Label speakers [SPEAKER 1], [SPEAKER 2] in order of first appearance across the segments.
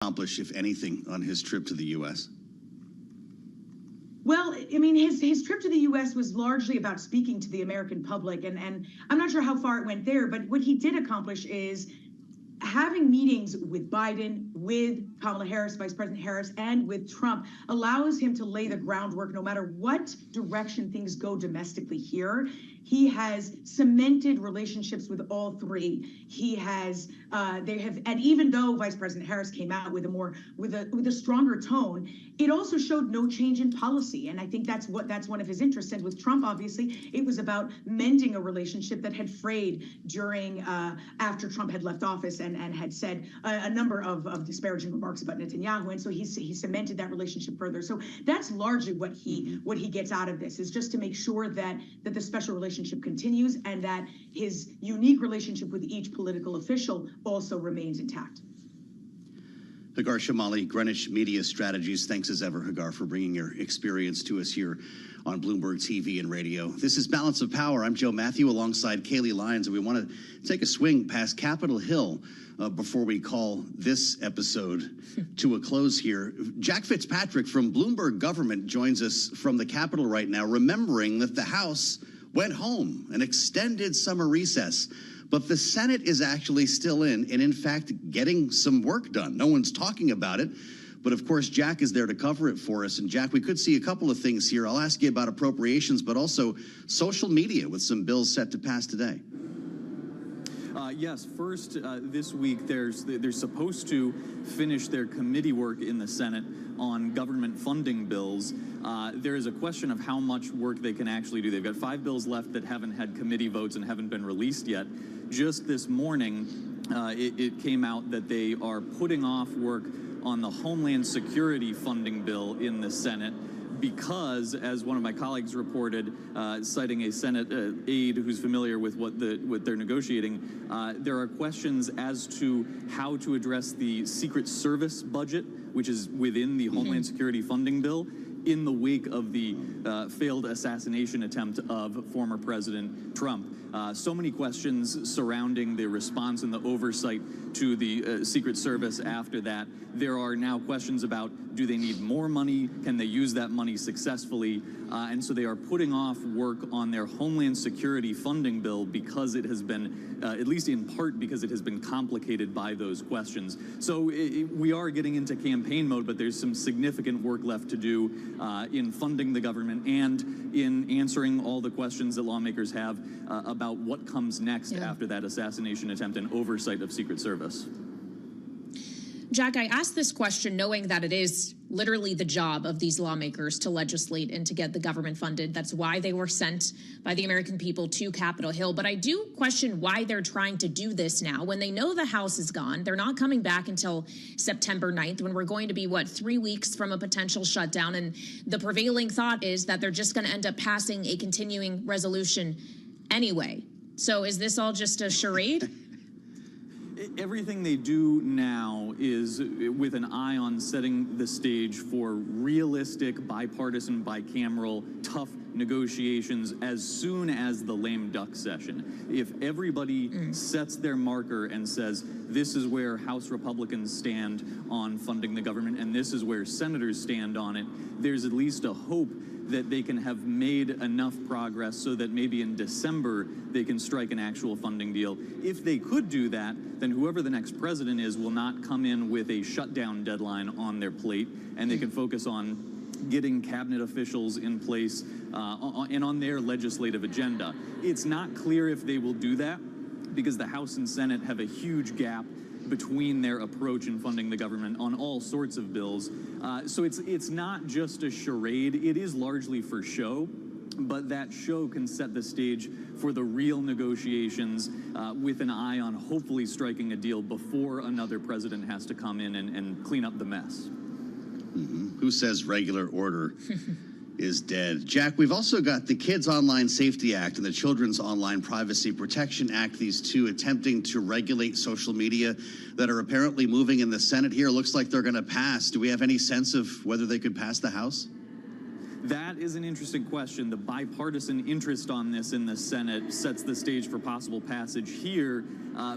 [SPEAKER 1] accomplish, if anything, on his trip to the U.S.?
[SPEAKER 2] Well, I mean, his trip to the U.S. was largely about speaking to the American public, and I'm not sure how far it went there, but what he did accomplish is having meetings with Biden, with Kamala Harris, Vice President Harris, and with Trump allows him to lay the groundwork no matter what direction things go domestically here. He has cemented relationships with all three. He has, and even though Vice President Harris came out with a stronger tone, it also showed no change in policy. And I think that's one of his interests. And with Trump, obviously, it was about mending a relationship that had frayed during, after Trump had left office and had said a number of disparaging remarks about Netanyahu. And so he cemented that relationship further. So that's largely what he gets out of this, is just to make sure that the special relationship continues and that his unique relationship with each political official also remains intact.
[SPEAKER 1] Hagar Shamali, Greenwich Media Strategies. Thanks as ever, Hagar, for bringing your experience to us here on Bloomberg TV and radio. This is Balance of Power. I'm Joe Matthew alongside Kaylee Lyons, and we want to take a swing past Capitol Hill before we call this episode to a close here. Jack Fitzpatrick from Bloomberg Government joins us from the Capitol right now, remembering that the House went home, an extended summer recess. But the Senate is actually still in fact, getting some work done. No one's talking about it. But of course, Jack is there to cover it for us. And Jack, we could see a couple of things here. I'll ask you about appropriations, but also social media with some bills set to pass today.
[SPEAKER 3] Yes, first, this week, they're supposed to finish their committee work in the Senate on government funding bills. There is a question of how much work they can actually do. They've got 5 bills left that haven't had committee votes and haven't been released yet. Just this morning, it came out that they are putting off work on the Homeland Security funding bill in the Senate because, as one of my colleagues reported, citing a Senate aide who's familiar with what they're negotiating, there are questions as to how to address the Secret Service budget, which is within the Homeland Security funding bill, in the wake of the failed assassination attempt of former President Trump. So many questions surrounding the response and the oversight to the Secret Service after that. There are now questions about, do they need more money? Can they use that money successfully? And so they are putting off work on their Homeland Security funding bill because it has been, at least in part, because it has been complicated by those questions. So we are getting into campaign mode, but there's some significant work left to do in funding the government and in answering all the questions that lawmakers have about what comes next after that assassination attempt and oversight of Secret Service.
[SPEAKER 4] Jack, I asked this question knowing that it is literally the job of these lawmakers to legislate and to get the government funded. That's why they were sent by the American people to Capitol Hill. But I do question why they're trying to do this now when they know the House is gone. They're not coming back until September 9th, when we're going to be, 3 weeks from a potential shutdown. And the prevailing thought is that they're just going to end up passing a continuing resolution anyway. So is this all just a charade?
[SPEAKER 3] Everything they do now is with an eye on setting the stage for realistic, bipartisan, bicameral, tough negotiations as soon as the lame duck session. If everybody sets their marker and says, this is where House Republicans stand on funding the government and this is where senators stand on it, there's at least a hope that they can have made enough progress so that maybe in December they can strike an actual funding deal. If they could do that, then whoever the next president is will not come in with a shutdown deadline on their plate, and they can focus on getting cabinet officials in place and on their legislative agenda. It's not clear if they will do that because the House and Senate have a huge gap between their approach in funding the government on all sorts of bills. So it's not just a charade. It is largely for show, but that show can set the stage for the real negotiations with an eye on hopefully striking a deal before another president has to come in and clean up the mess.
[SPEAKER 1] Who says regular order is dead? Jack, we've also got the Kids Online Safety Act and the Children's Online Privacy Protection Act, these two attempting to regulate social media that are apparently moving in the Senate here. Looks like they're going to pass. Do we have any sense of whether they could pass the House?
[SPEAKER 3] That is an interesting question. The bipartisan interest on this in the Senate sets the stage for possible passage here.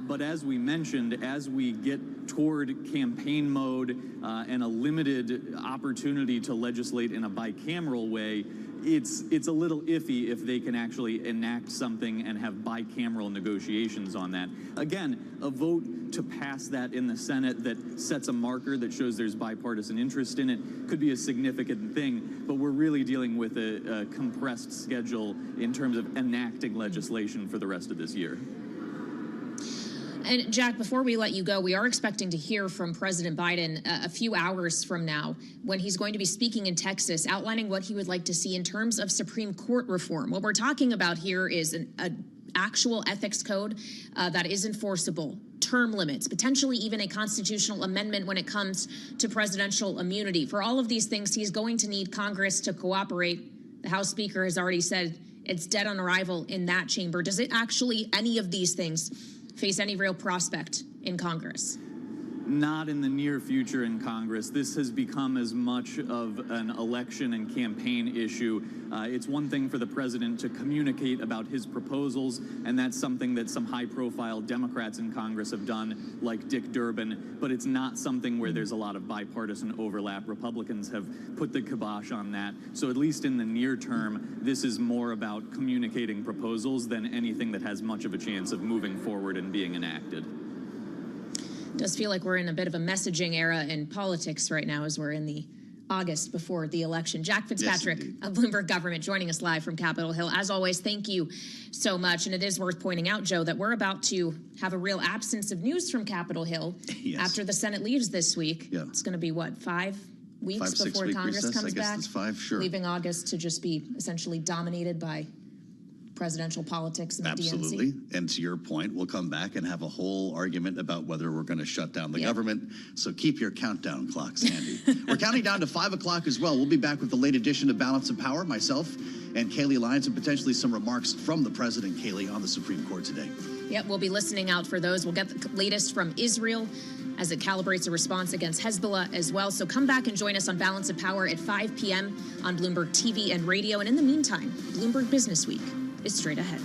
[SPEAKER 3] But as we mentioned, as we get toward campaign mode and a limited opportunity to legislate in a bicameral way, it's a little iffy if they can actually enact something and have bicameral negotiations on that. Again, a vote to pass that in the Senate that sets a marker that shows there's bipartisan interest in it could be a significant thing, but we're really dealing with a compressed schedule in terms of enacting legislation for the rest of this year.
[SPEAKER 4] And Jack, before we let you go, we are expecting to hear from President Biden a few hours from now when he's going to be speaking in Texas, outlining what he would like to see in terms of Supreme Court reform. What we're talking about here is an actual ethics code that is enforceable, term limits, potentially even a constitutional amendment when it comes to presidential immunity. For all of these things, he's going to need Congress to cooperate. The House Speaker has already said it's dead on arrival in that chamber. Does it actually, any of these things, face any real prospect in Congress?
[SPEAKER 3] Not in the near future in Congress. This has become as much of an election and campaign issue. It's one thing for the president to communicate about his proposals, and that's something that some high-profile Democrats in Congress have done, like Dick Durbin, but it's not something where there's a lot of bipartisan overlap. Republicans have put the kibosh on that. So at least in the near term, this is more about communicating proposals than anything that has much of a chance of moving forward and being enacted.
[SPEAKER 4] Does feel like we're in a bit of a messaging era in politics right now as we're in the August before the election. Jack Fitzpatrick of Bloomberg Government joining us live from Capitol Hill. As always, thank you so much. And it is worth pointing out, Joe, that we're about to have a real absence of news from Capitol Hill after the Senate leaves this week. Yeah. It's going to be, what, 5 weeks before Congress comes back?
[SPEAKER 1] It's 5, sure.
[SPEAKER 4] Leaving August to just be essentially dominated by presidential politics and the
[SPEAKER 1] Absolutely.
[SPEAKER 4] DNC.
[SPEAKER 1] And to your point, we'll come back and have a whole argument about whether we're going to shut down the government. So keep your countdown clocks handy. We're counting down to 5 o'clock as well. We'll be back with the late edition of Balance of Power, myself and Kaylee Lyons, and potentially some remarks from the president, Kaylee, on the Supreme Court today.
[SPEAKER 4] Yep, we'll be listening out for those. We'll get the latest from Israel as it calibrates a response against Hezbollah as well. So come back and join us on Balance of Power at 5 p.m. on Bloomberg TV and radio. And in the meantime, Bloomberg Business Week is straight ahead.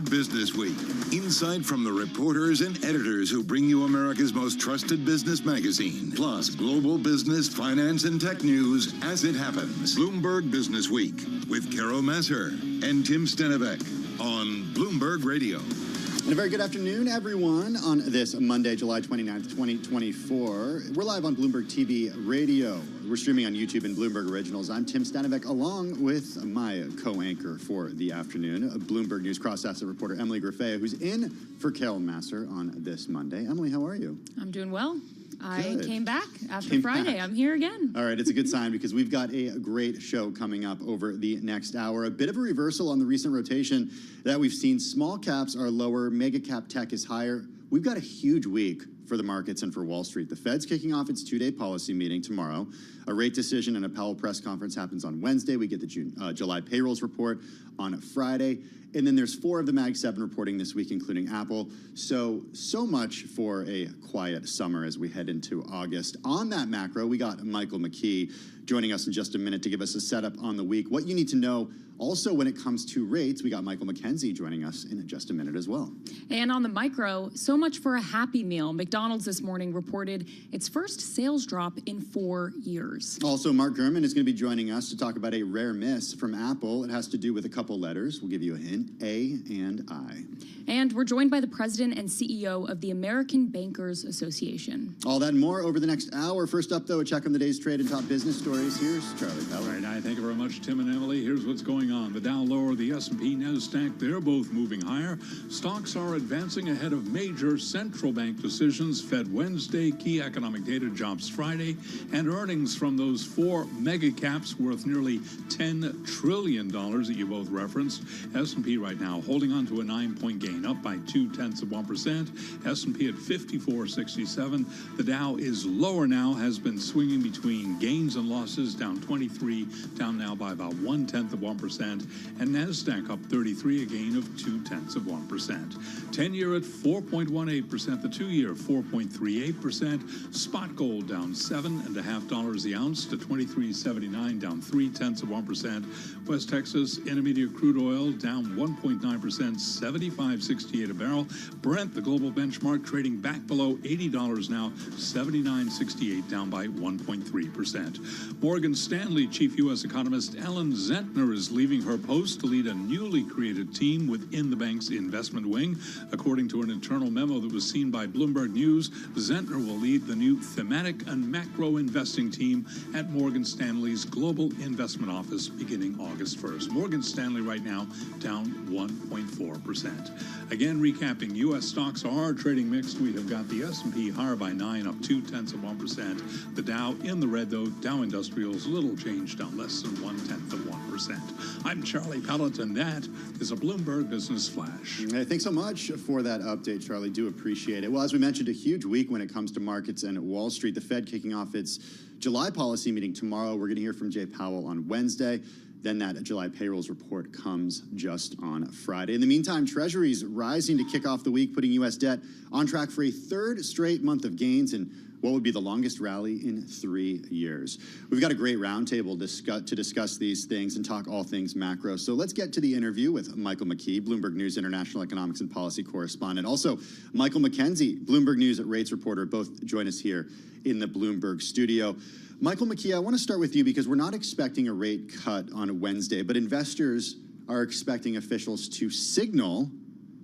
[SPEAKER 5] Bloomberg Business Week. Insight from the reporters and editors who bring you America's most trusted business magazine. Plus, global business, finance, and tech news as it happens. Bloomberg Business Week with Carol Masser and Tim Stenivek on Bloomberg Radio.
[SPEAKER 6] And a very good afternoon, everyone, on this Monday, July 29th, 2024. We're live on Bloomberg TV Radio. We're streaming on YouTube and Bloomberg Originals. I'm Tim Stenivek, along with my co-anchor for the afternoon, Bloomberg News cross-asset reporter Emily Graffea, who's in for Carol Masser on this Monday. Emily, how are you?
[SPEAKER 7] I'm doing well. I came back after
[SPEAKER 6] Came
[SPEAKER 7] Friday.
[SPEAKER 6] back.
[SPEAKER 7] I'm here again.
[SPEAKER 6] All right, it's a good sign because we've got a great show coming up over the next hour. A bit of a reversal on the recent rotation that we've seen. Small caps are lower, mega cap tech is higher. We've got a huge week for the markets and for Wall Street. The Fed's kicking off its two-day policy meeting tomorrow. A rate decision and a Powell press conference happens on Wednesday. We get the July payrolls report on Friday. And then there's 4 of the Mag 7 reporting this week, including Apple. So much for a quiet summer as we head into August. On that macro, we got Michael McKee joining us in just a minute to give us a setup on the week. What you need to know also when it comes to rates, we got Michael McKenzie joining us in just a minute as well.
[SPEAKER 7] And on the micro, so much for a Happy Meal. McDonald's this morning reported its first sales drop in 4 years.
[SPEAKER 6] Also, Mark Gurman is going to be joining us to talk about a rare miss from Apple. It has to do with a couple letters. We'll give you a hint, A and I.
[SPEAKER 7] And we're joined by the president and CEO of the American Bankers Association.
[SPEAKER 6] All that and more over the next hour. First up, though, a check on the day's trade and top business stories. Here's Charlie Powell.
[SPEAKER 8] All right, thank you very much, Tim and Emily. Here's what's going on. The Dow lower, the S&P, NASDAQ, they're both moving higher. Stocks are advancing ahead of major central bank decisions. Fed Wednesday, key economic data, jobs Friday, and earnings from those 4 mega caps worth nearly $10 trillion that you both referenced. S&P right now holding on to a 9-point gain, up by 0.2%. S&P at 54.67. The Dow is lower now, has been swinging between gains and losses, down 23, down now by about 0.1%. And NASDAQ up 33, a gain of 0.2%. 10-year at 4.18%, the 2-year 4.38%. Spot gold down $7.50 the ounce to $23.79, down 0.3%. West Texas Intermediate crude oil down 1.9%, $75.68 a barrel. Brent, the global benchmark, trading back below $80 now, $79.68, down by 1.3%. Morgan Stanley chief U.S. economist Ellen Zentner is leaving her post to lead a newly created team within the bank's investment wing. According to an internal memo that was seen by Bloomberg News, Zentner will lead the new thematic and macro investing team at Morgan Stanley's Global Investment Office beginning August 1st. Morgan Stanley right now down 1.4%. Again, recapping, U.S. stocks are trading mixed. We have got the S&P higher by 9, up 0.2%. The Dow in the red, though. Dow Industrials, little change, down less than 0.1%. I'm Charlie Pelleton. That is a Bloomberg Business Flash.
[SPEAKER 6] Hey, thanks so much for that update, Charlie. Do appreciate it. Well, as we mentioned, a huge week when it comes to markets and Wall Street. The Fed kicking off its July policy meeting tomorrow. We're going to hear from Jay Powell on Wednesday. Then that July payrolls report comes just on Friday. In the meantime, Treasuries rising to kick off the week, putting U.S. debt on track for a 3rd straight month of gains and what would be the longest rally in 3 years. We've got a great roundtable to discuss these things and talk all things macro. So let's get to the interview with Michael McKee, Bloomberg News International Economics and Policy Correspondent. Also, Michael McKenzie, Bloomberg News Rates Reporter, both join us here in the Bloomberg studio. Michael McKee, I want to start with you because we're not expecting a rate cut on Wednesday, but investors are expecting officials to signal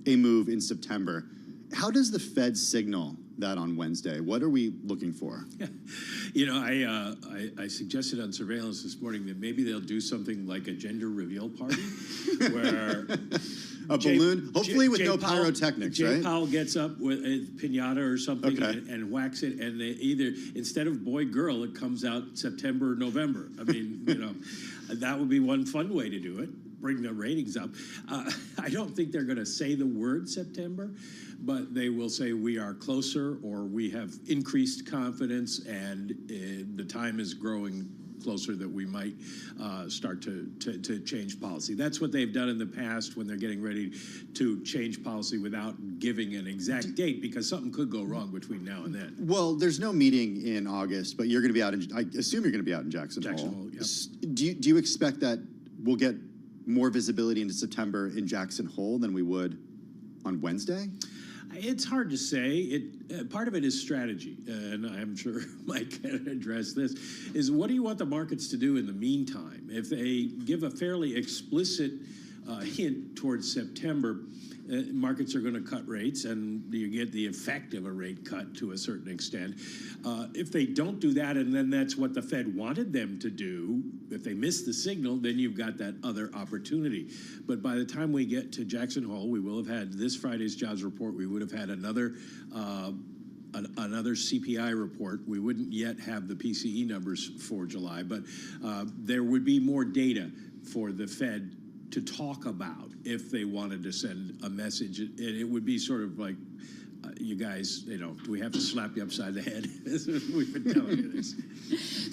[SPEAKER 6] a move in September. How does the Fed signal that on Wednesday? What are we looking for?
[SPEAKER 9] You know, I suggested on surveillance this morning that maybe they'll do something like a gender reveal party where
[SPEAKER 6] a balloon, hopefully with no pyrotechnics, right?
[SPEAKER 9] Jay Powell gets up with a piñata or something and whacks it, and they either, instead of boy, girl, it comes out September, November. I mean, you know, that would be one fun way to do it, bring the ratings up. I don't think they're going to say the word September, but they will say we are closer or we have increased confidence and the time is growing closer that we might start to change policy. That's what they've done in the past when they're getting ready to change policy without giving an exact date, because something could go wrong between now and then.
[SPEAKER 6] Well, there's no meeting in August, but you're going to be out in, I assume you're going to be out in Jackson Hole.
[SPEAKER 9] Yep.
[SPEAKER 6] Do you expect that we'll get more visibility into September in Jackson Hole than we would on Wednesday?
[SPEAKER 9] It's hard to say. Part of it is strategy, and I'm sure Mike can address this, is what do you want the markets to do in the meantime? If they give a fairly explicit hint towards September, markets are going to cut rates, and you get the effect of a rate cut to a certain extent. If they don't do that, and then that's what the Fed wanted them to do, if they miss the signal, then you've got that other opportunity. But by the time we get to Jackson Hole, we will have had this Friday's jobs report. We would have had another CPI report. We wouldn't yet have the PCE numbers for July, but there would be more data for the Fed to talk about if they wanted to send a message. And it would be sort of like, you guys, do we have to slap you upside the head? We've been telling you this.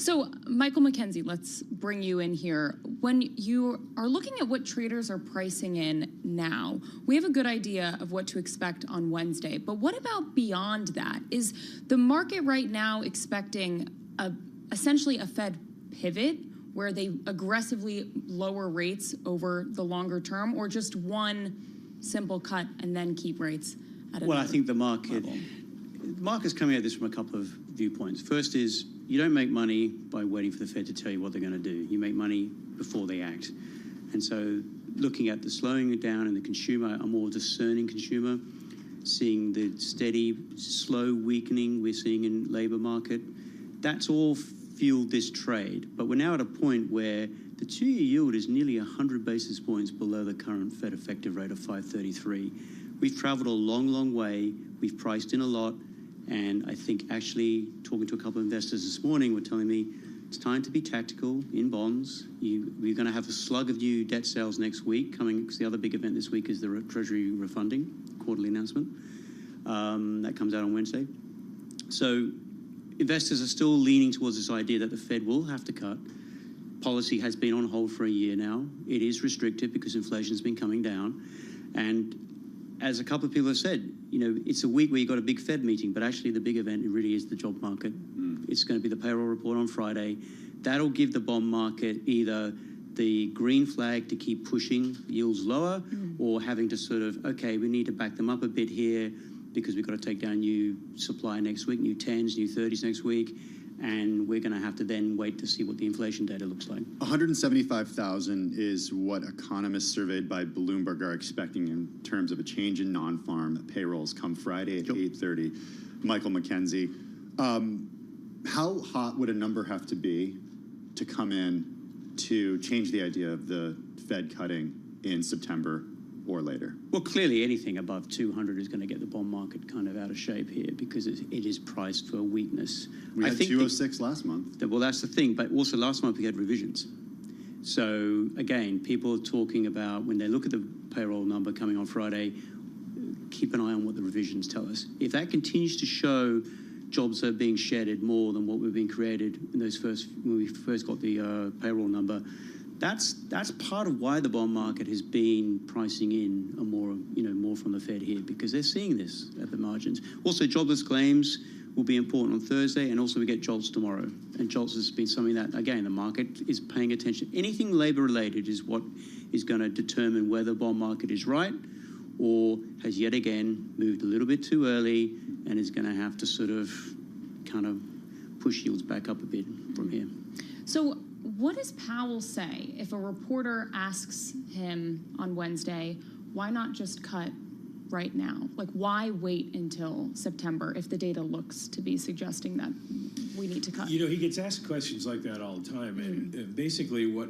[SPEAKER 7] So, Michael McKenzie, let's bring you in here. When you are looking at what traders are pricing in now, we have a good idea of what to expect on Wednesday. But what about beyond that? Is the market right now expecting essentially a Fed pivot where they aggressively lower rates over the longer term, or just one simple cut and then keep rates at
[SPEAKER 10] Well, I think the market's coming at this from a couple of viewpoints. First is you don't make money by waiting for the Fed to tell you what they're going to do. You make money before they act. And so looking at the slowing down in the consumer, a more discerning consumer, seeing the steady, slow weakening we're seeing in labor market, that's all fueled this trade. But we're now at a point where the two-year yield is nearly 100 basis points below the current Fed effective rate of 5.33. We've traveled a long, long way. We've priced in a lot. And I think actually talking to a couple of investors this morning were telling me it's time to be tactical in bonds. We're going to have a slug of new debt sales next week coming, because the other big event this week is the Treasury refunding quarterly announcement. That comes out on Wednesday. So investors are still leaning towards this idea that the Fed will have to cut. Policy has been on hold for a year now. It is restricted because inflation's been coming down. And as a couple of people have said, it's a week where you've got a big Fed meeting, but actually the big event really is the job market. It's going to be the payroll report on Friday. That'll give the bond market either the green flag to keep pushing yields lower, or having to sort of, okay, we need to back them up a bit here because we've got to take down new supply next week, new 10s, new 30s next week, and we're going to have to then wait to see what the inflation data looks like.
[SPEAKER 6] 175,000 is what economists surveyed by Bloomberg are expecting in terms of a change in non-farm payrolls come Friday at 8:30. Michael McKenzie, how hot would a number have to be to come in to change the idea of the Fed cutting in September or later?
[SPEAKER 10] Well, clearly anything above 200 is going to get the bond market kind of out of shape here because it is priced for weakness.
[SPEAKER 6] We had 206 last month.
[SPEAKER 10] Well, that's the thing. But also last month we had revisions. So again, people are talking about when they look at the payroll number coming on Friday, keep an eye on what the revisions tell us. If that continues to show jobs are being shedded more than what were being created in when we first got the payroll number, that's part of why the bond market has been pricing in a more from the Fed here, because they're seeing this at the margins. Also, jobless claims will be important on Thursday, and also we get JOLTS tomorrow. And JOLTS has been something that, again, the market is paying attention. Anything labor related is what is going to determine whether the bond market is right or has yet again moved a little bit too early and is going to have to sort of kind of push yields back up a bit from here.
[SPEAKER 7] So what does Powell say if a reporter asks him on Wednesday, why not just cut right now? Like, why wait until September if the data looks to be suggesting that we need to cut?
[SPEAKER 9] He gets asked questions like that all the time. And basically what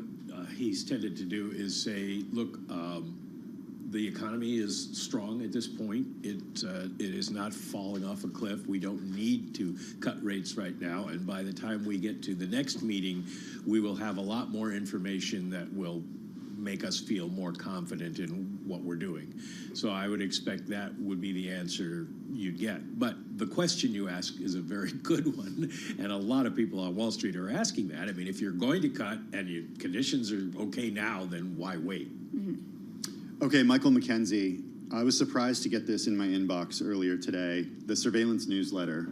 [SPEAKER 9] he's tended to do is say, look, the economy is strong at this point. It is not falling off a cliff. We don't need to cut rates right now. And by the time we get to the next meeting, we will have a lot more information that will make us feel more confident in what we're doing. So I would expect that would be the answer you'd get. But the question you ask is a very good one. And a lot of people on Wall Street are asking that. I mean, if you're going to cut and your conditions are okay now, then why wait?
[SPEAKER 6] Okay, Michael McKenzie, I was surprised to get this in my inbox earlier today. The surveillance newsletter,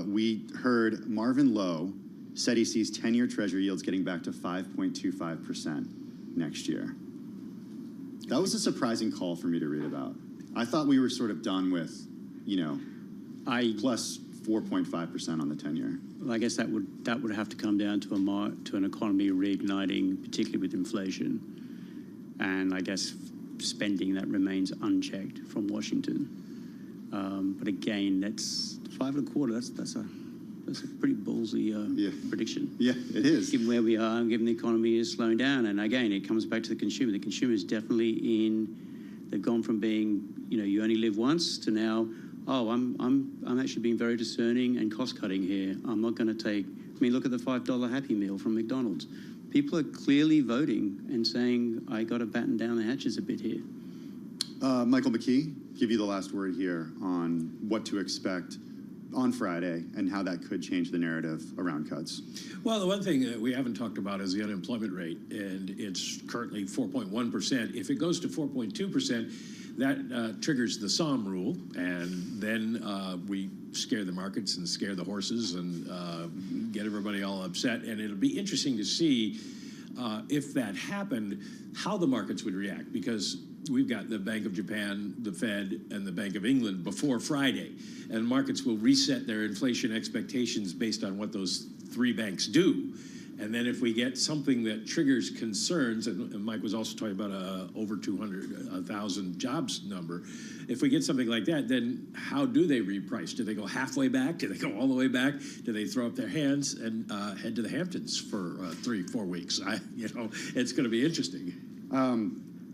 [SPEAKER 6] we heard Marvin Lowe said he sees 10-year Treasury yields getting back to 5.25% next year. That was a surprising call for me to read about. I thought we were sort of done with, plus 4.5% on the 10-year.
[SPEAKER 10] Well, I guess that would have to come down to an economy reigniting, particularly with inflation, and I guess spending that remains unchecked from Washington. But again, that's 5.25. That's a pretty ballsy prediction.
[SPEAKER 6] Yeah, it is.
[SPEAKER 10] Given where we are, and given the economy is slowing down, and again, it comes back to the consumer. The consumer is definitely they've gone from being, you only live once to now, I'm actually being very discerning and cost cutting here. I'm not going to look at the $5 Happy Meal from McDonald's. People are clearly voting and saying, I got to batten down the hatches a bit here.
[SPEAKER 6] Michael McKee, give you the last word here on what to expect on Friday and how that could change the narrative around cuts.
[SPEAKER 9] Well, the one thing that we haven't talked about is the unemployment rate, and it's currently 4.1%. If it goes to 4.2%, that triggers the Somme rule, and then we scare the markets and scare the horses and get everybody all upset. And it'll be interesting to see if that happened, how the markets would react, because we've got the Bank of Japan, the Fed, and the Bank of England before Friday, and markets will reset their inflation expectations based on what those three banks do. And then if we get something that triggers concerns, and Mike was also talking about over 200,000 jobs number, if we get something like that, then how do they reprice? Do they go halfway back? Do they go all the way back? Do they throw up their hands and head to the Hamptons for 3-4 weeks? It's going to be interesting.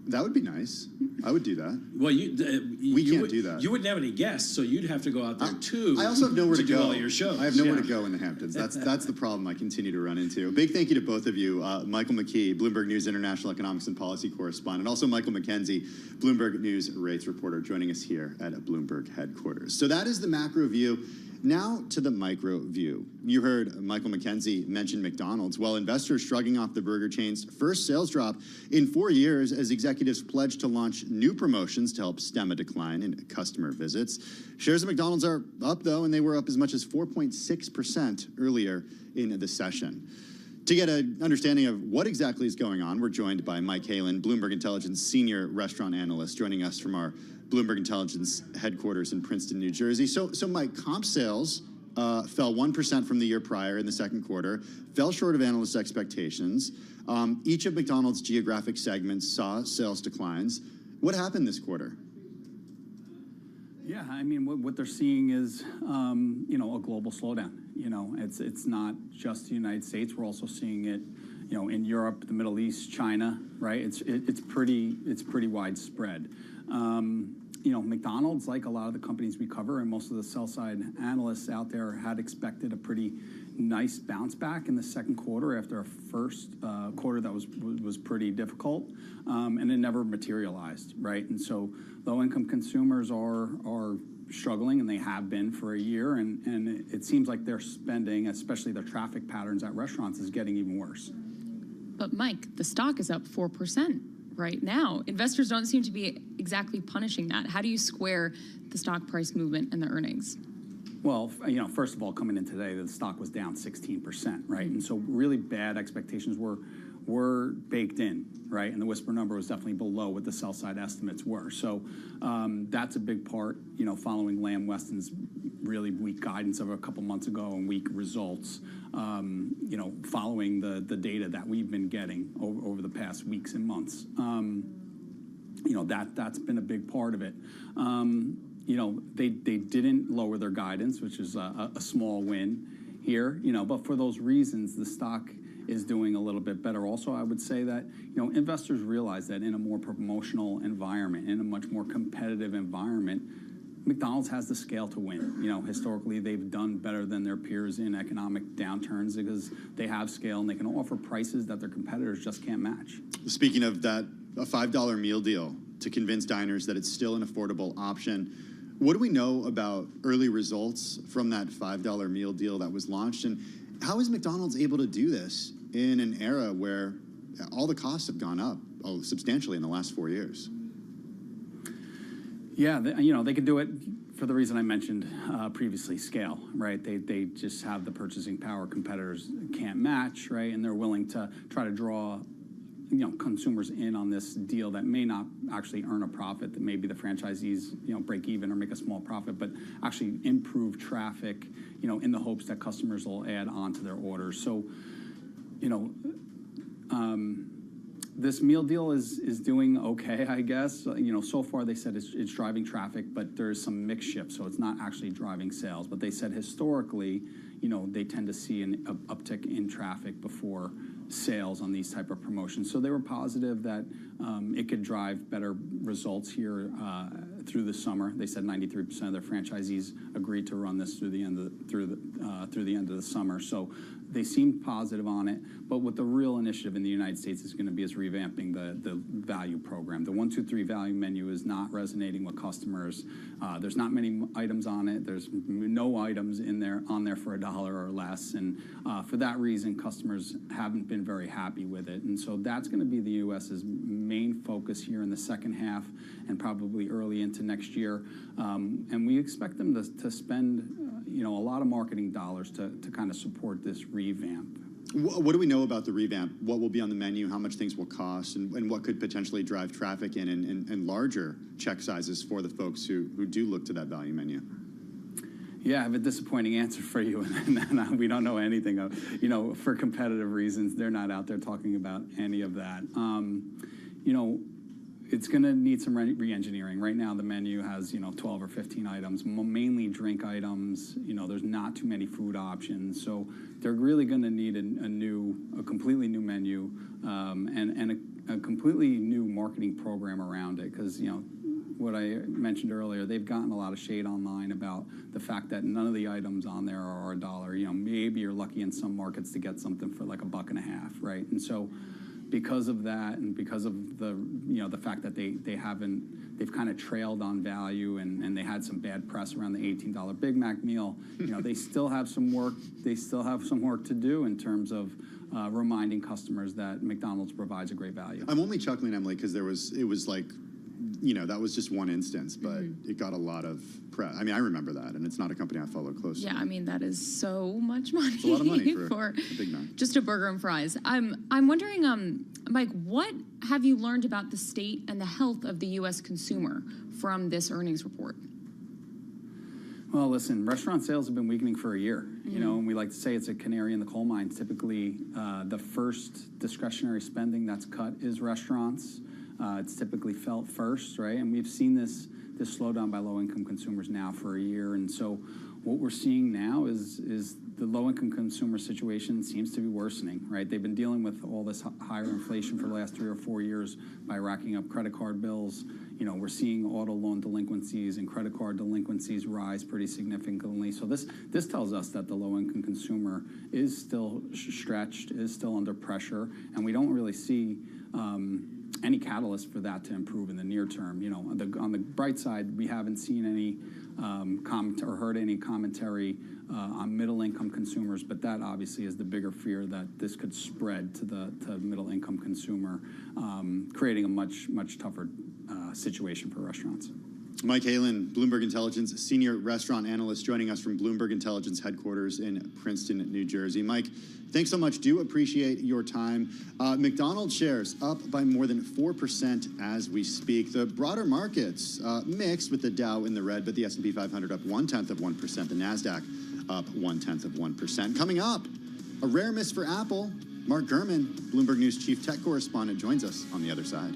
[SPEAKER 6] That would be nice. I would do that.
[SPEAKER 9] Well,
[SPEAKER 6] we can't do that.
[SPEAKER 9] You wouldn't have any guests, so you'd have to go out there too.
[SPEAKER 6] I also have nowhere to go.
[SPEAKER 9] Do all your shows.
[SPEAKER 6] I have nowhere to go in the Hamptons. That's the problem I continue to run into. Big thank you to both of you, Michael McKee, Bloomberg News International Economics and Policy Correspondent, also Michael McKenzie, Bloomberg News Rates Reporter, joining us here at Bloomberg headquarters. So that is the macro view. Now to the micro view. You heard Michael McKenzie mention McDonald's. Well, investors shrugging off the burger chain's first sales drop in 4 years as executives pledge to launch new promotions to help stem a decline in customer visits. Shares of McDonald's are up, though, and they were up as much as 4.6% earlier in the session. To get an understanding of what exactly is going on, we're joined by Mike Halen, Bloomberg Intelligence Senior Restaurant Analyst, joining us from our Bloomberg Intelligence headquarters in Princeton, New Jersey. So Mike, comp sales fell 1% from the year prior in the second quarter, fell short of analyst expectations. Each of McDonald's geographic segments saw sales declines. What happened this quarter?
[SPEAKER 11] Yeah, I mean, what they're seeing is, a global slowdown. It's not just the United States. We're also seeing it, in Europe, the Middle East, China, right? It's pretty widespread. McDonald's, like a lot of the companies we cover, and most of the sell-side analysts out there, had expected a pretty nice bounce back in the second quarter after a first quarter that was pretty difficult, and it never materialized, right? And so low-income consumers are struggling, and they have been for a year, and it seems like their spending, especially their traffic patterns at restaurants, is getting even worse.
[SPEAKER 7] But Mike, the stock is up 4% right now. Investors don't seem to be exactly punishing that. How do you square the stock price movement and the earnings?
[SPEAKER 11] Well, first of all, coming in today, the stock was down 16%, right? And so really bad expectations were baked in, right? And the whisper number was definitely below what the sell-side estimates were. So that's a big part, following Lamb Weston's really weak guidance of a couple months ago and weak results, following the data that we've been getting over the past weeks and months. That's been a big part of it. They didn't lower their guidance, which is a small win here, but for those reasons, the stock is doing a little bit better. Also, I would say that, investors realize that in a more promotional environment, in a much more competitive environment, McDonald's has the scale to win. Historically, they've done better than their peers in economic downturns because they have scale and they can offer prices that their competitors just can't match.
[SPEAKER 6] Speaking of that, a $5 meal deal to convince diners that it's still an affordable option. What do we know about early results from that $5 meal deal that was launched? And how is McDonald's able to do this in an era where all the costs have gone up substantially in the last 4 years?
[SPEAKER 11] Yeah, they can do it for the reason I mentioned previously, scale, right? They just have the purchasing power competitors can't match, right? And they're willing to try to draw consumers in on this deal that may not actually earn a profit, that maybe the franchisees, break even or make a small profit, but actually improve traffic, in the hopes that customers will add on to their orders. So, this meal deal is doing okay, I guess. So far they said it's driving traffic, but there's some mix shift, so it's not actually driving sales. But they said historically, they tend to see an uptick in traffic before sales on these type of promotions. So they were positive that it could drive better results here through the summer. They said 93% of their franchisees agreed to run this through the end of the summer. So they seemed positive on it. But what the real initiative in the United States is going to be is revamping the value program. The 1, 2, 3 value menu is not resonating with customers. There's not many items on it. There's no items on there for $1 or less. And for that reason, customers haven't been very happy with it. And so that's going to be the U.S.'s main focus here in the second half and probably early into next year. And we expect them to spend a lot of marketing dollars to kind of support this revamp.
[SPEAKER 6] What do we know about the revamp? What will be on the menu? How much things will cost? And what could potentially drive traffic in and larger check sizes for the folks who do look to that value menu?
[SPEAKER 11] Yeah, I have a disappointing answer for you, and we don't know anything of, for competitive reasons, they're not out there talking about any of that. It's going to need some re-engineering. Right now, the menu has, 12 or 15 items, mainly drink items. There's not too many food options. So they're really going to need a completely new menu and a completely new marketing program around it. Because, what I mentioned earlier, they've gotten a lot of shade online about the fact that none of the items on there are $1. Maybe you're lucky in some markets to get something for like $1.50, right? And so, because of that, and because of the fact that they've kind of trailed on value, and they had some bad press around the $18 Big Mac meal, they still have some work. They still have some work to do in terms of reminding customers that McDonald's provides a great value.
[SPEAKER 6] I'm only chuckling, Emily, because it was like, that was just one instance, but it got a lot of press. I mean, I remember that, and it's not a company I follow closely.
[SPEAKER 7] Yeah, I mean, that is so much money.
[SPEAKER 6] It's a lot of money for a Big Mac.
[SPEAKER 7] Just a burger and fries. I'm wondering, Mike, what have you learned about the state and the health of the U.S. consumer from this earnings report?
[SPEAKER 11] Well, listen, restaurant sales have been weakening for a year, and we like to say it's a canary in the coal mine. Typically, the first discretionary spending that's cut is restaurants. It's typically felt first, right? And we've seen this slowdown by low-income consumers now for a year. And so what we're seeing now is the low-income consumer situation seems to be worsening, right? They've been dealing with all this higher inflation for the last 3 or 4 years by racking up credit card bills. We're seeing auto loan delinquencies and credit card delinquencies rise pretty significantly. So this tells us that the low-income consumer is still stretched, is still under pressure, and we don't really see any catalyst for that to improve in the near term. On the bright side, we haven't seen any comment or heard any commentary on middle-income consumers, but that obviously is the bigger fear, that this could spread to the middle-income consumer, creating a much tougher situation for restaurants.
[SPEAKER 6] Mike Halen, Bloomberg Intelligence senior restaurant analyst, joining us from Bloomberg Intelligence headquarters in Princeton, New Jersey. Mike, thanks so much. Do appreciate your time. McDonald's shares up by more than 4% as we speak. The broader markets mixed, with the Dow in the red, but the S&P 500 up 0.1%. The NASDAQ up 0.1%. Coming up, a rare miss for Apple. Mark Gurman, Bloomberg News chief tech correspondent, joins us on the other side.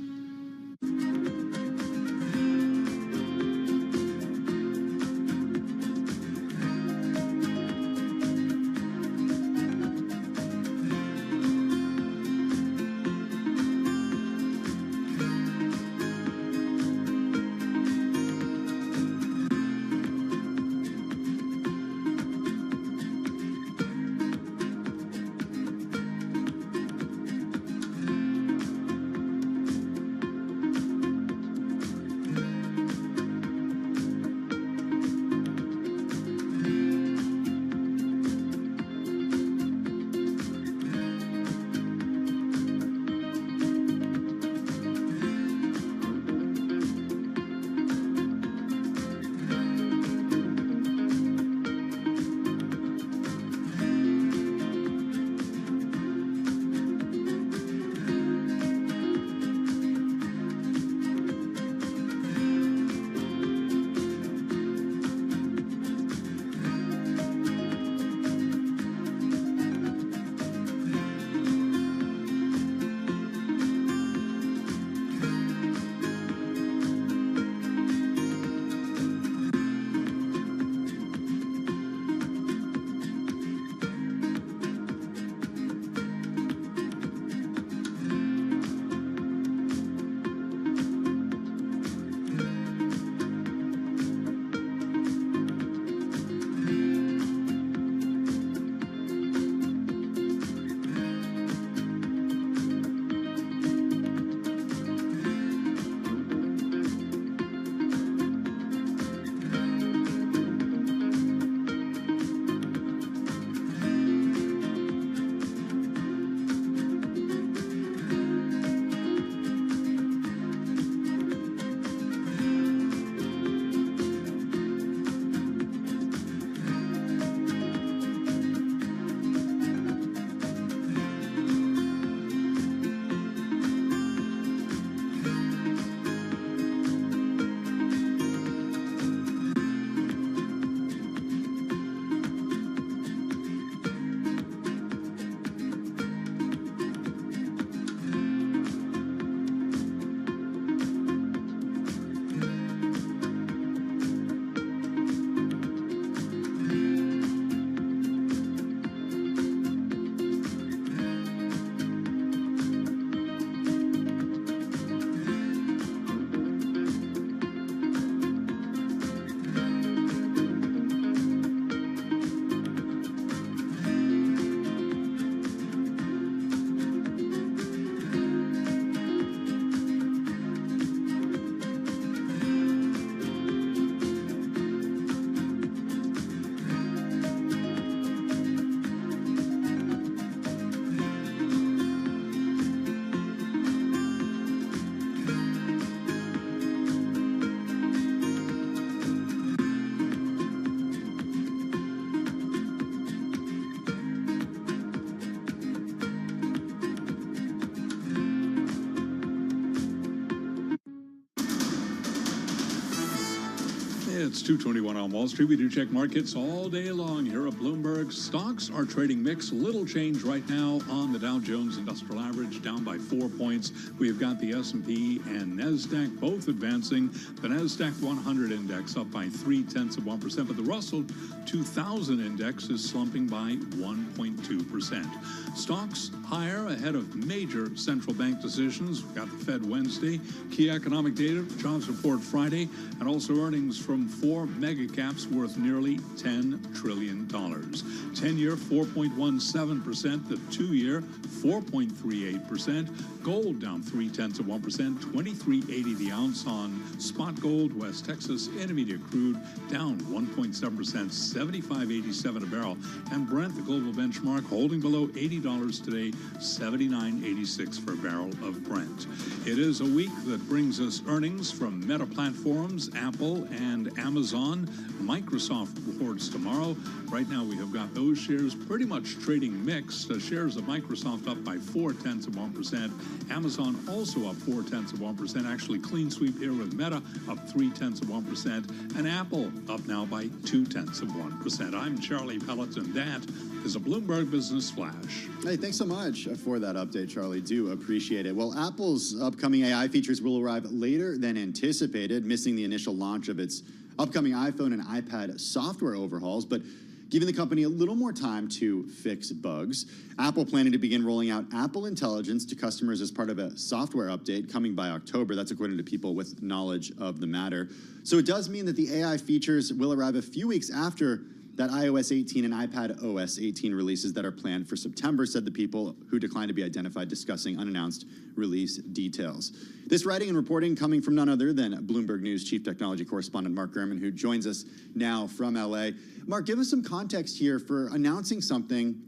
[SPEAKER 8] It's 2:21 on Wall Street. We do check markets all day long here at Bloomberg. Stocks are trading mixed. Little change right now on the Dow Jones Industrial Average, down by 4 points. We've got the S&P and NASDAQ both advancing. The NASDAQ 100 index up by 0.3%, but the Russell 2000 index is slumping by 1.2%. Stocks higher ahead of major central bank decisions. We've got the Fed Wednesday, key economic data, jobs report Friday, and also earnings from 4 mega caps worth nearly $10 trillion. 10-year 4.17%, the 2-year 4.38%. Gold down 0.3%, 23.80 the ounce on spot gold. West Texas Intermediate crude down 1.7%, 75.87 a barrel. And Brent, the global benchmark, holding below $80 today, 79.86 for a barrel of Brent. It is a week that brings us earnings from Meta Platforms, Apple, and Amazon. Microsoft reports tomorrow. Right now, we have got those shares pretty much trading mixed. The shares of Microsoft up by 0.4%. Amazon also up 0.4%. Actually, clean sweep here with Meta up 0.3%. And Apple up now by 0.2%. I'm Charlie Pelleton. That is a Bloomberg Business Flash.
[SPEAKER 6] Hey, thanks so much for that update, Charlie. Do appreciate it. Well, Apple's upcoming AI features will arrive later than anticipated, missing the initial launch of its upcoming iPhone and iPad software overhauls, but giving the company a little more time to fix bugs. Apple planning to begin rolling out Apple Intelligence to customers as part of a software update coming by October. That's according to people with knowledge of the matter. So it does mean that the AI features will arrive a few weeks after that iOS 18 and iPad OS 18 releases that are planned for September, said the people who declined to be identified, discussing unannounced release details. This writing and reporting coming from none other than Bloomberg News Chief Technology Correspondent Mark Gurman, who joins us now from LA. Mark, give us some context here for announcing something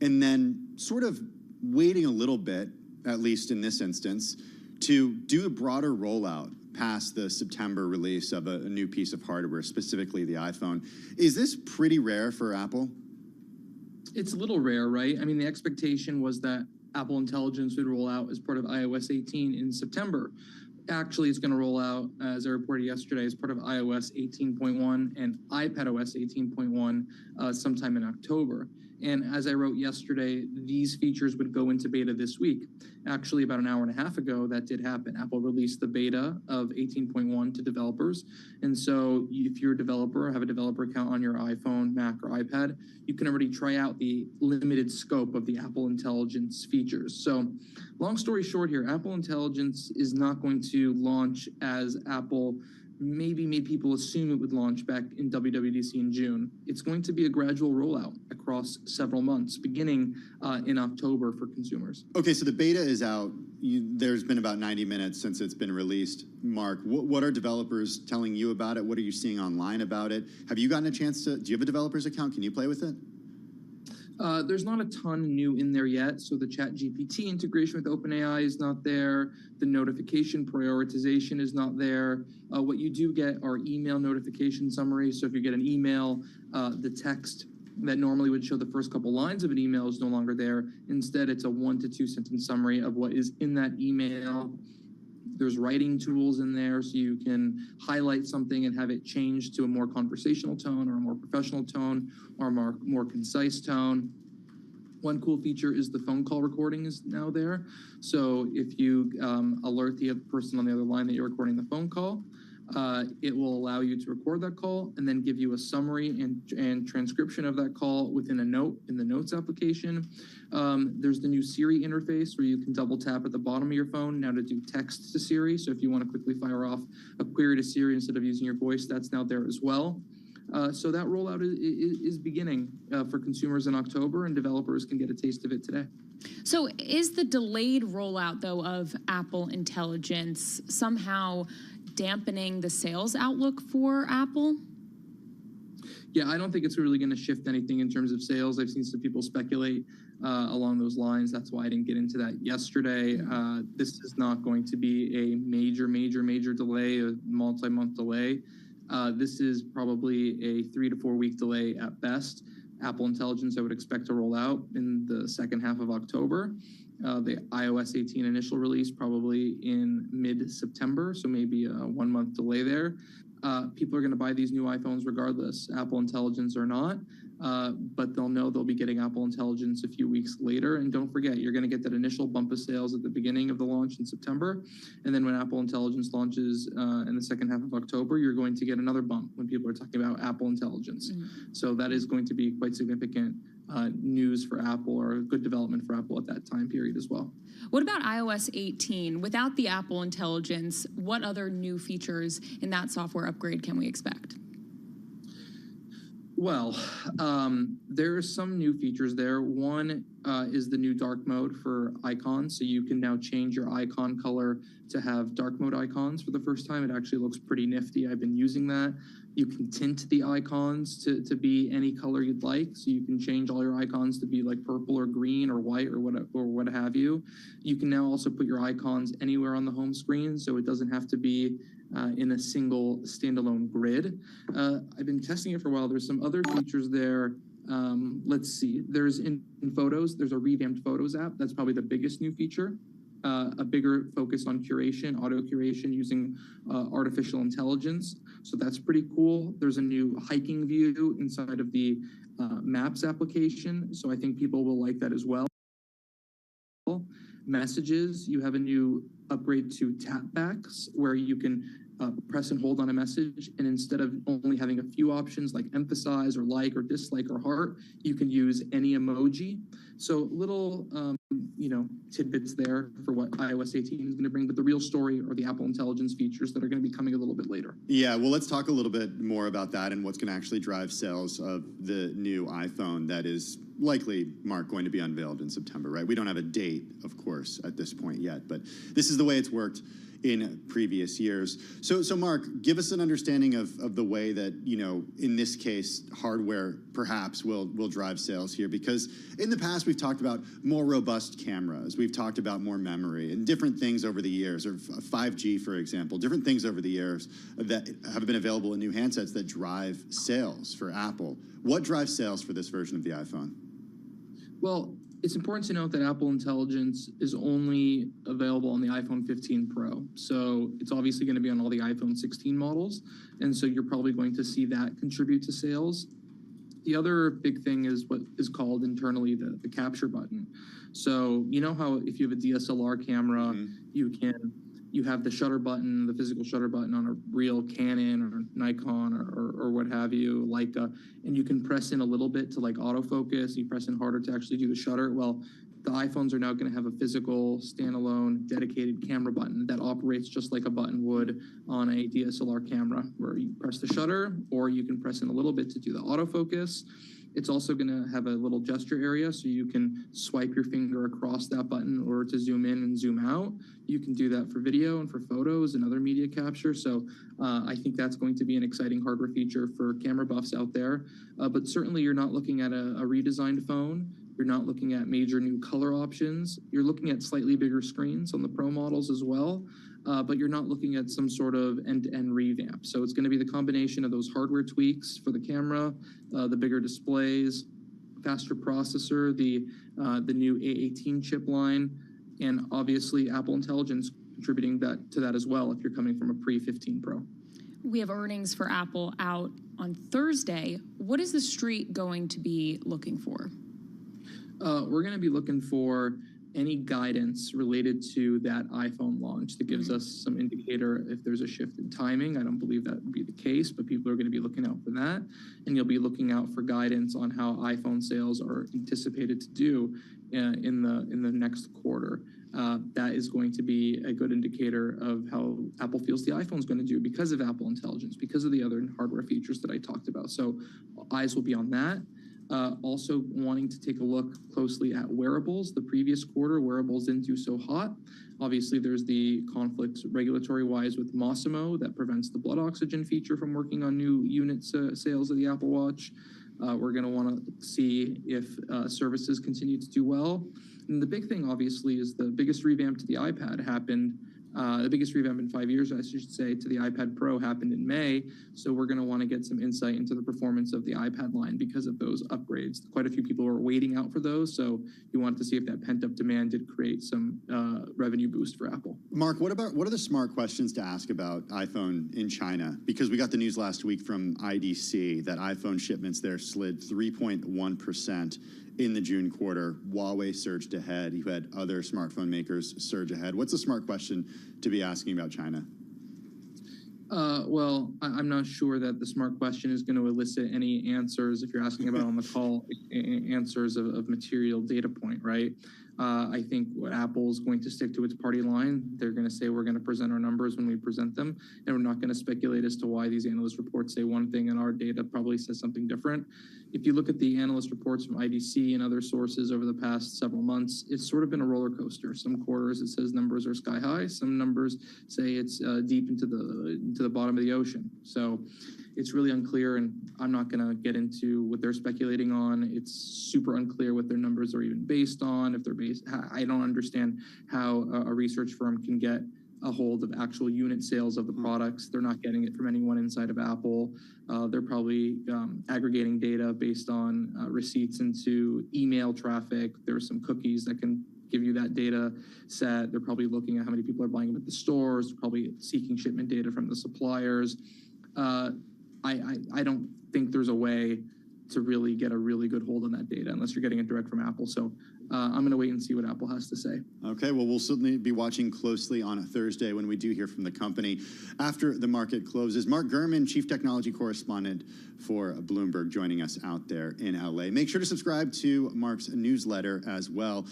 [SPEAKER 6] and then sort of waiting a little bit, at least in this instance, to do a broader rollout past the September release of a new piece of hardware, specifically the iPhone. Is this pretty rare for Apple?
[SPEAKER 12] It's a little rare, right? I mean, the expectation was that Apple Intelligence would roll out as part of iOS 18 in September. Actually, it's going to roll out, as I reported yesterday, as part of iOS 18.1 and iPadOS 18.1 sometime in October. And as I wrote yesterday, these features would go into beta this week. Actually, about an hour and a half ago, that did happen. Apple released the beta of 18.1 to developers. And so if you're a developer, have a developer account on your iPhone, Mac, or iPad, you can already try out the limited scope of the Apple Intelligence features. So long story short here, Apple Intelligence is not going to launch as Apple maybe made people assume it would launch back in WWDC in June. It's going to be a gradual rollout across several months, beginning in October for consumers.
[SPEAKER 6] Okay, so the beta is out. There's been about 90 minutes since it's been released. Mark, what are developers telling you about it? What are you seeing online about it? Have you gotten a chance to, do you have a developer's account? Can you play with it?
[SPEAKER 12] There's not a ton new in there yet. So the ChatGPT integration with OpenAI is not there. The notification prioritization is not there. What you do get are email notification summaries. So if you get an email, the text that normally would show the first couple lines of an email is no longer there. Instead, it's a 1 to 2 sentence summary of what is in that email. There's writing tools in there, so you can highlight something and have it change to a more conversational tone or a more professional tone or a more concise tone. One cool feature is the phone call recording is now there. So if you alert the person on the other line that you're recording the phone call, it will allow you to record that call and then give you a summary and transcription of that call within a note in the Notes application. There's the new Siri interface where you can double tap at the bottom of your phone now to do text to Siri. So if you want to quickly fire off a query to Siri instead of using your voice, that's now there as well. So that rollout is beginning for consumers in October, and developers can get a taste of it today.
[SPEAKER 7] So is the delayed rollout, though, of Apple Intelligence somehow dampening the sales outlook for Apple?
[SPEAKER 12] Yeah, I don't think it's really going to shift anything in terms of sales. I've seen some people speculate along those lines. That's why I didn't get into that yesterday. This is not going to be a major delay, a multi-month delay. This is probably a 3 to 4 week delay at best. Apple Intelligence I would expect to roll out in the second half of October. The iOS 18 initial release probably in mid-September, so maybe a 1 month delay there. people are going to buy these new iPhones regardless, Apple Intelligence or not. But they'll know they'll be getting Apple Intelligence a few weeks later. And don't forget, you're going to get that initial bump of sales at the beginning of the launch in September. And then when Apple Intelligence launches in the second half of October, you're going to get another bump when people are talking about Apple Intelligence. So that is going to be quite significant news for Apple, or good development for Apple at that time period as well.
[SPEAKER 7] What about iOS 18? Without the Apple Intelligence, what other new features in that software upgrade can we expect?
[SPEAKER 12] Well, there are some new features there. One is the new dark mode for icons. So you can now change your icon color to have dark mode icons for the first time. It actually looks pretty nifty. I've been using that. You can tint the icons to be any color you'd like. So you can change all your icons to be like purple or green or white or what have you. You can now also put your icons anywhere on the home screen, so it doesn't have to be in a single standalone grid. I've been testing it for a while. There's some other features there. Let's see. There's in Photos, there's a revamped Photos app. That's probably the biggest new feature. A bigger focus on curation, auto curation using artificial intelligence. So that's pretty cool. There's a new hiking view inside of the Maps application. So I think people will like that as well. Messages, you have a new upgrade to tapbacks where you can press and hold on a message, and instead of only having a few options like emphasize or like or dislike or heart, you can use any emoji. So little tidbits there for what iOS 18 is going to bring, but the real story are the Apple Intelligence features that are going to be coming a little bit later.
[SPEAKER 6] Yeah, well, let's talk a little bit more about that and what's going to actually drive sales of the new iPhone that is likely, Mark, going to be unveiled in September, right? We don't have a date, of course, at this point yet, but this is the way it's worked in previous years. So Mark, give us an understanding of the way that, in this case, hardware perhaps will drive sales here, because in the past we've talked about more robust cameras, we've talked about more memory and different things over the years, or 5G, for example, different things over the years that have been available in new handsets that drive sales for Apple. What drives sales for this version of the iPhone?
[SPEAKER 12] Well, it's important to note that Apple Intelligence is only available on the iPhone 15 Pro. So it's obviously going to be on all the iPhone 16 models. And so you're probably going to see that contribute to sales. The other big thing is what is called internally the capture button. So you know how if you have a DSLR camera, you have the shutter button, the physical shutter button on a real Canon or Nikon or what have you, Leica, and you can press in a little bit to like autofocus, you press in harder to actually do the shutter. Well, the iPhones are now going to have a physical, standalone, dedicated camera button that operates just like a button would on a DSLR camera, where you press the shutter, or you can press in a little bit to do the autofocus. It's also going to have a little gesture area, so you can swipe your finger across that button in order to zoom in and zoom out. You can do that for video and for photos and other media capture. So I think that's going to be an exciting hardware feature for camera buffs out there. But certainly you're not looking at a redesigned phone. You're not looking at major new color options. You're looking at slightly bigger screens on the Pro models as well. But you're not looking at some sort of end-to-end revamp. So it's going to be the combination of those hardware tweaks for the camera, the bigger displays, faster processor, the new A18 chip line, and obviously Apple Intelligence contributing to that as well if you're coming from a pre-15 Pro.
[SPEAKER 7] We have earnings for Apple out on Thursday. What is the street going to be looking for?
[SPEAKER 12] We're going to be looking for any guidance related to that iPhone launch that gives us some indicator if there's a shift in timing. I don't believe that would be the case, but people are going to be looking out for that. And you'll be looking out for guidance on how iPhone sales are anticipated to do in the next quarter. That is going to be a good indicator of how Apple feels the iPhone is going to do because of Apple Intelligence, because of the other hardware features that I talked about. So eyes will be on that. Also wanting to take a look closely at wearables. The previous quarter, wearables didn't do so hot. Obviously, there's the conflict regulatory-wise with Masimo that prevents the blood oxygen feature from working on new unit sales of the Apple Watch. We're going to want to see if services continue to do well. And the big thing, obviously, is the biggest revamp to the iPad happened The biggest revamp in 5 years, I should say, to the iPad Pro happened in May. So we're going to want to get some insight into the performance of the iPad line because of those upgrades. Quite a few people were waiting out for those. So you want to see if that pent-up demand did create some revenue boost for Apple.
[SPEAKER 6] Mark, what are the smart questions to ask about iPhone in China? Because we got the news last week from IDC that iPhone shipments there slid 3.1% in the June quarter. Huawei surged ahead. You had other smartphone makers surge ahead. What's a smart question to be asking about China?
[SPEAKER 12] Well, I'm not sure that the smart question is going to elicit any answers if you're asking about on the call answers of material data point, right? I think what Apple's going to stick to its party line. They're going to say we're going to present our numbers when we present them, and we're not going to speculate as to why these analyst reports say one thing and our data probably says something different. If you look at the analyst reports from IDC and other sources over the past several months, it's sort of been a roller coaster. Some quarters it says numbers are sky high. Some numbers say it's deep into the bottom of the ocean. So it's really unclear, and I'm not going to get into what they're speculating on. It's super unclear what their numbers are even based on. If they're based, I don't understand how a research firm can get a hold of actual unit sales of the products. They're not getting it from anyone inside of Apple. They're probably aggregating data based on receipts into email traffic. There are some cookies that can give you that data set. They're probably looking at how many people are buying them at the stores. They're probably seeking shipment data from the suppliers. I don't think there's a way to really get a really good hold on that data unless you're getting it direct from Apple. So I'm going to wait and see what Apple has to say.
[SPEAKER 6] Okay, well, we'll certainly be watching closely on a Thursday when we do hear from the company after the market closes. Mark Gurman, Chief Technology Correspondent for Bloomberg, joining us out there in LA. Make sure to subscribe to Mark's newsletter as well.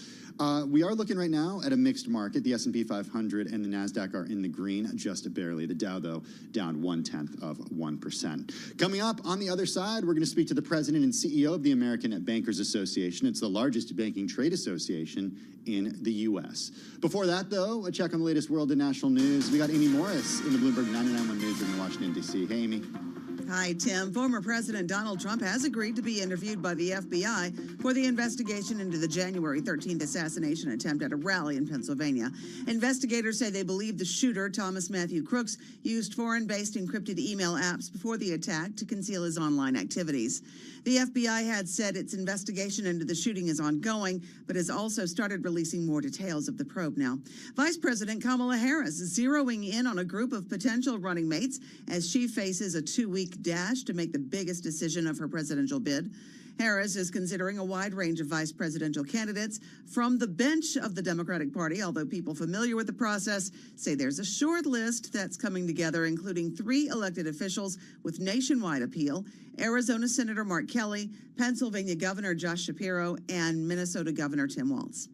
[SPEAKER 6] We are looking right now at a mixed market. The S&P 500 and the NASDAQ are in the green, just barely. The Dow, though, down 0.1%. Coming up on the other side, we're going to speak to the president and CEO of the American Bankers Association. It's the largest banking trade association in the U.S. Before that, though, a check on the latest world and national news. We got Amy Morris in the Bloomberg 99.1 Newsroom in Washington, D.C. Hey, Amy.
[SPEAKER 13] Hi, Tim. Former President Donald Trump has agreed to be interviewed by the FBI for the investigation into the January 13th assassination attempt at a rally in Pennsylvania. Investigators say they believe the shooter, Thomas Matthew Crooks, used foreign-based encrypted email apps before the attack to conceal his online activities. The FBI had said its investigation into the shooting is ongoing, but has also started releasing more details of the probe now. Vice President Kamala Harris is zeroing in on a group of potential running mates as she faces a 2-week dash to make the biggest decision of her presidential bid. Harris is considering a wide range of vice presidential candidates from the bench of the Democratic Party, although people familiar with the process say there's a short list that's coming together, including 3 elected officials with nationwide appeal: Arizona Senator Mark Kelly, Pennsylvania Governor Josh Shapiro, and Minnesota Governor Tim Walz.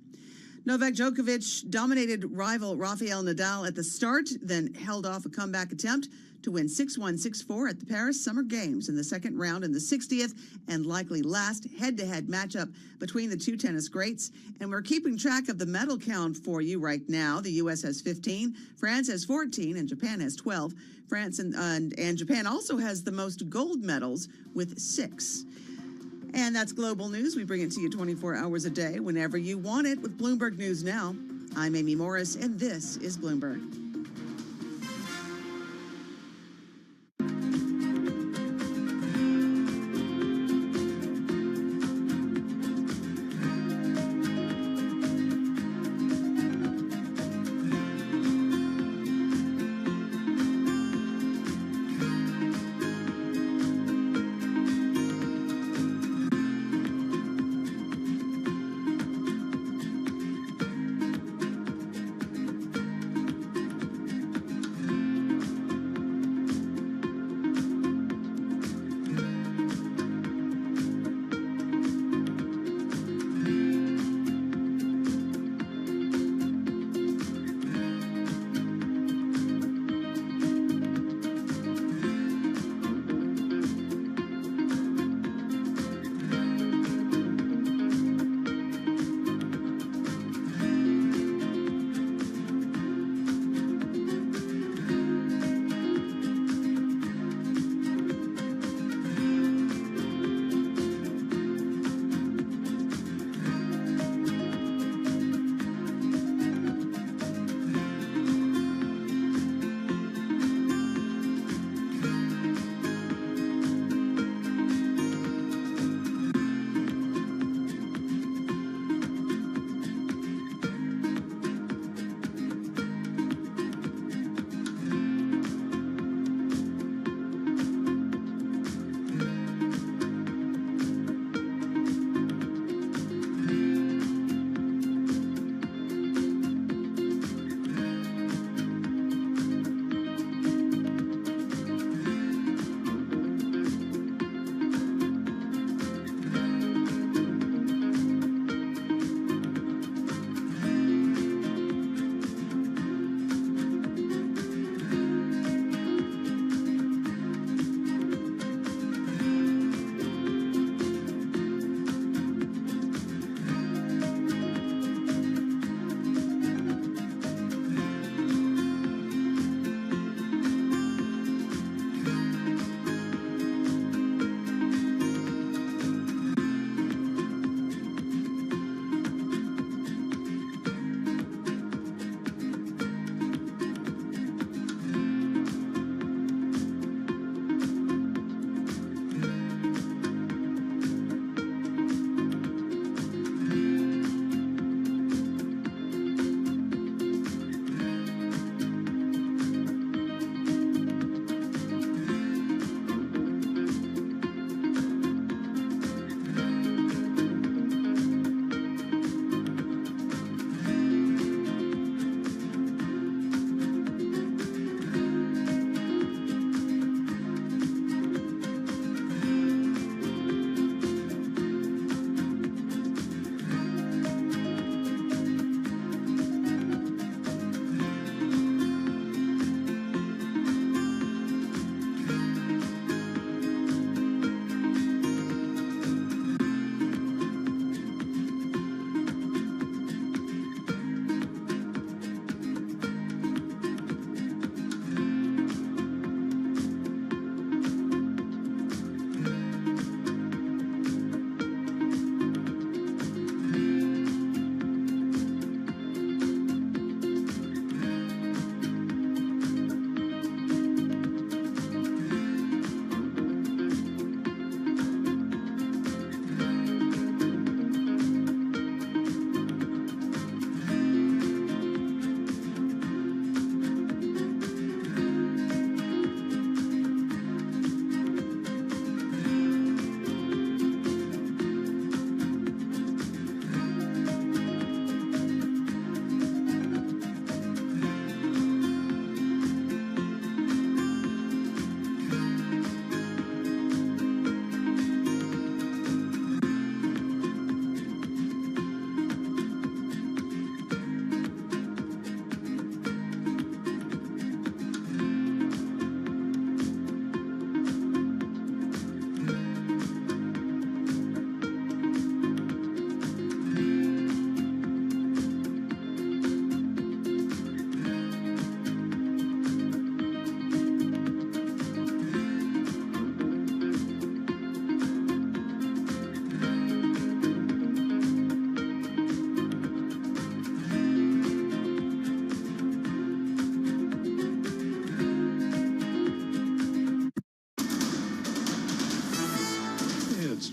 [SPEAKER 13] Novak Djokovic dominated rival Rafael Nadal at the start, then held off a comeback attempt to win 6-1, 6-4 at the Paris Summer Games in the second round in the 60th and likely last head-to-head matchup between the two tennis greats. And we're keeping track of the medal count for you right now. The U.S. has 15, France has 14, and Japan has 12. France and Japan also has the most gold medals with 6. And that's global news. We bring it to you 24 hours a day, whenever you want it, with Bloomberg News Now. I'm Amy Morris, and this is Bloomberg.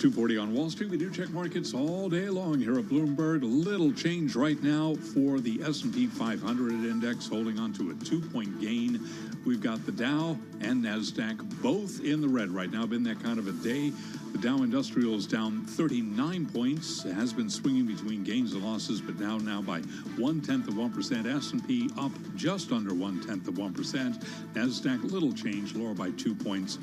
[SPEAKER 8] 2:40 on Wall Street. We do check markets all day long here at Bloomberg. A little change right now for the S&P 500 index, holding on to a 2-point gain. We've got the Dow and NASDAQ both in the red right now. Been that kind of a day. The Dow Industrial is down 39 points. It has been swinging between gains and losses, but now by 0.1%. S&P up just under 0.1%. NASDAQ little change, lower by 2 points,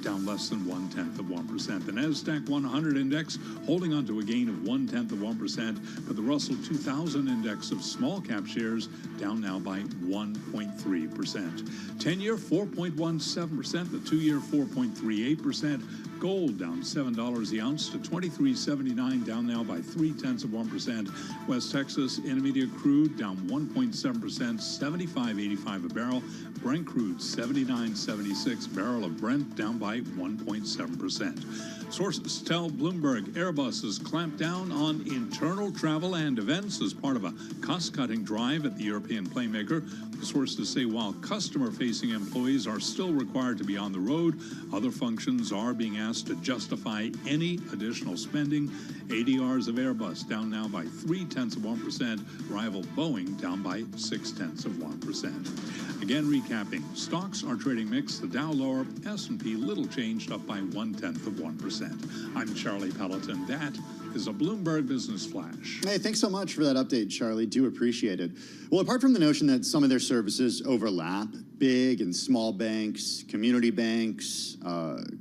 [SPEAKER 8] down less than 0.1%. The NASDAQ 100 index holding on to a gain of 0.1%, but the Russell 2000 index of small cap shares down now by 1.3%. 10-year 4.17%, the 2-year 4.38%. Gold down $7 the ounce to $23.79, down now by 0.3%. West Texas Intermediate crude down 1.7%, $75.85 a barrel. Brent crude $79.76 barrel of Brent, down by 1.7%. Sources tell Bloomberg Airbus has clamped down on internal travel and events as part of a cost-cutting drive at the European playmaker. The sources say while customer-facing employees are still required to be on the road, other functions are being asked to justify any additional spending. ADRs of Airbus down now by 0.3%, rival Boeing down by 0.6%. Again, recapping, stocks are trading mixed. The Dow lower, S&P little changed, up by 0.1%. I'm Charlie Pelleton. That is a Bloomberg Business Flash.
[SPEAKER 6] Hey, thanks so much for that update, Charlie. Do appreciate it. Well, apart from the notion that some of their services overlap, big and small banks, community banks,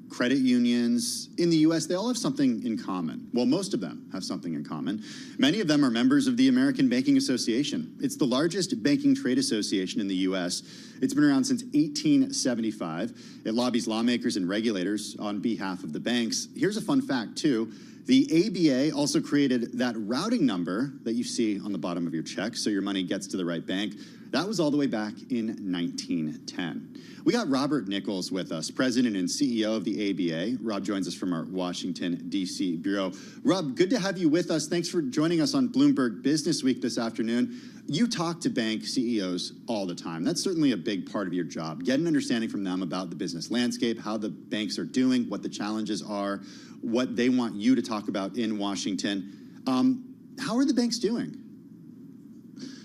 [SPEAKER 6] credit unions, in the U.S., they all have something in common. Well, most of them have something in common. Many of them are members of the American Banking Association. It's the largest banking trade association in the U.S. It's been around since 1875. It lobbies lawmakers and regulators on behalf of the banks. Here's a fun fact, too. The ABA also created that routing number that you see on the bottom of your check so your money gets to the right bank. That was all the way back in 1910. We got Robert Nichols with us, president and CEO of the ABA. Rob joins us from our Washington, D.C. bureau. Rob, good to have you with us. Thanks for joining us on Bloomberg Business Week this afternoon. You talk to bank CEOs all the time. That's certainly a big part of your job. Get an understanding from them about the business landscape, how the banks are doing, what the challenges are, what they want you to talk about in Washington. How are the banks doing?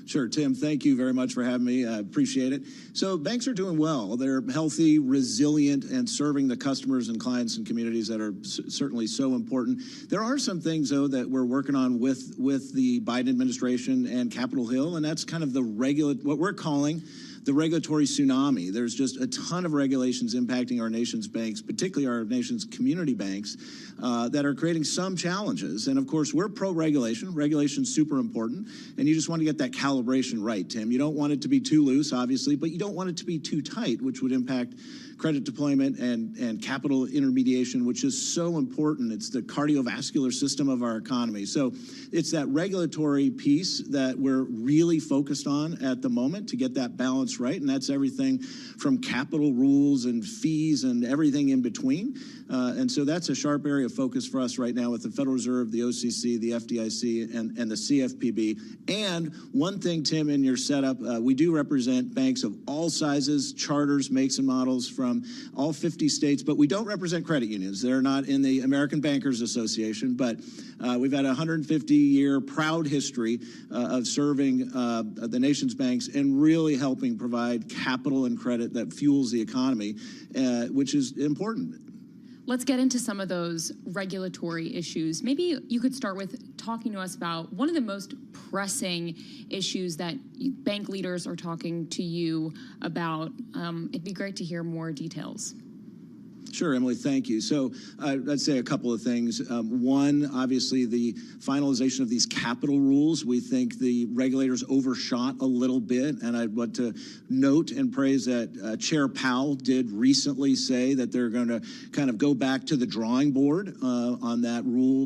[SPEAKER 14] Sure, Tim, thank you very much for having me. I appreciate it. So banks are doing well. They're healthy, resilient, and serving the customers and clients and communities that are certainly so important. There are some things, though, that we're working on with the Biden administration and Capitol Hill, and that's kind of what we're calling the regulatory tsunami. There's just a ton of regulations impacting our nation's banks, particularly our nation's community banks, that are creating some challenges. And of course, we're pro-regulation. Regulation's super important, and you just want to get that calibration right, Tim. You don't want it to be too loose, obviously, but you don't want it to be too tight, which would impact credit deployment and capital intermediation, which is so important. It's the cardiovascular system of our economy. So it's that regulatory piece that we're really focused on at the moment to get that balance right, and that's everything from capital rules and fees and everything in between. And so that's a sharp area of focus for us right now with the Federal Reserve, the OCC, the FDIC, and the CFPB. And one thing, Tim, in your setup, we do represent banks of all sizes, charters, makes and models from all 50 states, but we don't represent credit unions. They're not in the American Bankers Association, but we've had a 150-year proud history of serving the nation's banks and really helping provide capital and credit that fuels the economy, which is important.
[SPEAKER 7] Let's get into some of those regulatory issues. Maybe you could start with talking to us about one of the most pressing issues that bank leaders are talking to you about. It'd be great to hear more details.
[SPEAKER 14] Sure, Emily, thank you. So I'd say a couple of things. One, obviously, the finalization of these capital rules. We think the regulators overshot a little bit, and I'd want to note and praise that Chair Powell did recently say that they're going to kind of go back to the drawing board on that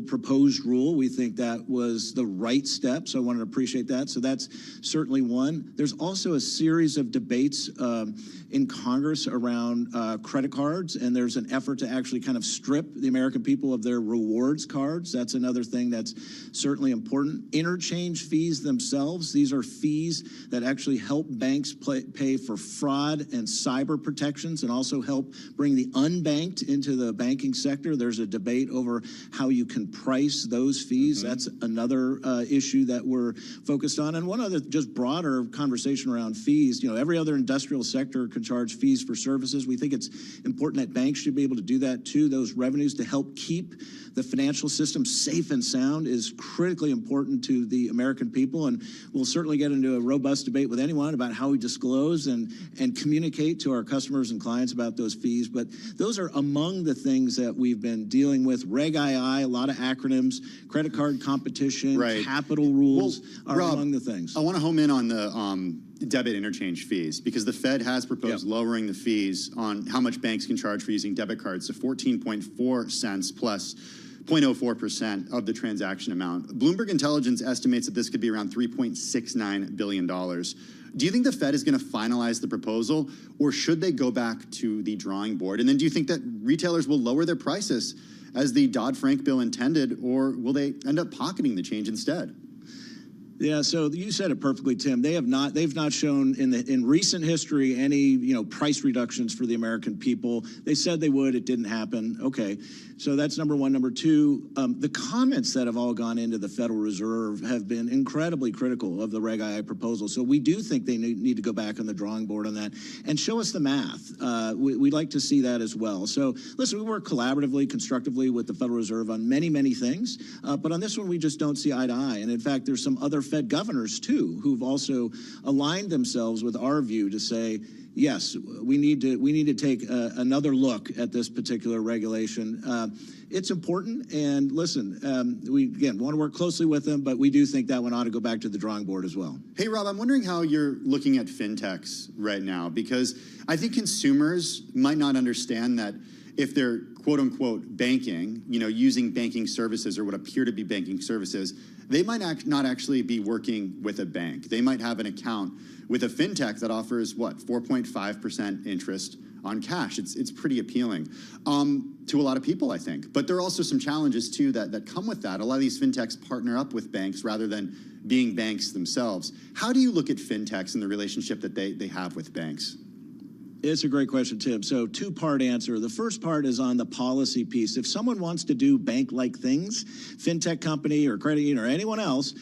[SPEAKER 14] proposed rule. We think that was the right step, so I want to appreciate that. So that's certainly one. There's also a series of debates in Congress around credit cards, and there's there's an effort to actually kind of strip the American people of their rewards cards. That's another thing that's certainly important. Interchange fees themselves, these are fees that actually help banks pay for fraud and cyber protections and also help bring the unbanked into the banking sector. There's a debate over how you can price those fees. That's another issue that we're focused on. And one other just broader conversation around fees. You know, every other industrial sector can charge fees for services. We think it's important that banks should be able to do that too. Those revenues to help keep the financial system safe and sound is critically important to the American people. And we'll certainly get into a robust debate with anyone about how we disclose and communicate to our customers and clients about those fees. But those are among the things that we've been dealing with. Reg II, a lot of acronyms, credit card competition, capital rules are
[SPEAKER 6] Rob,
[SPEAKER 14] among the things.
[SPEAKER 6] I want to home in on the debit interchange fees, because the Fed has proposed lowering the fees on how much banks can charge for using debit cards to 14.4 cents plus 0.04% of the transaction amount. Bloomberg Intelligence estimates that this could be around $3.69 billion. Do you think the Fed is going to finalize the proposal, or should they go back to the drawing board? And then do you think that retailers will lower their prices as the Dodd-Frank bill intended, or will they end up pocketing the change instead?
[SPEAKER 14] Yeah, so you said it perfectly, Tim. They've not shown in recent history any price reductions for the American people. They said they would. It didn't happen. Okay, so that's number one. Number two, the comments that have all gone into the Federal Reserve have been incredibly critical of the Reg II proposal. So we do think they need to go back on the drawing board on that and show us the math. We'd like to see that as well. So listen, we work collaboratively, constructively with the Federal Reserve on many, many things, but on this one we just don't see eye to eye. And in fact, there's some other Fed governors too who've also aligned themselves with our view to say, yes, we need to take another look at this particular regulation. It's important, and listen, we again want to work closely with them, but we do think that one ought to go back to the drawing board as well.
[SPEAKER 6] Hey, Rob, I'm wondering how you're looking at fintechs right now, because I think consumers might not understand that if they're quote unquote banking, using banking services or what appear to be banking services, they might not actually be working with a bank. They might have an account with a fintech that offers 4.5% interest on cash. It's pretty appealing to a lot of people, I think. But there are also some challenges too that come with that. A lot of these fintechs partner up with banks rather than being banks themselves. How do you look at fintechs and the relationship that they have with banks?
[SPEAKER 14] It's a great question, Tim. So two-part answer. The first part is on the policy piece. If someone wants to do bank-like things, fintech company or credit union or anyone else,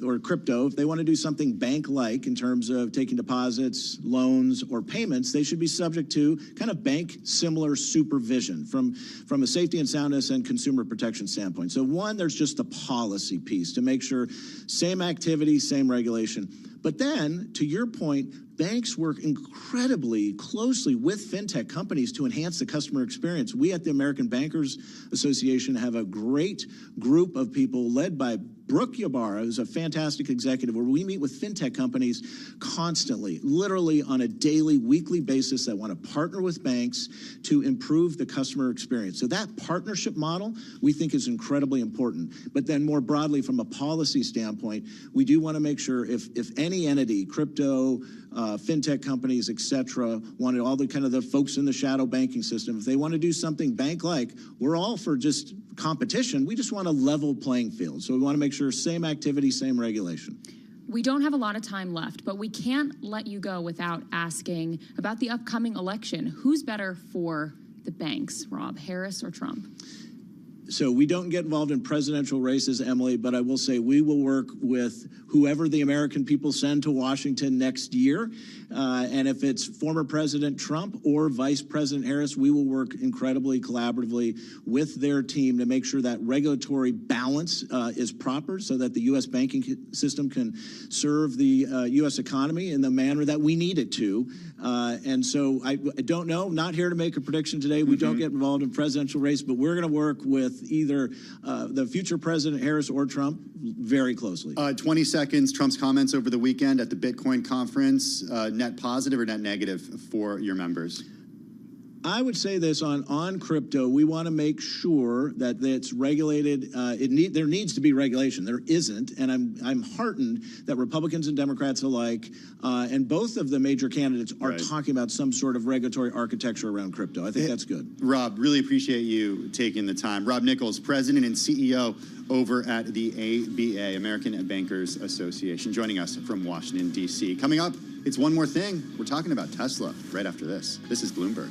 [SPEAKER 14] or crypto, if they want to do something bank-like in terms of taking deposits, loans, or payments, they should be subject to kind of bank-similar supervision from a safety and soundness and consumer protection standpoint. So one, there's just the policy piece to make sure same activity, same regulation. But then, to your point, banks work incredibly closely with fintech companies to enhance the customer experience. We at the American Bankers Association have a great group of people led by Brooke Ybarra, who's a fantastic executive, where we meet with fintech companies constantly, literally on a daily, weekly basis that want to partner with banks to improve the customer experience. So that partnership model we think is incredibly important. But then more broadly from a policy standpoint, we do want to make sure if any entity, crypto, fintech companies, et cetera, wanted all the kind of the folks in the shadow banking system, if they want to do something bank-like, we're all for just competition. We just want a level playing field. So we want to make sure same activity, same regulation.
[SPEAKER 7] We don't have a lot of time left, but we can't let you go without asking about the upcoming election. Who's better for the banks, Rob, Harris or Trump?
[SPEAKER 14] So we don't get involved in presidential races, Emily, but I will say we will work with whoever the American people send to Washington next year. And if it's former President Trump or Vice President Harris, we will work incredibly collaboratively with their team to make sure that regulatory balance is proper so that the U.S. banking system can serve the U.S. economy in the manner that we need it to. And so I don't know, not here to make a prediction today. We don't get involved in presidential race, but we're going to work with either the future President Harris or Trump very closely.
[SPEAKER 6] 20 seconds, Trump's comments over the weekend at the Bitcoin conference, net positive or net negative for your members?
[SPEAKER 14] I would say this on crypto. We want to make sure that it's regulated. There needs to be regulation. There isn't, and I'm heartened that Republicans and Democrats alike, and both of the major candidates are talking about some sort of regulatory architecture around crypto. I think that's good.
[SPEAKER 6] Rob, really appreciate you taking the time. Rob Nichols, President and CEO over at the ABA, American Bankers Association, joining us from Washington, D.C. Coming up, it's One More Thing. We're talking about Tesla right after this. This is Bloomberg.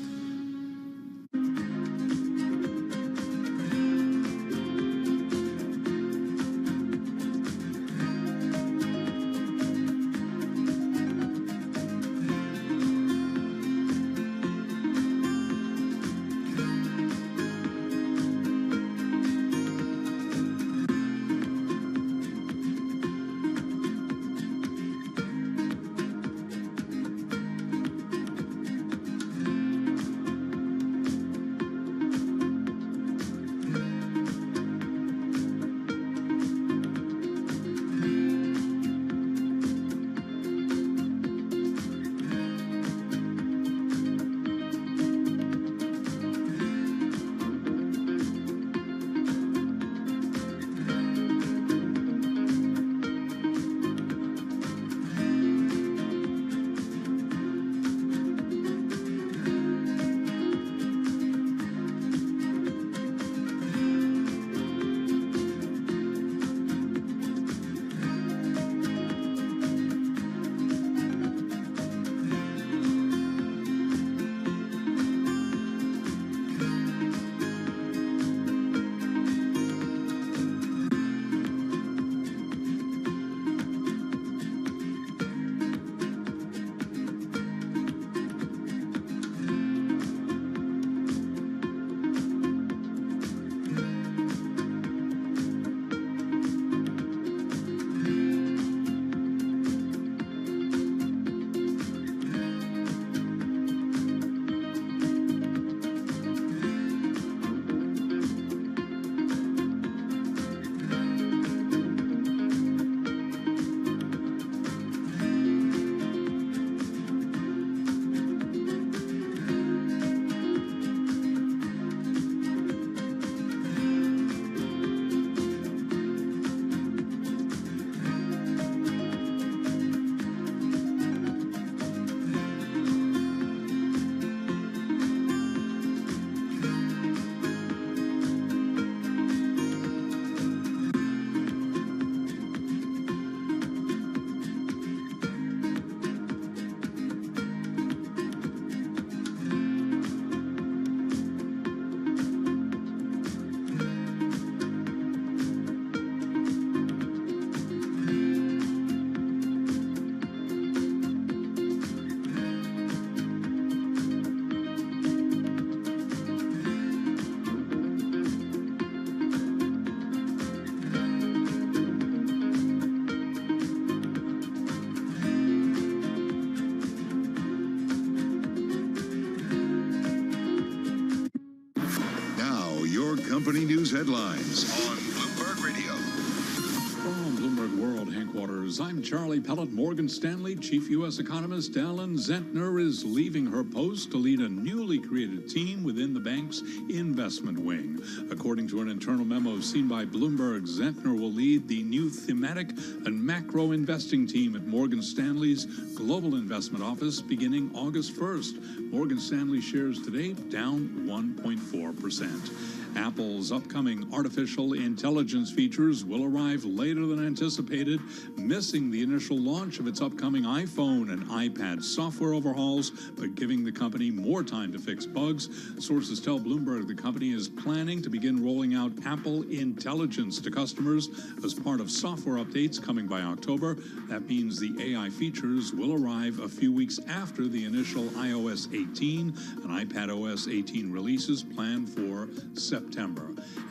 [SPEAKER 5] company news headlines on Bloomberg Radio.
[SPEAKER 8] From Bloomberg World headquarters, I'm Charlie Pellet. Morgan Stanley chief U.S. economist Ellen Zentner is leaving her post to lead a newly created team within the bank's investment wing. According to an internal memo seen by Bloomberg, Zentner will lead the new thematic and macro investing team at Morgan Stanley's Global Investment Office beginning August 1st. Morgan Stanley shares today down 1.4%. Apple's upcoming artificial intelligence features will arrive later than anticipated, missing the initial launch of its upcoming iPhone and iPad software overhauls, but giving the company more time to fix bugs. Sources tell Bloomberg the company is planning to begin rolling out Apple Intelligence to customers as part of software updates coming by October. That means the AI features will arrive a few weeks after the initial iOS 18 and iPadOS 18 releases planned for September.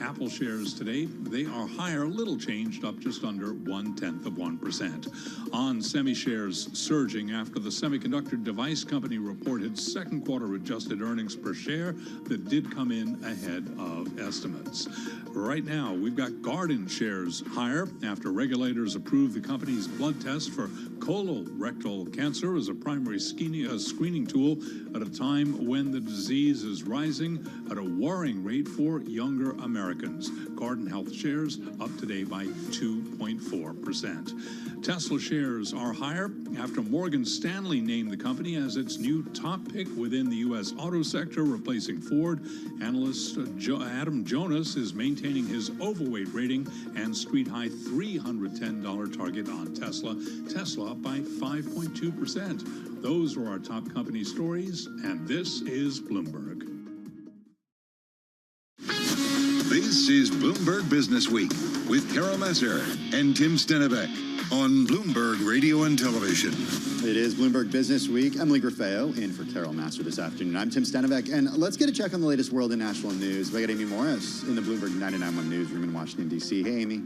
[SPEAKER 8] Apple shares today, they are higher, little changed, up just under 0.1%. On semi shares surging after the semiconductor device company reported second quarter adjusted earnings per share that did come in ahead of estimates. Right now, we've got Guardant shares higher after regulators approved the company's blood test for colorectal cancer as a primary screening tool at a time when the disease is rising at a worrying rate for younger Americans. Guardant Health shares up today by 2.4%. Tesla shares are higher after Morgan Stanley named the company as its new top pick within the U.S. auto sector, replacing Ford. Analyst Adam Jonas is maintaining his overweight rating and street-high $310 target on Tesla. Tesla up by 5.2%. Those are our top company stories, and this is Bloomberg.
[SPEAKER 5] This is Bloomberg Business Week with Carol Messer and Tim Stenivek on Bloomberg Radio and Television.
[SPEAKER 6] It is Bloomberg Business Week. Emily Griffeo in for Carol Master this afternoon. I'm Tim Stenivek, and let's get a check on the latest world and national news. We got Amy Morris in the Bloomberg 99.1 newsroom in Washington, D.C. Hey, Amy.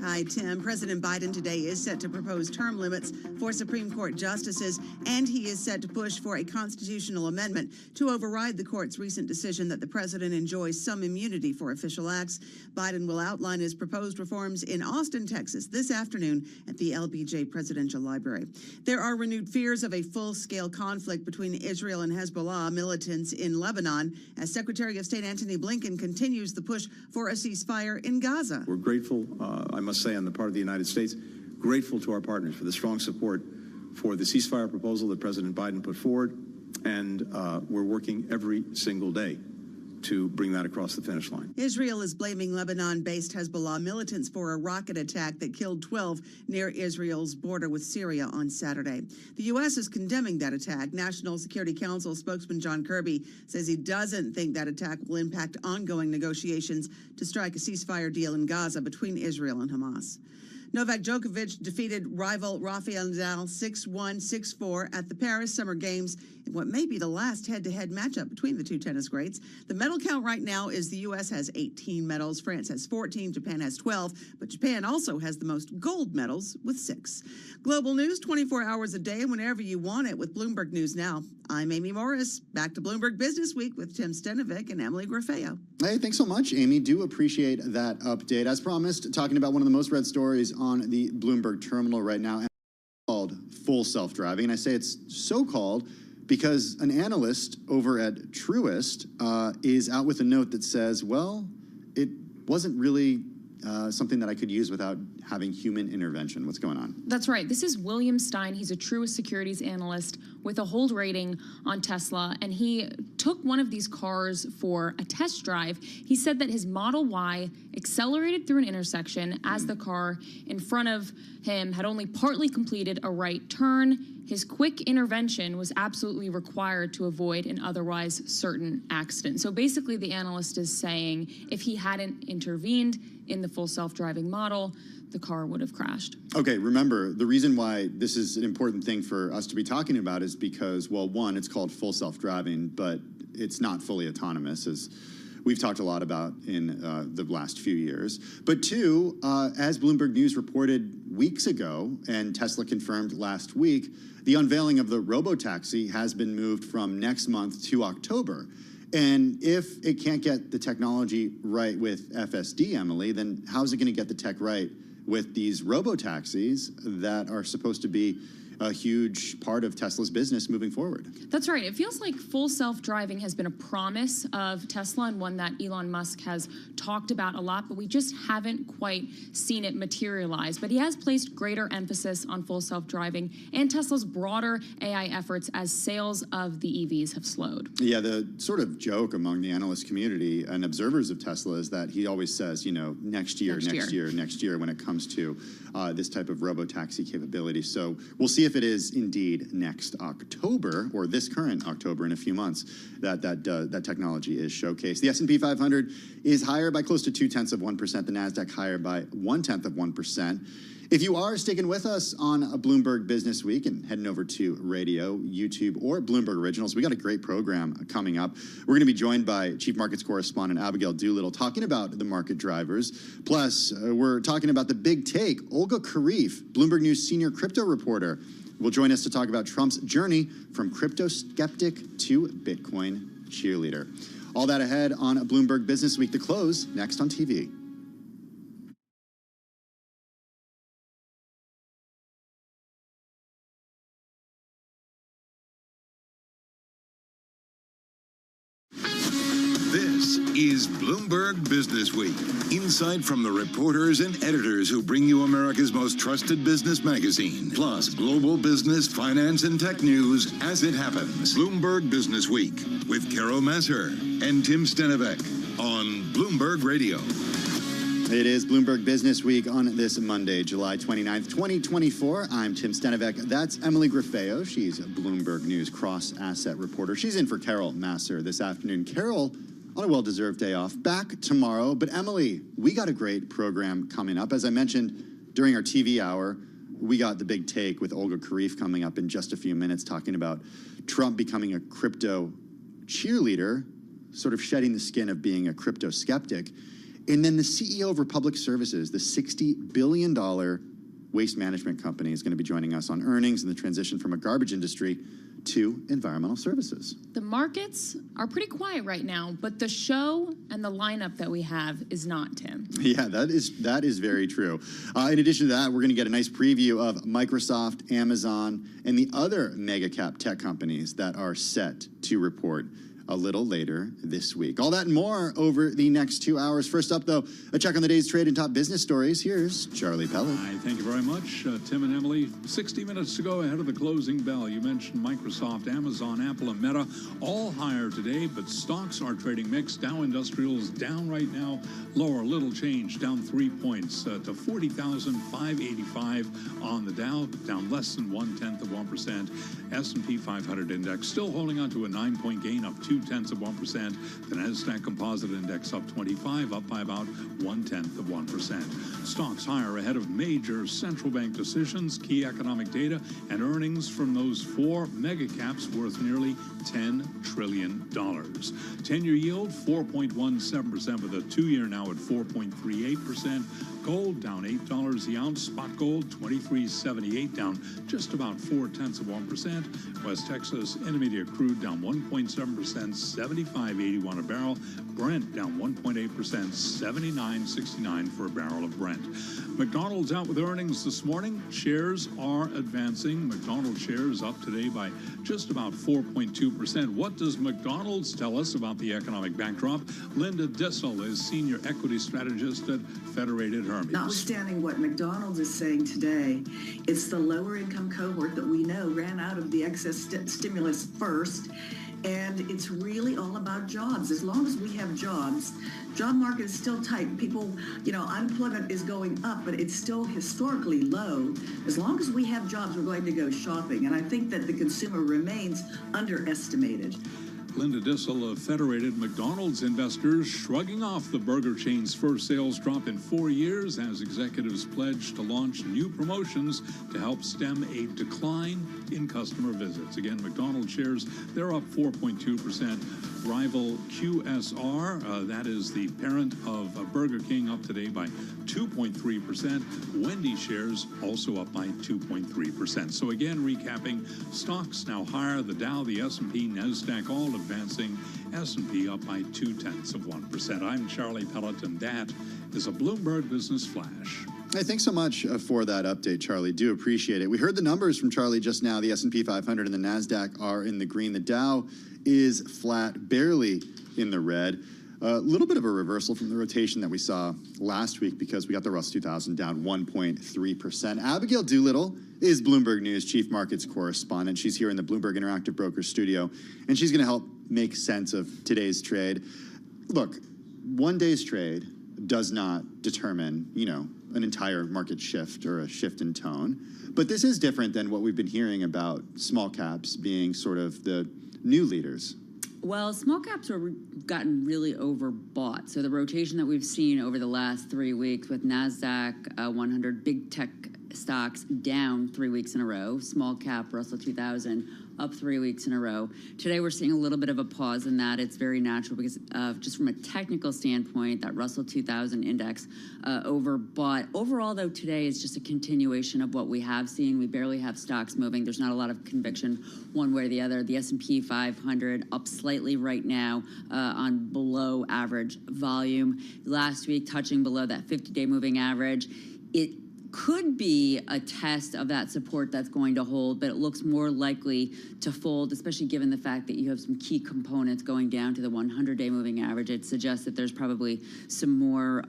[SPEAKER 13] Hi, Tim. President Biden today is set to propose term limits for Supreme Court justices, and he is set to push for a constitutional amendment to override the court's recent decision that the president enjoys some immunity for official acts. Biden will outline his proposed reforms in Austin, Texas, this afternoon at the LBJ Presidential Library. There are renewed fears of a full-scale conflict between Israel and Hezbollah militants in Lebanon as Secretary of State Antony Blinken continues the push for a ceasefire in Gaza.
[SPEAKER 15] We're grateful, I must say, on the part of the United States, grateful to our partners for the strong support for the ceasefire proposal that President Biden put forward, and we're working every single day to bring that across the finish line.
[SPEAKER 13] Israel is blaming Lebanon-based Hezbollah militants for a rocket attack that killed 12 near Israel's border with Syria on Saturday. The U.S. is condemning that attack. National Security Council spokesman John Kirby says he doesn't think that attack will impact ongoing negotiations to strike a ceasefire deal in Gaza between Israel and Hamas. Novak Djokovic defeated rival Rafael Nadal 6-1, 6-4 at the Paris Summer Games in what may be the last head-to-head matchup between the two tennis greats. The medal count right now is the U.S. has 18 medals, France has 14, Japan has 12, but Japan also has the most gold medals with 6. Global news 24 hours a day, whenever you want it, with Bloomberg News Now. I'm Amy Morris. Back to Bloomberg Business Week with Tim Stenivek and Emily Griffeo.
[SPEAKER 6] Hey, thanks so much, Amy. Do appreciate that update. As promised, talking about one of the most read stories on the Bloomberg terminal right now, called full self-driving. And I say it's so-called because an analyst over at Truist is out with a note that says, well, it wasn't really something that I could use without having human intervention. What's going on?
[SPEAKER 7] That's right. This is William Stein. He's a Truist securities analyst with a hold rating on Tesla, and he took one of these cars for a test drive. He said that his Model Y accelerated through an intersection as the car in front of him had only partly completed a right turn. His quick intervention was absolutely required to avoid an otherwise certain accident. So basically, the analyst is saying if he hadn't intervened in the full self-driving model, the car would have crashed.
[SPEAKER 6] Okay, remember, the reason why this is an important thing for us to be talking about is because, well, one, it's called full self-driving, but it's not fully autonomous, as we've talked a lot about in the last few years. But two, as Bloomberg News reported weeks ago, and Tesla confirmed last week, the unveiling of the robotaxi has been moved from next month to October. And if it can't get the technology right with FSD, Emily, then how's it going to get the tech right with these robotaxis that are supposed to be a huge part of Tesla's business moving forward?
[SPEAKER 7] That's right. It feels like full self-driving has been a promise of Tesla and one that Elon Musk has talked about a lot, but we just haven't quite seen it materialize. But he has placed greater emphasis on full self-driving and Tesla's broader AI efforts as sales of the EVs have slowed.
[SPEAKER 6] Yeah, the sort of joke among the analyst community and observers of Tesla is that he always says, you know, next year when it comes to this type of robotaxi capability. So we'll see if it is indeed next October, or this current October in a few months, that technology is showcased. The S&P 500 is higher by close to 0.2%. The NASDAQ higher by 0.1%. If you are sticking with us on a Bloomberg Business Week and heading over to radio, YouTube, or Bloomberg Originals, we got a great program coming up. We're going to be joined by Chief Markets Correspondent Abigail Doolittle talking about the market drivers. Plus, we're talking about the big take. Olga Karif, Bloomberg News senior crypto reporter, will join us to talk about Trump's journey from crypto skeptic to Bitcoin cheerleader. All that ahead on a Bloomberg Business Week. The close next on TV.
[SPEAKER 5] This is Bloomberg Business Week. Insight from the reporters and editors who bring you America's most trusted business magazine. Plus, global business, finance, and tech news as it happens. Bloomberg Business Week with Carol Masser and Tim Stenivek on Bloomberg Radio.
[SPEAKER 6] It is Bloomberg Business Week on this Monday, July 29th, 2024. I'm Tim Stenivek. That's Emily Griffeo. She's a Bloomberg News cross-asset reporter. She's in for Carol Masser this afternoon. Carol, on a well-deserved day off, back tomorrow. But Emily, we got a great program coming up. As I mentioned during our TV hour, we got the big take with Olga Kharif coming up in just a few minutes, talking about Trump becoming a crypto cheerleader, sort of shedding the skin of being a crypto skeptic. And then the CEO of Republic Services, the $60 billion waste management company, is going to be joining us on earnings and the transition from a garbage industry to environmental services.
[SPEAKER 7] The markets are pretty quiet right now, but the show and the lineup that we have is not, Tim.
[SPEAKER 6] Yeah, that is very true. In addition to that, we're going to get a nice preview of Microsoft, Amazon, and the other mega cap tech companies that are set to report a little later this week. All that and more over the next 2 hours. First up, though, a check on the day's trade and top business stories. Here's Charlie Pellet.
[SPEAKER 8] Hi, thank you very much, Tim and Emily. 60 minutes to go ahead of the closing bell. You mentioned Microsoft, Amazon, Apple, and Meta, all higher today, but stocks are trading mixed. Dow Industrials down right now, lower, little change, down 3 points to 40,585 on the Dow, down less than 0.1%. S&P 500 index still holding on to a 9-point gain, up 0.2%. The Nasdaq Composite Index up 25, up by about 0.1%. Stocks higher ahead of major central bank decisions, key economic data, and earnings from those four mega caps worth nearly $10 trillion. 10-year yield 4.17%, with a 2-year now at 4.38%. Gold down $8 the ounce. Spot gold $23.78, down just about 0.4%. West Texas Intermediate crude down 1.7%, $75.81 a barrel. Brent down 1.8%, $79.69 for a barrel of Brent. McDonald's out with earnings this morning. Shares are advancing. McDonald's shares up today by just about 4.2%. What does McDonald's tell us about the economic backdrop? Linda Dissel is senior equity strategist at Federated Hermes.
[SPEAKER 16] Notwithstanding what McDonald's is saying today, it's the lower income cohort that we know ran out of the excess stimulus first. And it's really all about jobs. As long as we have jobs, job market is still tight. People, unemployment is going up, but it's still historically low. As long as we have jobs, we're going to go shopping. And I think that the consumer remains underestimated.
[SPEAKER 8] Linda Dissel of Federated. McDonald's investors shrugging off the burger chain's first sales drop in 4 years as executives pledge to launch new promotions to help stem a decline in customer visits. Again, McDonald's shares, they're up 4.2%. Rival QSR, that is the parent of Burger King, up today by 2.3%. Wendy's shares also up by 2.3%. So again, recapping, stocks now higher. The Dow, the S&P, Nasdaq, all advancing. S&P up by 0.2%. I'm Charlie Pellet, and that is a Bloomberg Business Flash.
[SPEAKER 6] Hey, thanks so much for that update, Charlie. Do appreciate it. We heard the numbers from Charlie just now. The S&P 500 and the Nasdaq are in the green. The Dow is flat, barely in the red. A little bit of a reversal from the rotation that we saw last week, because we got the Russell 2000 down 1.3%. Abigail Doolittle is Bloomberg News chief markets correspondent. She's here in the Bloomberg Interactive Brokers studio, and she's going to help make sense of today's trade. Look, one day's trade does not determine, an entire market shift or a shift in tone. But this is different than what we've been hearing about small caps being sort of the new leaders.
[SPEAKER 17] Well, small caps are gotten really overbought. So the rotation that we've seen over the last 3 weeks with NASDAQ 100 big tech stocks down 3 weeks in a row, small cap Russell 2000 up 3 weeks in a row. Today we're seeing a little bit of a pause in that. It's very natural because just from a technical standpoint, that Russell 2000 index overbought. Overall, though, today is just a continuation of what we have seen. We barely have stocks moving. There's not a lot of conviction one way or the other. The S&P 500 up slightly right now on below average volume. Last week, touching below that 50-day moving average. It could be a test of that support that's going to hold, but it looks more likely to fold, especially given the fact that you have some key components going down to the 100-day moving average. It suggests that there's probably some more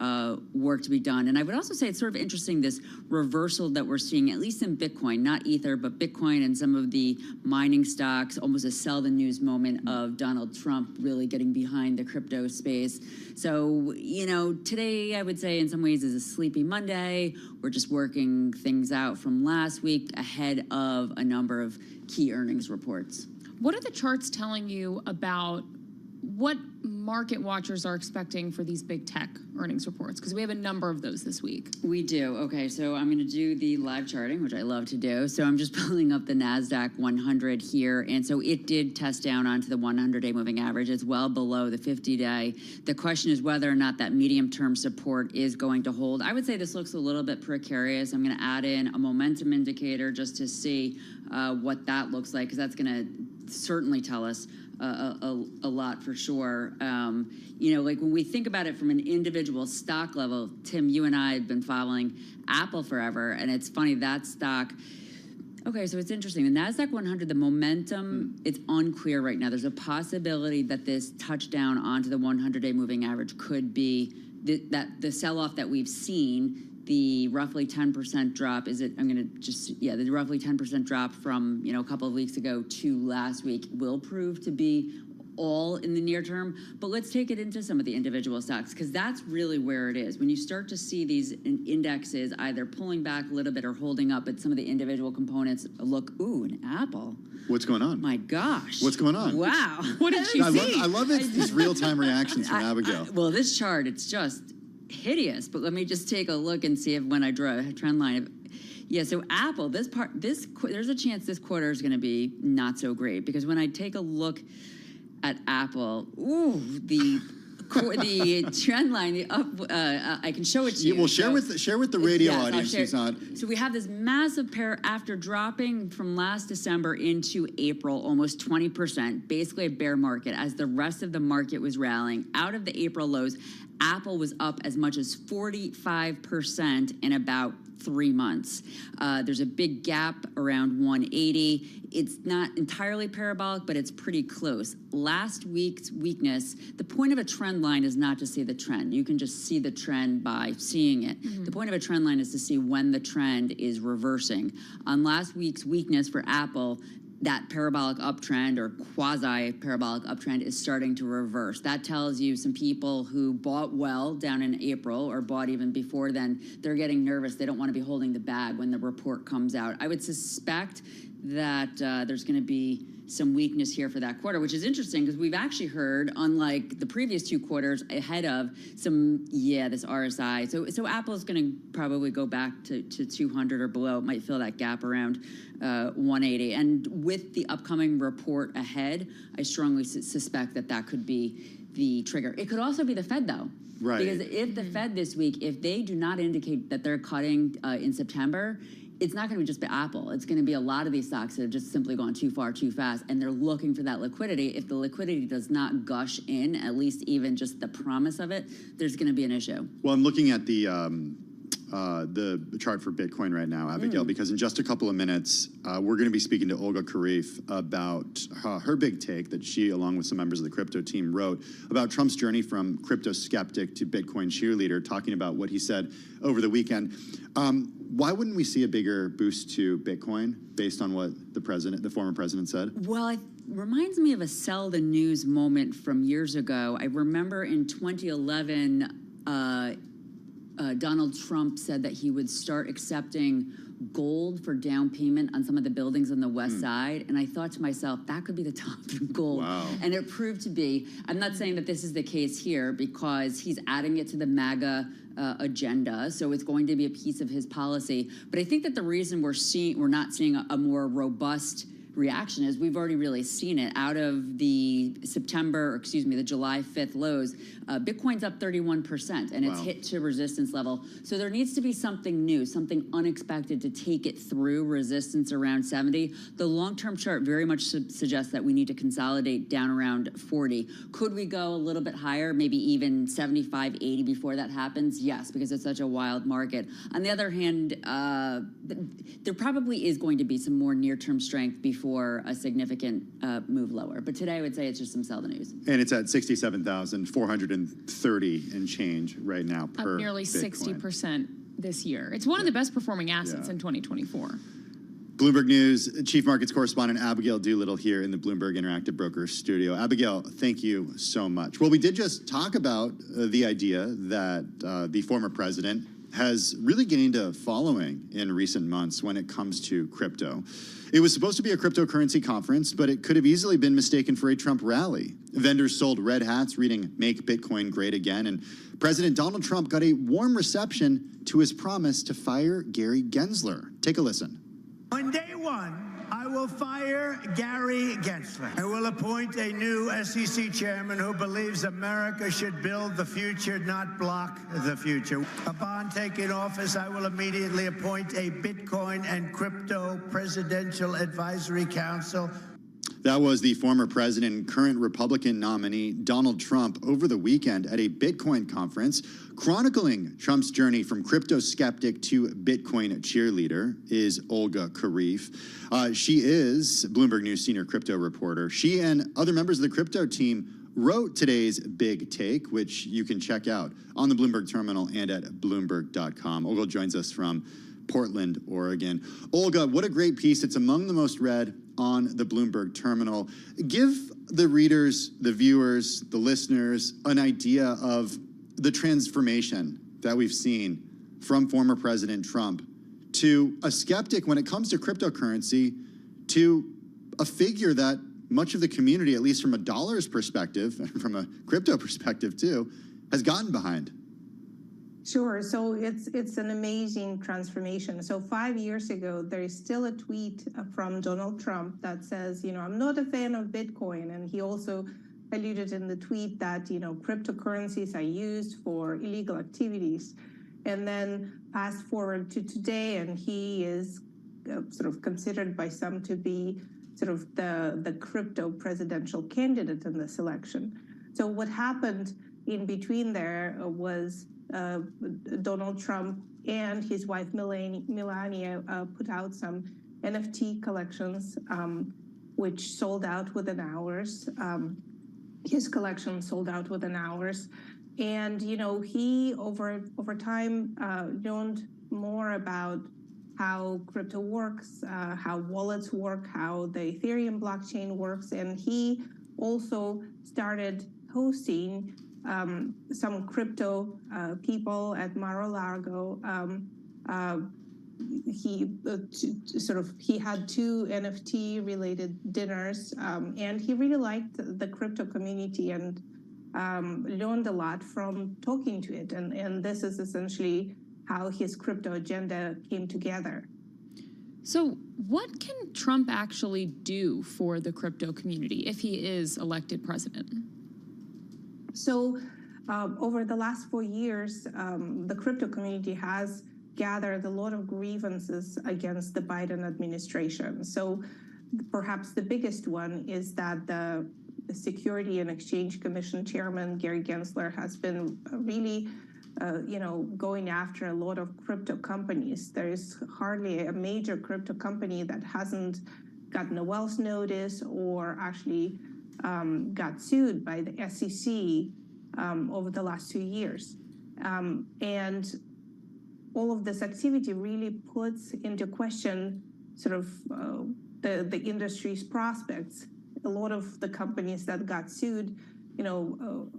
[SPEAKER 17] work to be done. And I would also say it's sort of interesting, this reversal that we're seeing, at least in Bitcoin, not Ether, but Bitcoin and some of the mining stocks, almost a sell the news moment of Donald Trump really getting behind the crypto space. So, you know, today I would say in some ways is a sleepy Monday. We're just working things out from last week ahead of a number of key earnings reports.
[SPEAKER 7] What are the charts telling you about what market watchers are expecting for these big tech earnings reports? Because we have a number of those this week.
[SPEAKER 17] We do. Okay, so I'm going to do the live charting, which I love to do. So I'm just pulling up the NASDAQ 100 here. And so it did test down onto the 100-day moving average. It's well below the 50-day. The question is whether or not that medium-term support is going to hold. I would say this looks a little bit precarious. I'm going to add in a momentum indicator just to see what that looks like, because that's going to certainly tell us a lot for sure. You know, like when we think about it from an individual stock level, Tim, you and I have been following Apple forever, and it's funny, that stock, okay, so it's interesting. The NASDAQ 100, the momentum, it's unclear right now. There's a possibility that this touchdown onto the 100-day moving average could be the sell-off that we've seen. The roughly 10% drop, the roughly 10% drop from, you know, a couple of weeks ago to last week will prove to be all in the near term. But let's take it into some of the individual stocks, because that's really where it is. When you start to see these indexes either pulling back a little bit or holding up, but some of the individual components look, ooh, an Apple.
[SPEAKER 6] What's going on?
[SPEAKER 17] My gosh.
[SPEAKER 6] What's going on?
[SPEAKER 17] Wow.
[SPEAKER 7] What did she see?
[SPEAKER 6] I love it, these real-time reactions from Abigail.
[SPEAKER 17] Well, this chart, it's just hideous, but let me just take a look and see if when I draw a trend line. Yeah, so Apple, there's a chance this quarter is going to be not so great, because when I take a look at Apple, ooh, the trend line, the up, I can show it to you.
[SPEAKER 6] Well, share with the radio audience who's not.
[SPEAKER 17] So we have this massive pair after dropping from last December into April, almost 20%, basically a bear market, as the rest of the market was rallying. Out of the April lows, Apple was up as much as 45% in about 3 months. There's a big gap around 180. It's not entirely parabolic, but it's pretty close. Last week's weakness, the point of a trend line is not to see the trend. You can just see the trend by seeing it. Mm-hmm. The point of a trend line is to see when the trend is reversing. On last week's weakness for Apple, that parabolic uptrend or quasi-parabolic uptrend is starting to reverse. That tells you some people who bought well down in April or bought even before then, they're getting nervous. They don't want to be holding the bag when the report comes out. I would suspect that there's going to be some weakness here for that quarter, which is interesting because we've actually heard, unlike the previous 2 quarters, ahead of this RSI. So Apple's going to probably go back to 200 or below. It might fill that gap around 180. And with the upcoming report ahead, I strongly suspect that could be the trigger. It could also be the Fed, though.
[SPEAKER 6] Right.
[SPEAKER 17] Because if the Fed this week, if they do not indicate that they're cutting in September, it's not going to be just Apple. It's going to be a lot of these stocks that have just simply gone too far, too fast, and they're looking for that liquidity. If the liquidity does not gush in, at least even just the promise of it, there's going to be an issue.
[SPEAKER 6] Well, I'm looking at the chart for Bitcoin right now, Abigail, because in just a couple of minutes, we're going to be speaking to Olga Karif about her big take that she, along with some members of the crypto team, wrote about Trump's journey from crypto skeptic to Bitcoin cheerleader, talking about what he said over the weekend. Why wouldn't we see a bigger boost to Bitcoin based on what the former president said?
[SPEAKER 17] Well, it reminds me of a sell the news moment from years ago. I remember in 2011, Donald Trump said that he would start accepting gold for down payment on some of the buildings on the west side. And I thought to myself, that could be the top of gold. Wow. And it proved to be. I'm not saying that this is the case here because he's adding it to the MAGA agenda, so it's going to be a piece of his policy. But I think that the reason we're not seeing a more robust reaction is we've already really seen it. Out of the the July 5th lows, Bitcoin's up 31%, and it's hit to resistance level. So there needs to be something new, something unexpected to take it through resistance around 70. The long-term chart very much suggests that we need to consolidate down around 40. Could we go a little bit higher, maybe even 75, 80 before that happens? Yes, because it's such a wild market. On the other hand, there probably is going to be some more near-term strength before a significant move lower. But today I would say it's just some sell the news.
[SPEAKER 6] And it's at 67,430 and change right now per
[SPEAKER 7] Up nearly
[SPEAKER 6] Bitcoin.
[SPEAKER 7] 60% this year. It's one of the best performing assets in 2024.
[SPEAKER 6] Bloomberg News Chief Markets Correspondent Abigail Doolittle here in the Bloomberg Interactive Brokers studio. Abigail, thank you so much. Well, we did just talk about the idea that the former president has really gained a following in recent months when it comes to crypto. It was supposed to be a cryptocurrency conference, but it could have easily been mistaken for a Trump rally. Vendors sold red hats reading "Make Bitcoin Great Again," and President Donald Trump got a warm reception to his promise to fire Gary Gensler. Take a listen.
[SPEAKER 18] On day one, I will fire Gary Gensler. I will appoint a new SEC chairman who believes America should build the future, not block the future. Upon taking office, I will immediately appoint a Bitcoin and Crypto Presidential Advisory Council.
[SPEAKER 6] That was the former president and current Republican nominee Donald Trump over the weekend at a Bitcoin conference. Chronicling Trump's journey from crypto skeptic to Bitcoin cheerleader is Olga Kharif. She is Bloomberg News senior crypto reporter. She and other members of the crypto team wrote today's big take, which you can check out on the Bloomberg terminal and at Bloomberg.com. Olga joins us from Portland, Oregon. Olga, what a great piece. It's among the most read on the Bloomberg terminal. Give the readers, the viewers, the listeners an idea of the transformation that we've seen from former President Trump to a skeptic when it comes to cryptocurrency to a figure that much of the community, at least from a dollar's perspective and from a crypto perspective too, has gotten behind.
[SPEAKER 19] Sure. So it's an amazing transformation. So 5 years ago, there is still a tweet from Donald Trump that says, I'm not a fan of Bitcoin. And he also alluded in the tweet that, cryptocurrencies are used for illegal activities. And then fast forward to today, and he is sort of considered by some to be sort of the crypto presidential candidate in this election. So what happened in between there was Donald Trump and his wife Melania put out some NFT collections, which sold out within hours. His collection sold out within hours, and he over time learned more about how crypto works, how wallets work, how the Ethereum blockchain works, and he also started hosting some crypto people at Mar-a-Lago. He had 2 NFT related dinners, and he really liked the crypto community and learned a lot from talking to it. And this is essentially how his crypto agenda came together.
[SPEAKER 7] So what can Trump actually do for the crypto community if he is elected president?
[SPEAKER 19] So over the last 4 years, the crypto community has gathered a lot of grievances against the Biden administration. So perhaps the biggest one is that the Security and Exchange Commission chairman, Gary Gensler, has been really going after a lot of crypto companies. There is hardly a major crypto company that hasn't gotten a Wells notice or actually got sued by the SEC over the last 2 years. And all of this activity really puts into question sort of the industry's prospects. A lot of the companies that got sued,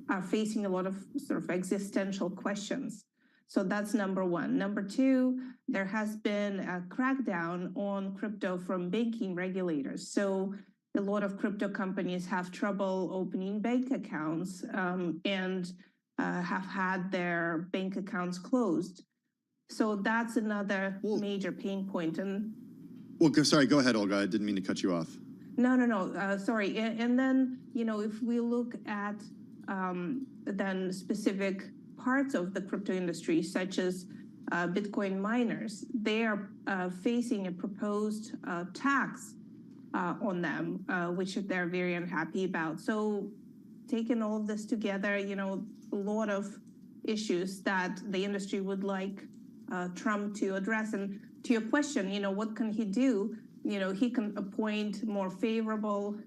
[SPEAKER 19] are facing a lot of sort of existential questions. So that's number one. Number two, there has been a crackdown on crypto from banking regulators. So a lot of crypto companies have trouble opening bank accounts and have had their bank accounts closed. So that's another major pain point. And
[SPEAKER 6] well, sorry, go ahead, Olga. I didn't mean to cut you off.
[SPEAKER 19] No. Sorry. And then, if we look at then specific parts of the crypto industry, such as Bitcoin miners, they are facing a proposed tax on them, which they're very unhappy about. So taking all of this together, a lot of issues that the industry would like Trump to address. And to your question, what can he do? He can appoint more favorable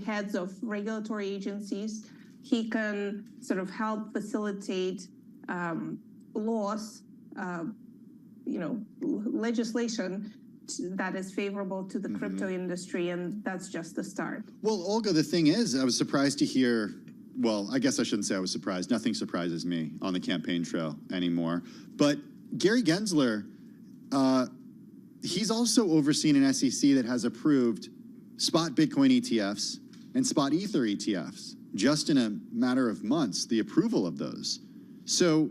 [SPEAKER 19] heads of regulatory agencies. He can sort of help facilitate laws, legislation that is favorable to the crypto industry, and that's just the start.
[SPEAKER 6] Well, Olga, the thing is, I was surprised to hear, well, I guess I shouldn't say I was surprised. Nothing surprises me on the campaign trail anymore. But Gary Gensler, he's also overseen an SEC that has approved spot Bitcoin ETFs and spot Ether ETFs just in a matter of months, the approval of those. So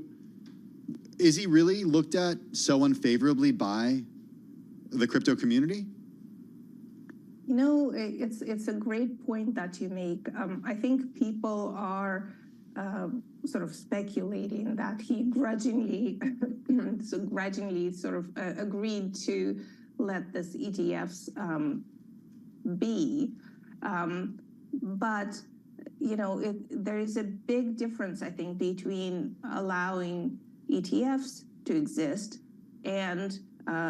[SPEAKER 6] is he really looked at so unfavorably by the crypto community?
[SPEAKER 19] It's a great point that you make. I think people are sort of speculating that he grudgingly sort of agreed to let this ETFs be. But there is a big difference, I think, between allowing ETFs to exist and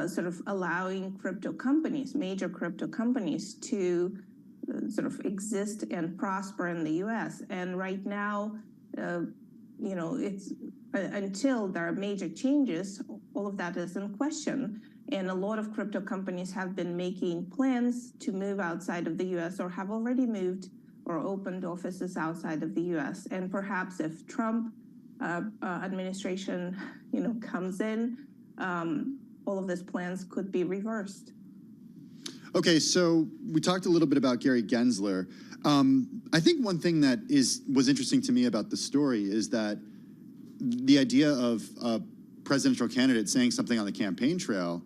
[SPEAKER 19] sort of allowing crypto companies, major crypto companies, to sort of exist and prosper in the U.S. And right now, it's until there are major changes, all of that is in question. And a lot of crypto companies have been making plans to move outside of the U.S. or have already moved or opened offices outside of the U.S. And perhaps if Trump administration, comes in, all of these plans could be reversed.
[SPEAKER 6] Okay, so we talked a little bit about Gary Gensler. I think one thing that was interesting to me about the story is that the idea of a presidential candidate saying something on the campaign trail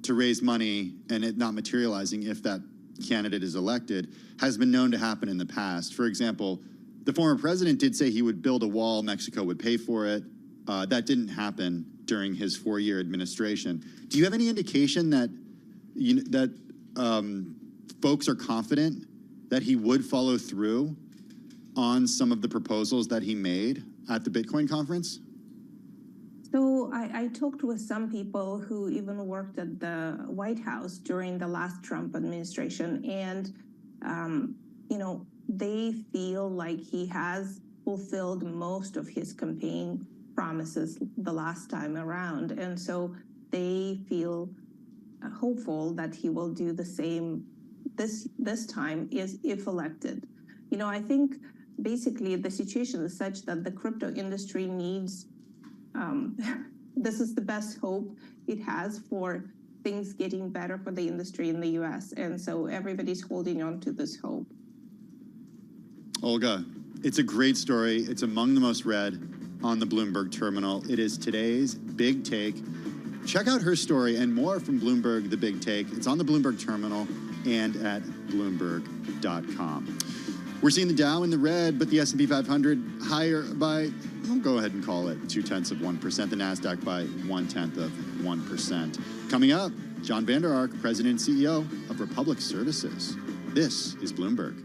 [SPEAKER 6] to raise money and it not materializing if that candidate is elected has been known to happen in the past. For example, the former president did say he would build a wall, Mexico would pay for it. That didn't happen during his 4-year administration. Do you have any indication that folks are confident that he would follow through on some of the proposals that he made at the Bitcoin conference?
[SPEAKER 19] So I talked with some people who even worked at the White House during the last Trump administration, and they feel like he has fulfilled most of his campaign promises the last time around, and so they feel hopeful that he will do the same this time if elected. I think basically the situation is such that the crypto industry needs. This is the best hope it has for things getting better for the industry in the U.S., and so everybody's holding on to this hope.
[SPEAKER 6] Olga, it's a great story. It's among the most read on the Bloomberg terminal. It is today's Big Take. Check out her story and more from Bloomberg, The Big Take. It's on the Bloomberg terminal and at Bloomberg.com. We're seeing the Dow in the red, but the S&P 500 higher by, I'll go ahead and call it 0.2%. The NASDAQ by 0.1%. Coming up, John Vander Ark, President and CEO of Republic Services. This is Bloomberg.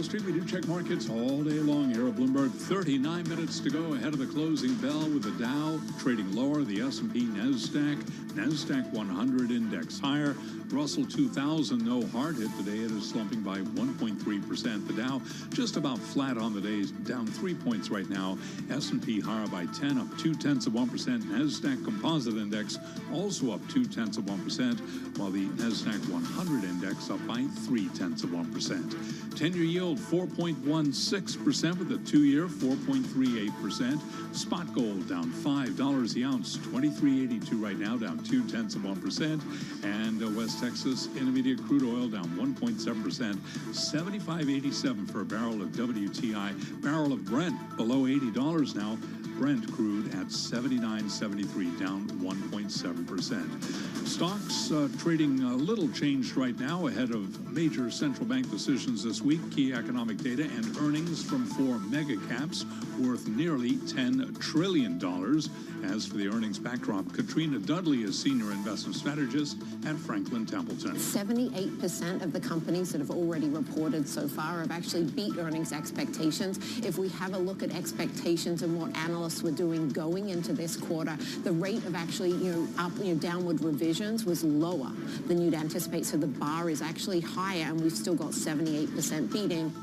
[SPEAKER 8] Wall Street. We do check markets all day long here at Bloomberg. 39 minutes to go ahead of the closing bell with the Dow trading lower, the S&P, NASDAQ 100 index higher. Russell 2000, no hard hit today. It is slumping by 1.3%. The Dow just about flat on the day, down 3 points right now. S&P higher by 10, up 0.2%. NASDAQ Composite Index also up 0.2%, while the NASDAQ 100 Index up by 0.3%. 10-year yield 4.16% with the 2-year 4.38%. Spot gold down $5 the ounce, 23.82 right now, down 0.2%. And West Texas Intermediate crude oil down 1.7%, 75.87 for a barrel of WTI. Barrel of Brent below $80 now. Brent crude at 79.73, down 1.7%. Stocks trading a little changed right now ahead of major central bank decisions this week. Key economic data and earnings from 4 mega caps worth nearly $10 trillion. As for the earnings backdrop, Katrina Dudley is senior investment strategist at Franklin Templeton.
[SPEAKER 20] 78% of the companies that have already reported so far have actually beat earnings expectations. If we have a look at expectations and what analysts were doing going into this quarter, the rate of actually, downward revisions was lower than you'd anticipate. So the bar is actually higher, and we've still got 78% beating.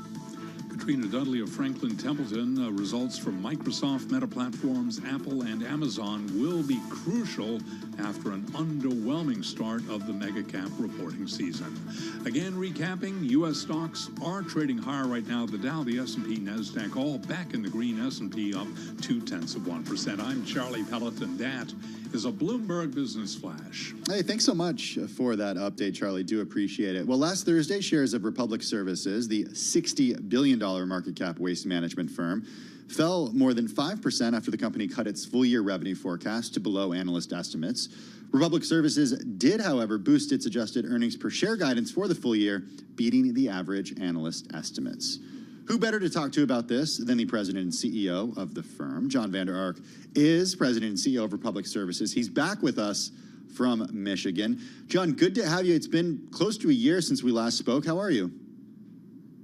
[SPEAKER 8] Katrina Dudley of Franklin Templeton. Results from Microsoft, Meta Platforms, Apple, and Amazon will be crucial after an underwhelming start of the mega cap reporting season. Again, recapping, U.S. stocks are trading higher right now. The Dow, the S&P, NASDAQ, all back in the green. S&P up 0.2%. I'm Charlie Pelleton. That is a Bloomberg Business Flash.
[SPEAKER 6] Hey, thanks so much for that update, Charlie. Do appreciate it. Well, last Thursday, shares of Republic Services, the $60 billion market cap waste management firm, fell more than 5% after the company cut its full-year revenue forecast to below analyst estimates. Republic Services did, however, boost its adjusted earnings per share guidance for the full year, beating the average analyst estimates. Who better to talk to about this than the president and CEO of the firm? John Vander Ark is president and CEO of Republic Services. He's back with us from Michigan. John, good to have you. It's been close to a year since we last spoke. How are you?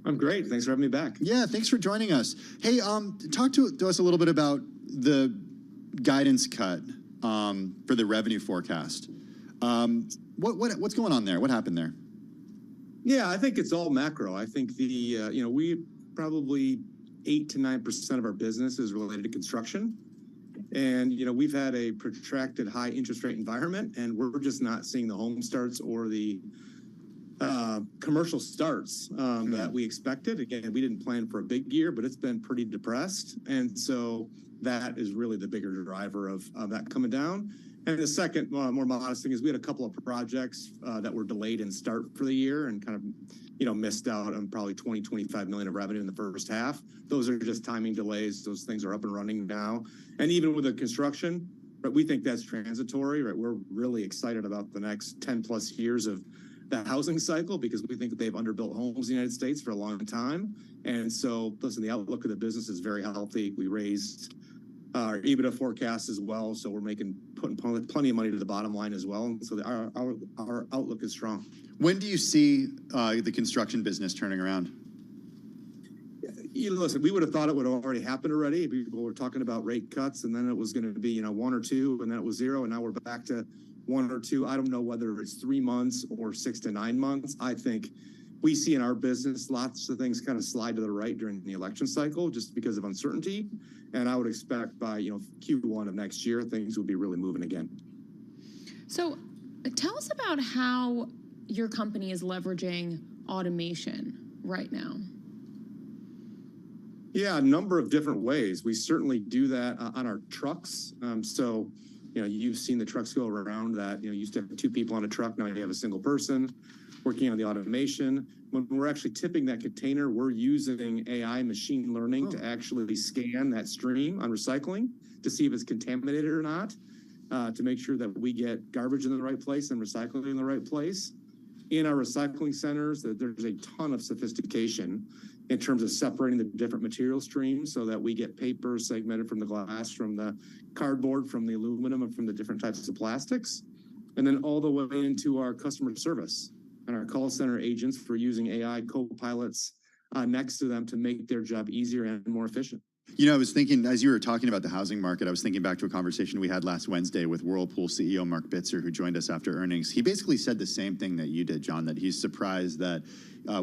[SPEAKER 21] I'm great. Thanks for having me back.
[SPEAKER 6] Yeah, thanks for joining us. Hey, talk to us a little bit about the guidance cut for the revenue forecast. What's going on there? What happened there?
[SPEAKER 21] Yeah, I think it's all macro. I think we probably 8 to 9% of our business is related to construction. And, we've had a protracted high interest rate environment, and we're just not seeing the home starts or the commercial starts that we expected. Again, we didn't plan for a big year, but it's been pretty depressed. And so that is really the bigger driver of that coming down. And the second more modest thing is we had a couple of projects that were delayed in start for the year and kind of, missed out on probably 25 million of revenue in the first half. Those are just timing delays. Those things are up and running now. And even with the construction, but we think that's transitory, right? We're really excited about the next 10 plus years of the housing cycle because we think they've underbuilt homes in the United States for a long time. And so, listen, the outlook of the business is very healthy. We raised our EBITDA forecast as well, so we're putting plenty of money to the bottom line as well. So our outlook is strong.
[SPEAKER 6] When do you see the construction business turning around?
[SPEAKER 21] Listen, we would have thought it would have already happened already. People were talking about rate cuts, and then it was going to be 1 or 2, and then it was 0, and now we're back to 1 or 2. I don't know whether it's 3 months or 6 to 9 months. I think we see in our business lots of things kind of slide to the right during the election cycle just because of uncertainty. And I would expect by Q1 of next year, things will be really moving again.
[SPEAKER 7] So tell us about how your company is leveraging automation right now.
[SPEAKER 21] Yeah, a number of different ways. We certainly do that on our trucks. You've seen the trucks go around that, you used to have 2 people on a truck. Now you have a single person working on the automation. When we're actually tipping that container, we're using AI machine learning to actually scan that stream on recycling to see if it's contaminated or not, to make sure that we get garbage in the right place and recycling in the right place. In our recycling centers, there's a ton of sophistication in terms of separating the different material streams so that we get paper segmented from the glass, from the cardboard, from the aluminum, and from the different types of plastics. And then all the way into our customer service and our call center agents for using AI co-pilots next to them to make their job easier and more efficient.
[SPEAKER 6] You know, I was thinking, as you were talking about the housing market, I was thinking back to a conversation we had last Wednesday with Whirlpool CEO Mark Bitzer, who joined us after earnings. He basically said the same thing that you did, John, that he's surprised that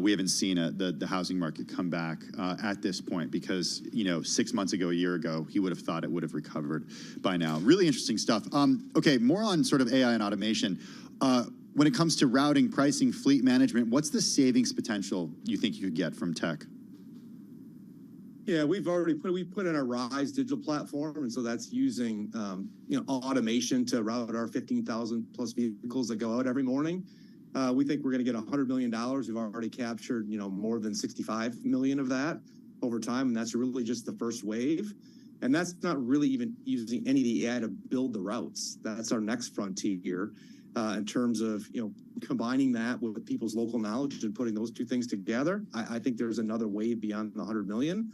[SPEAKER 6] we haven't seen the housing market come back at this point because, 6 months ago, a year ago, he would have thought it would have recovered by now. Really interesting stuff. Okay, more on sort of AI and automation. When it comes to routing, pricing, fleet management, what's the savings potential you think you could get from tech?
[SPEAKER 21] Yeah, we put in our Rise digital platform, and so that's using automation to route our 15,000 plus vehicles that go out every morning. We think we're going to get $100 million. We've already captured more than 65 million of that over time, and that's really just the first wave. And that's not really even using any of the AI to build the routes. That's our next frontier in terms of combining that with people's local knowledge and putting those two things together. I think there's another wave beyond the 100 million.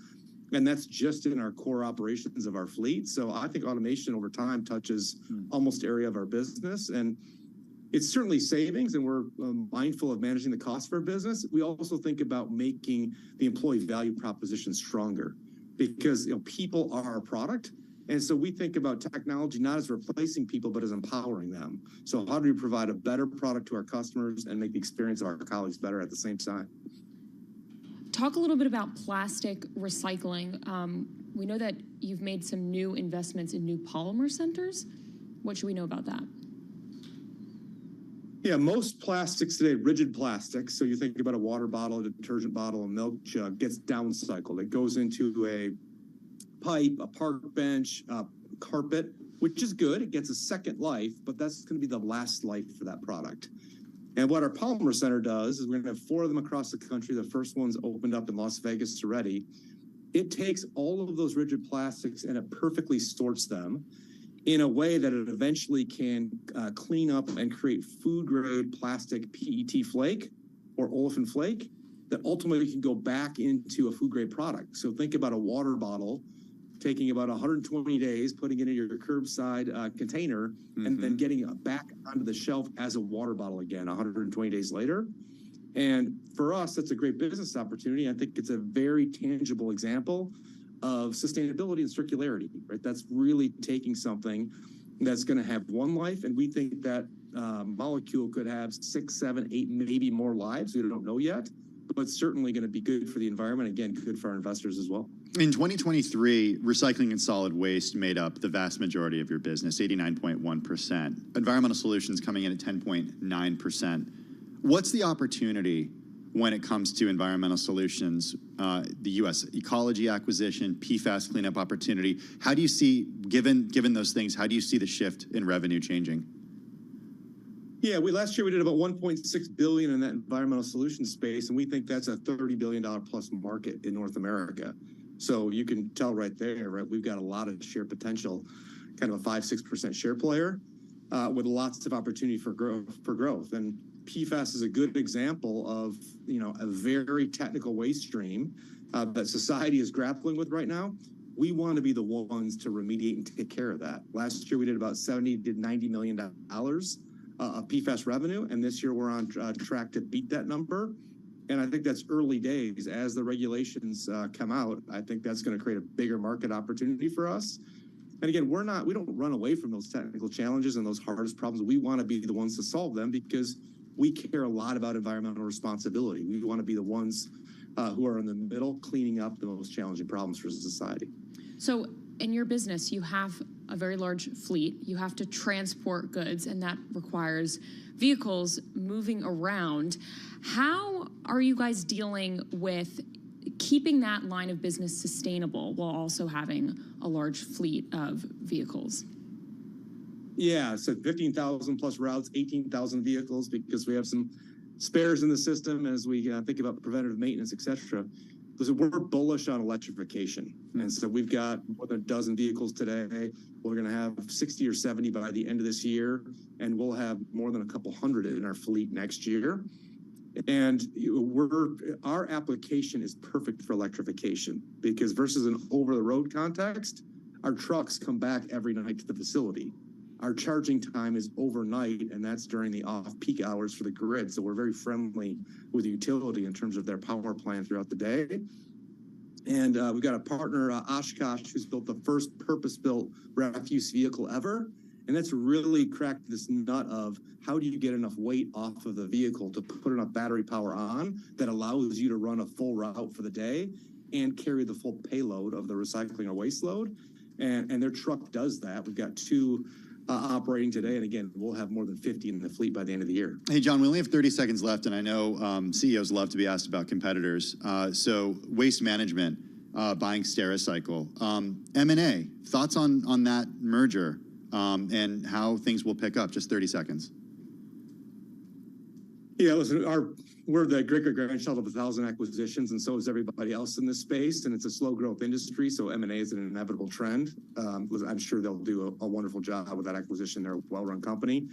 [SPEAKER 21] And that's just in our core operations of our fleet. So I think automation over time touches almost every area of our business. And it's certainly savings, and we're mindful of managing the cost for our business. We also think about making the employee value proposition stronger because people are our product. And so we think about technology not as replacing people, but as empowering them. So how do we provide a better product to our customers and make the experience of our colleagues better at the same time?
[SPEAKER 7] Talk a little bit about plastic recycling. We know that you've made some new investments in new polymer centers. What should we know about that?
[SPEAKER 21] Yeah, most plastics today, rigid plastics, so you think about a water bottle, a detergent bottle, a milk jug, gets downcycled. It goes into a pipe, a park bench, a carpet, which is good. It gets a second life, but that's going to be the last life for that product. And what our Polymer Center does is we're going to have 4 of them across the country. The first one's opened up in Las Vegas already. It takes all of those rigid plastics and it perfectly sorts them in a way that it eventually can clean up and create food-grade plastic PET flake or olefin flake that ultimately can go back into a food-grade product. So think about a water bottle taking about 120 days, putting it in your curbside container, and then getting it back onto the shelf as a water bottle again 120 days later. And for us, that's a great business opportunity. I think it's a very tangible example of sustainability and circularity, right? That's really taking something that's going to have one life, and we think that molecule could have 6, 7, 8, maybe more lives. We don't know yet, but it's certainly going to be good for the environment. Again, good for our investors as well.
[SPEAKER 6] In 2023, recycling and solid waste made up the vast majority of your business, 89.1%. Environmental solutions coming in at 10.9%. What's the opportunity when it comes to environmental solutions, the U.S. ecology acquisition, PFAS cleanup opportunity? How do you see, given those things, how do you see the shift in revenue changing?
[SPEAKER 21] Yeah, last year we did about $1.6 billion in that environmental solutions space, and we think that's a $30 billion plus market in North America. So you can tell right there, right? We've got a lot of share potential, kind of a 5-6% share player, with lots of opportunity for growth. And PFAS is a good example of a very technical waste stream that society is grappling with right now. We want to be the ones to remediate and take care of that. Last year we did about $70 to $90 million of PFAS revenue, and this year we're on track to beat that number. And I think that's early days. As the regulations come out, I think that's going to create a bigger market opportunity for us. And again, we don't run away from those technical challenges and those hardest problems. We want to be the ones to solve them because we care a lot about environmental responsibility. We want to be the ones who are in the middle, cleaning up the most challenging problems for society.
[SPEAKER 7] So in your business, you have a very large fleet. You have to transport goods, and that requires vehicles moving around. How are you guys dealing with keeping that line of business sustainable while also having a large fleet of vehicles?
[SPEAKER 21] Yeah, so 15,000 plus routes, 18,000 vehicles, because we have some spares in the system as we think about preventative maintenance, et cetera. So we're bullish on electrification. And so we've got more than a dozen vehicles today. We're going to have 60 or 70 by the end of this year, and we'll have more than a couple hundred in our fleet next year. And our application is perfect for electrification because versus an over-the-road context, our trucks come back every night to the facility. Our charging time is overnight, and that's during the off-peak hours for the grid. So we're very friendly with the utility in terms of their power plan throughout the day. And we've got a partner, Oshkosh, who's built the first purpose-built refuse vehicle ever. And that's really cracked this nut of how do you get enough weight off of the vehicle to put enough battery power on that allows you to run a full route for the day and carry the full payload of the recycling or waste load. And their truck does that. We've got 2 operating today. And again, we'll have more than 50 in the fleet by the end of the year.
[SPEAKER 6] Hey, John, we only have 30 seconds left, and I know CEOs love to be asked about competitors. So Waste Management buying Stericycle. M&A, thoughts on that merger and how things will pick up? Just 30 seconds.
[SPEAKER 21] Yeah, listen, we're the great-grandchild of 1,000 acquisitions, and so is everybody else in this space, and it's a slow-growth industry, so M&A is an inevitable trend. I'm sure they'll do a wonderful job with that acquisition. They're a well-run company.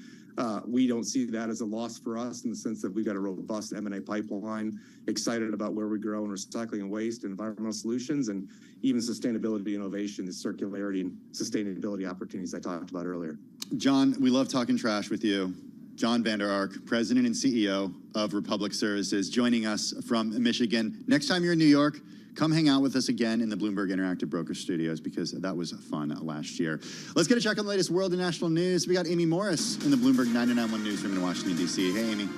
[SPEAKER 21] We don't see that as a loss for us in the sense that we've got a robust M&A pipeline, excited about where we grow in recycling and waste and environmental solutions, and even sustainability, innovation, the circularity and sustainability opportunities I talked about earlier.
[SPEAKER 6] John, we love talking trash with you. John Vander Ark, President and CEO of Republic Services, joining us from Michigan. Next time you're in New York, come hang out with us again in the Bloomberg Interactive Broker Studios because that was fun last year. Let's get a check on the latest world and national news. We got Amy Morris in the Bloomberg 99.1 newsroom in Washington, D.C. Hey, Amy.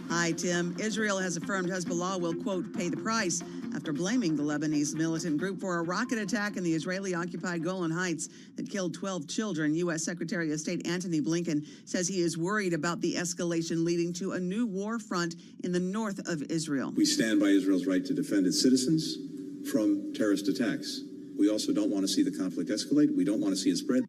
[SPEAKER 13] Hi, Tim. Israel has affirmed Hezbollah will, quote, pay the price after blaming the Lebanese militant group for a rocket attack in the Israeli-occupied Golan Heights that killed 12 children. U.S. Secretary of State Antony Blinken says he is worried about the escalation leading to a new war front in the north of Israel.
[SPEAKER 2] We stand by Israel's right to defend its citizens from terrorist attacks. We also don't want to see the conflict escalate. We don't want to see it spread.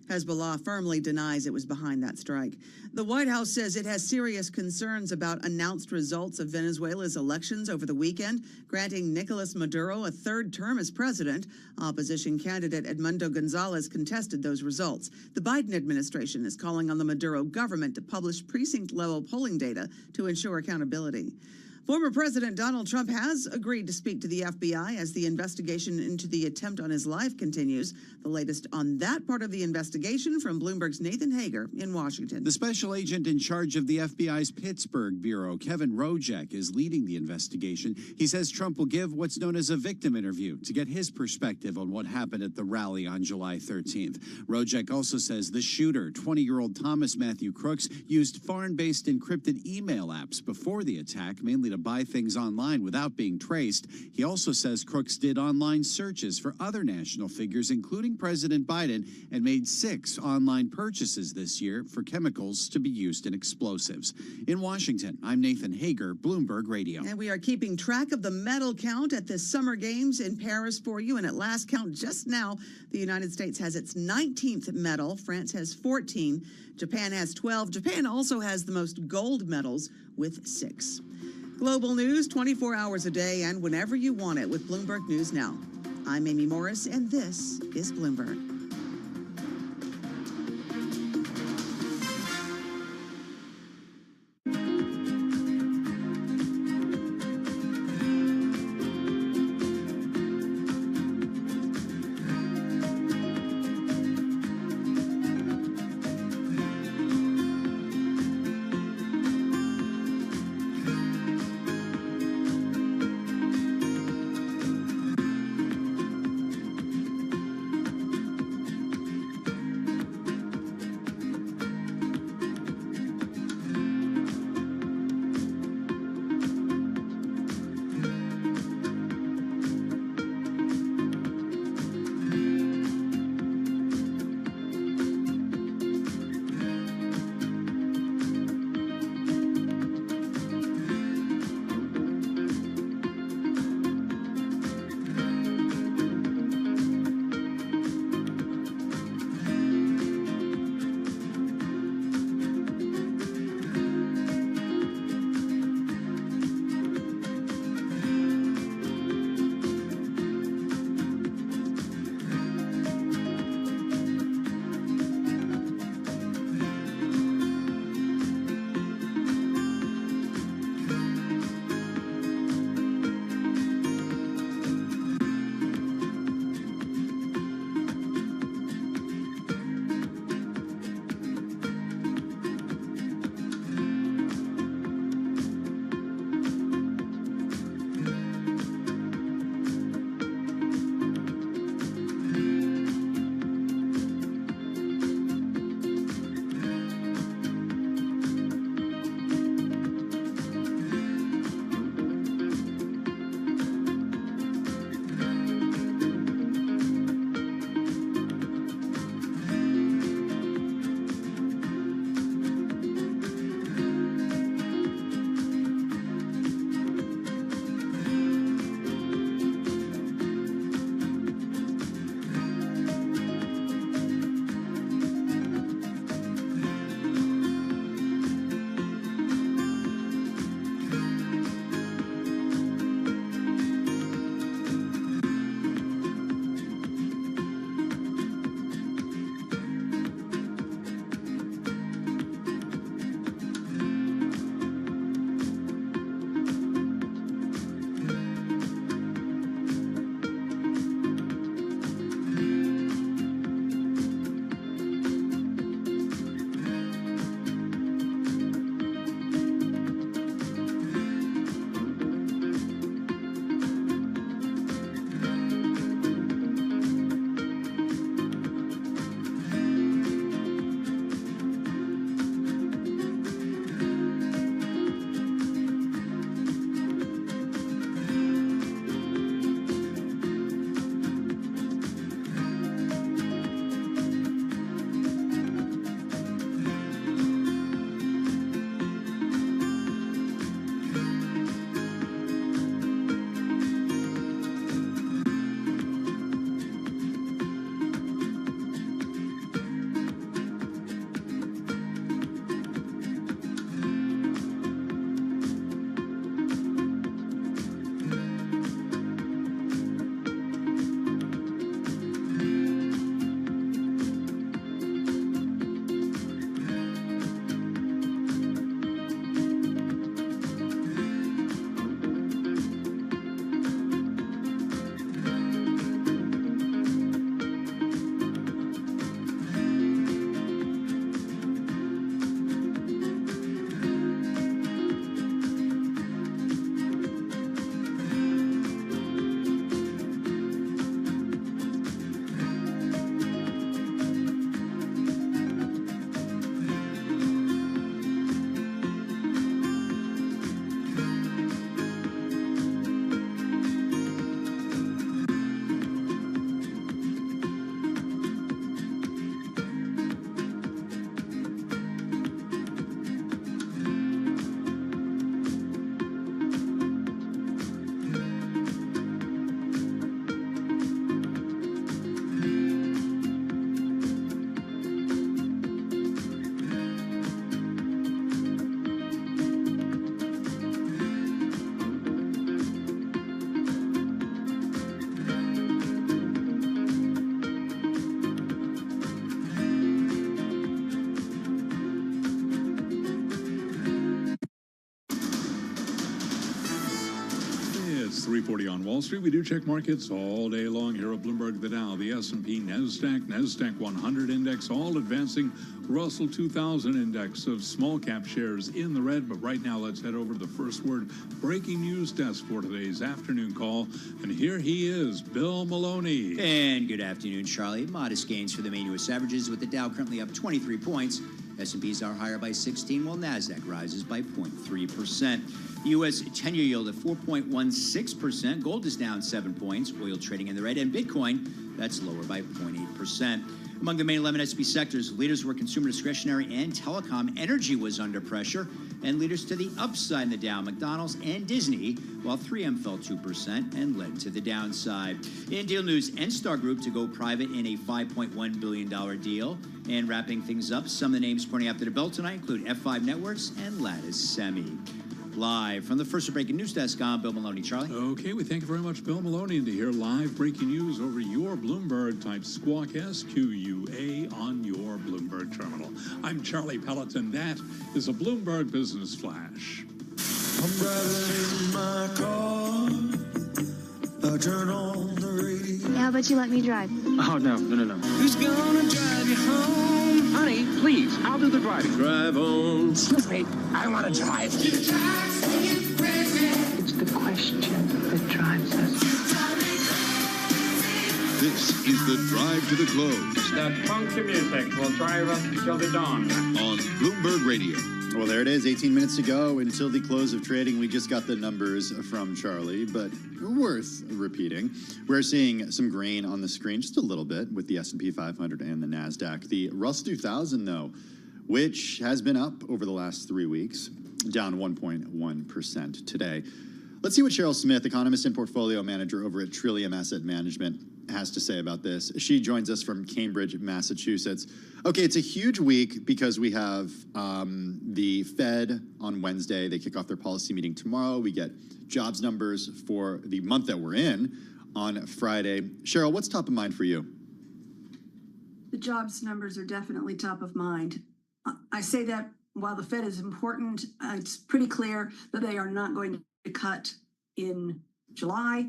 [SPEAKER 13] Hezbollah firmly denies it was behind that strike. The White House says it has serious concerns about announced results of Venezuela's elections over the weekend, granting Nicolas Maduro a third term as president. Opposition candidate Edmundo Gonzalez contested those results. The Biden administration is calling on the Maduro government to publish precinct-level polling data to ensure accountability. Former President Donald Trump has agreed to speak to the FBI as the investigation into the attempt on his life continues. The latest on that part of the investigation from Bloomberg's Nathan Hager in Washington.
[SPEAKER 22] The special agent in charge of the FBI's Pittsburgh Bureau, Kevin Rojek, is leading the investigation. He says Trump will give what's known as a victim interview to get his perspective on what happened at the rally on July 13th. Rojek also says the shooter, 20-year-old Thomas Matthew Crooks, used foreign-based encrypted email apps before the attack, mainly to buy things online without being traced. He also says Crooks did online searches for other national figures, including President Biden, and made 6 online purchases this year for chemicals to be used in explosives. In Washington, I'm Nathan Hager, Bloomberg Radio.
[SPEAKER 13] And we are keeping track of the medal count at the Summer Games in Paris for you. And at last count just now, the United States has its 19th medal. France has 14. Japan has 12. Japan also has the most gold medals with 6. Global news 24 hours a day and whenever you want it with Bloomberg News Now. I'm Amy Morris, and this is Bloomberg.
[SPEAKER 8] 3:40 on Wall Street. We do check markets all day long here at Bloomberg. The Dow, the S&P, NASDAQ 100 index, all advancing. Russell 2000 index of small cap shares in the red. But right now, let's head over to the first word breaking news desk for today's afternoon call. And here he is, Bill Maloney.
[SPEAKER 1] And good afternoon, Charlie. Modest gains for the main U.S. averages, with the Dow currently up 23 points. S&Ps are higher by 16, while NASDAQ rises by 0.3%. The U.S. 10-year yield at 4.16%. Gold is down 7 points. Oil trading in the red. And Bitcoin, that's lower by 0.8%. Among the main 11 S&P sectors, leaders were consumer discretionary and telecom. Energy was under pressure. And leaders to the upside in the Dow, McDonald's and Disney, while 3M fell 2% and led to the downside. In deal news, Enstar Group to go private in a $5.1 billion deal. And wrapping things up, some of the names pointing after the bell tonight include F5 Networks and Lattice Semi. Live from the first breaking news desk, I'm Bill Maloney. Charlie?
[SPEAKER 8] Okay, we thank you very much, Bill Maloney. And to hear live breaking news over your Bloomberg, type Squawk SQUA on your Bloomberg terminal. I'm Charlie Pelleton. That is a Bloomberg Business Flash.
[SPEAKER 3] I'm driving in my car. I turn on the radio.
[SPEAKER 23] How about you let me drive?
[SPEAKER 3] Oh, no. Who's gonna drive you home? Honey, please, I'll do the driving. Drive on. Excuse me, I want to drive. It's the question that drives us.
[SPEAKER 5] This is the Drive to the Close.
[SPEAKER 24] That funky music will drive us till the dawn.
[SPEAKER 5] On Bloomberg Radio.
[SPEAKER 6] Well, there it is, 18 minutes to go until the close of trading. We just got the numbers from Charlie, but worth repeating. We're seeing some grain on the screen, just a little bit, with the S&P 500 and the NASDAQ. The Russell 2000, though, which has been up over the last 3 weeks, down 1.1% today. Let's see what Cheryl Smith, economist and portfolio manager over at Trillium Asset Management, has to say about this. She joins us from Cambridge, Massachusetts. Okay, it's a huge week because we have the Fed on Wednesday. They kick off their policy meeting tomorrow. We get jobs numbers for the month that we're in on Friday. Cheryl, what's top of mind for you?
[SPEAKER 25] The jobs numbers are definitely top of mind. I say that while the Fed is important, it's pretty clear that they are not going to cut in July.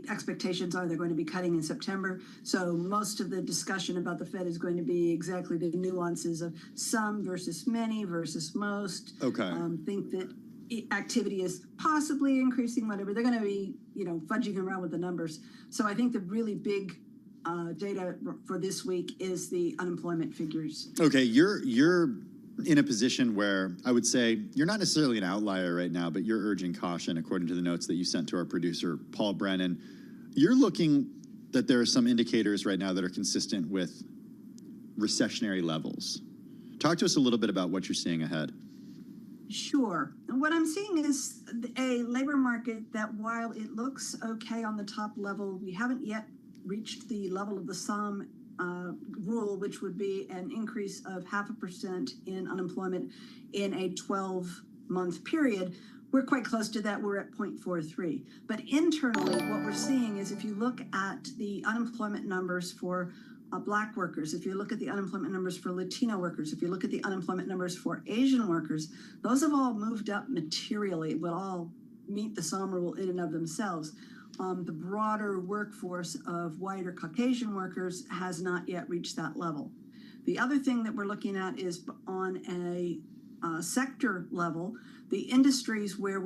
[SPEAKER 25] Expectations are they're going to be cutting in September. So most of the discussion about the Fed is going to be exactly the nuances of some versus many versus most.
[SPEAKER 6] Okay.
[SPEAKER 25] Think that activity is possibly increasing, whatever. They're going to be, fudging around with the numbers. So I think the really big data for this week is the unemployment figures.
[SPEAKER 6] Okay, you're in a position where I would say you're not necessarily an outlier right now, but you're urging caution according to the notes that you sent to our producer, Paul Brennan. You're looking that there are some indicators right now that are consistent with recessionary levels. Talk to us a little bit about what you're seeing ahead.
[SPEAKER 25] Sure. What I'm seeing is a labor market that, while it looks okay on the top level, we haven't yet reached the level of the SOM rule, which would be an increase of 0.5% in unemployment in a 12-month period. We're quite close to that. We're at 0.43. But internally, what we're seeing is if you look at the unemployment numbers for Black workers, if you look at the unemployment numbers for Latino workers, if you look at the unemployment numbers for Asian workers, those have all moved up materially, would all meet the SOM rule in and of themselves. The broader workforce of white or Caucasian workers has not yet reached that level. The other thing that we're looking at is on a sector level, the industries where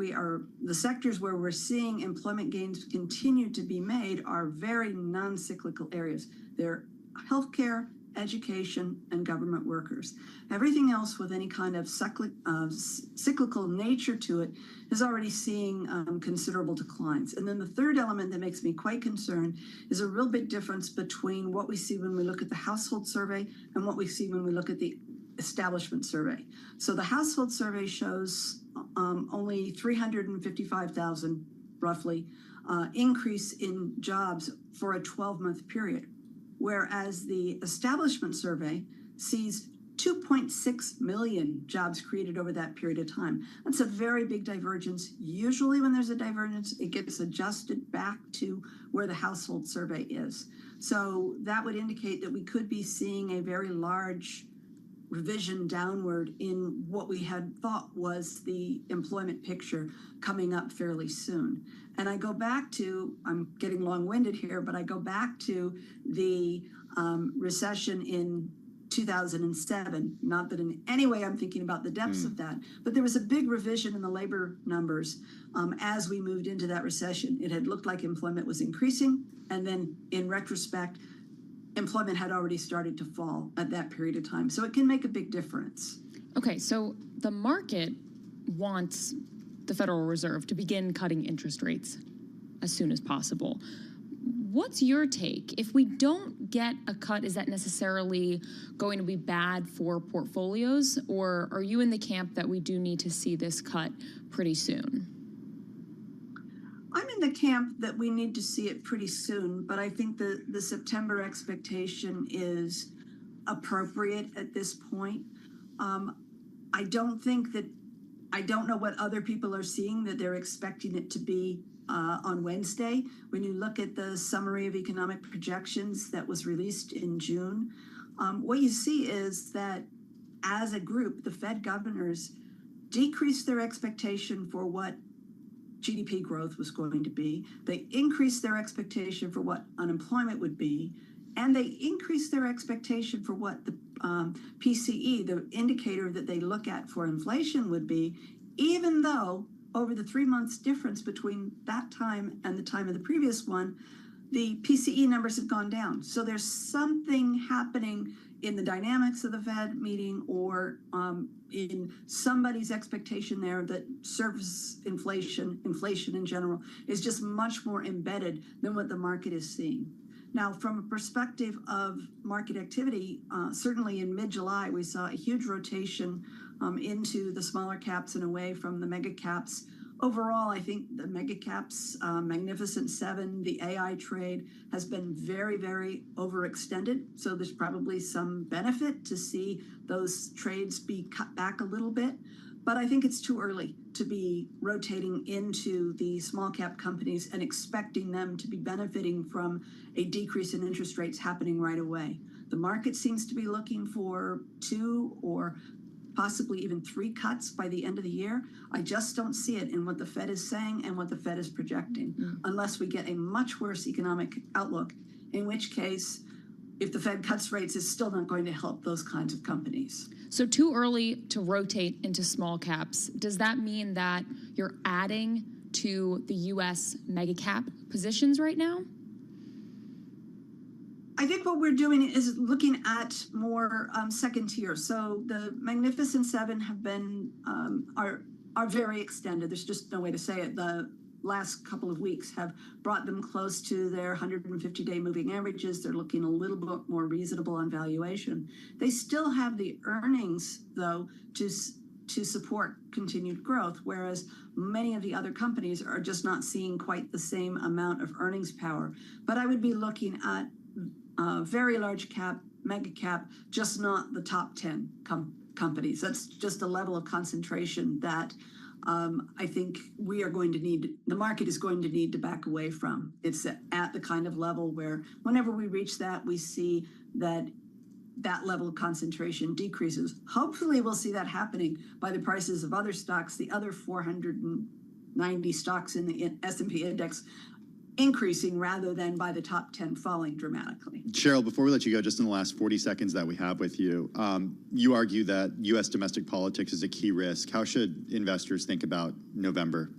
[SPEAKER 25] the sectors where we're seeing employment gains continue to be made are very non-cyclical areas. They're healthcare, education, and government workers. Everything else with any kind of cyclical nature to it is already seeing considerable declines. And then the third element that makes me quite concerned is a real big difference between what we see when we look at the household survey and what we see when we look at the establishment survey. So the household survey shows only 355,000, roughly, increase in jobs for a 12-month period, whereas the establishment survey sees 2.6 million jobs created over that period of time. That's a very big divergence. Usually when there's a divergence, it gets adjusted back to where the household survey is. So that would indicate that we could be seeing a very large revision downward in what we had thought was the employment picture coming up fairly soon. And I go back to, I'm getting long-winded here, but I go back to the recession in 2007. Not that in any way I'm thinking about the depths of that, but there was a big revision in the labor numbers as we moved into that recession. It had looked like employment was increasing, and then in retrospect, employment had already started to fall at that period of time. So it can make a big difference.
[SPEAKER 7] Okay, so the market wants the Federal Reserve to begin cutting interest rates as soon as possible. What's your take? If we don't get a cut, is that necessarily going to be bad for portfolios? Or are you in the camp that we do need to see this cut pretty soon?
[SPEAKER 25] I'm in the camp that we need to see it pretty soon, but I think the September expectation is appropriate at this point. I don't know what other people are seeing that they're expecting it to be on Wednesday. When you look at the summary of economic projections that was released in June, what you see is that as a group, the Fed governors decreased their expectation for what GDP growth was going to be. They increased their expectation for what unemployment would be, and they increased their expectation for what the PCE, the indicator that they look at for inflation, would be, even though over the 3 months difference between that time and the time of the previous one, the PCE numbers have gone down. So there's something happening in the dynamics of the Fed meeting or in somebody's expectation there that service inflation in general, is just much more embedded than what the market is seeing. Now, from a perspective of market activity, certainly in mid-July, we saw a huge rotation into the smaller caps and away from the mega caps. Overall, I think the mega caps, Magnificent Seven, the AI trade has been very, very overextended. So there's probably some benefit to see those trades be cut back a little bit. But I think it's too early to be rotating into the small cap companies and expecting them to be benefiting from a decrease in interest rates happening right away. The market seems to be looking for 2 or possibly even 3 cuts by the end of the year. I just don't see it in what the Fed is saying and what the Fed is projecting, unless we get a much worse economic outlook, in which case, if the Fed cuts rates, it's still not going to help those kinds of companies.
[SPEAKER 7] So too early to rotate into small caps. Does that mean that you're adding to the U.S. mega cap positions right now?
[SPEAKER 25] I think what we're doing is looking at more second tier. So the Magnificent Seven have been are very extended. There's just no way to say it. The last couple of weeks have brought them close to their 150-day moving averages. They're looking a little bit more reasonable on valuation. They still have the earnings, though, to support continued growth, whereas many of the other companies are just not seeing quite the same amount of earnings power. But I would be looking at very large cap, mega cap, just not the top 10 companies. That's just a level of concentration that I think we are going to need, the market is going to need to back away from. It's at the kind of level where whenever we reach that, we see that that level of concentration decreases. Hopefully we'll see that happening by the prices of other stocks, the other 490 stocks in the S&P index increasing rather than by the top 10 falling dramatically.
[SPEAKER 6] Cheryl, before we let you go, just in the last 40 seconds that we have with you, you argue that U.S. domestic politics is a key risk. How should investors think about November?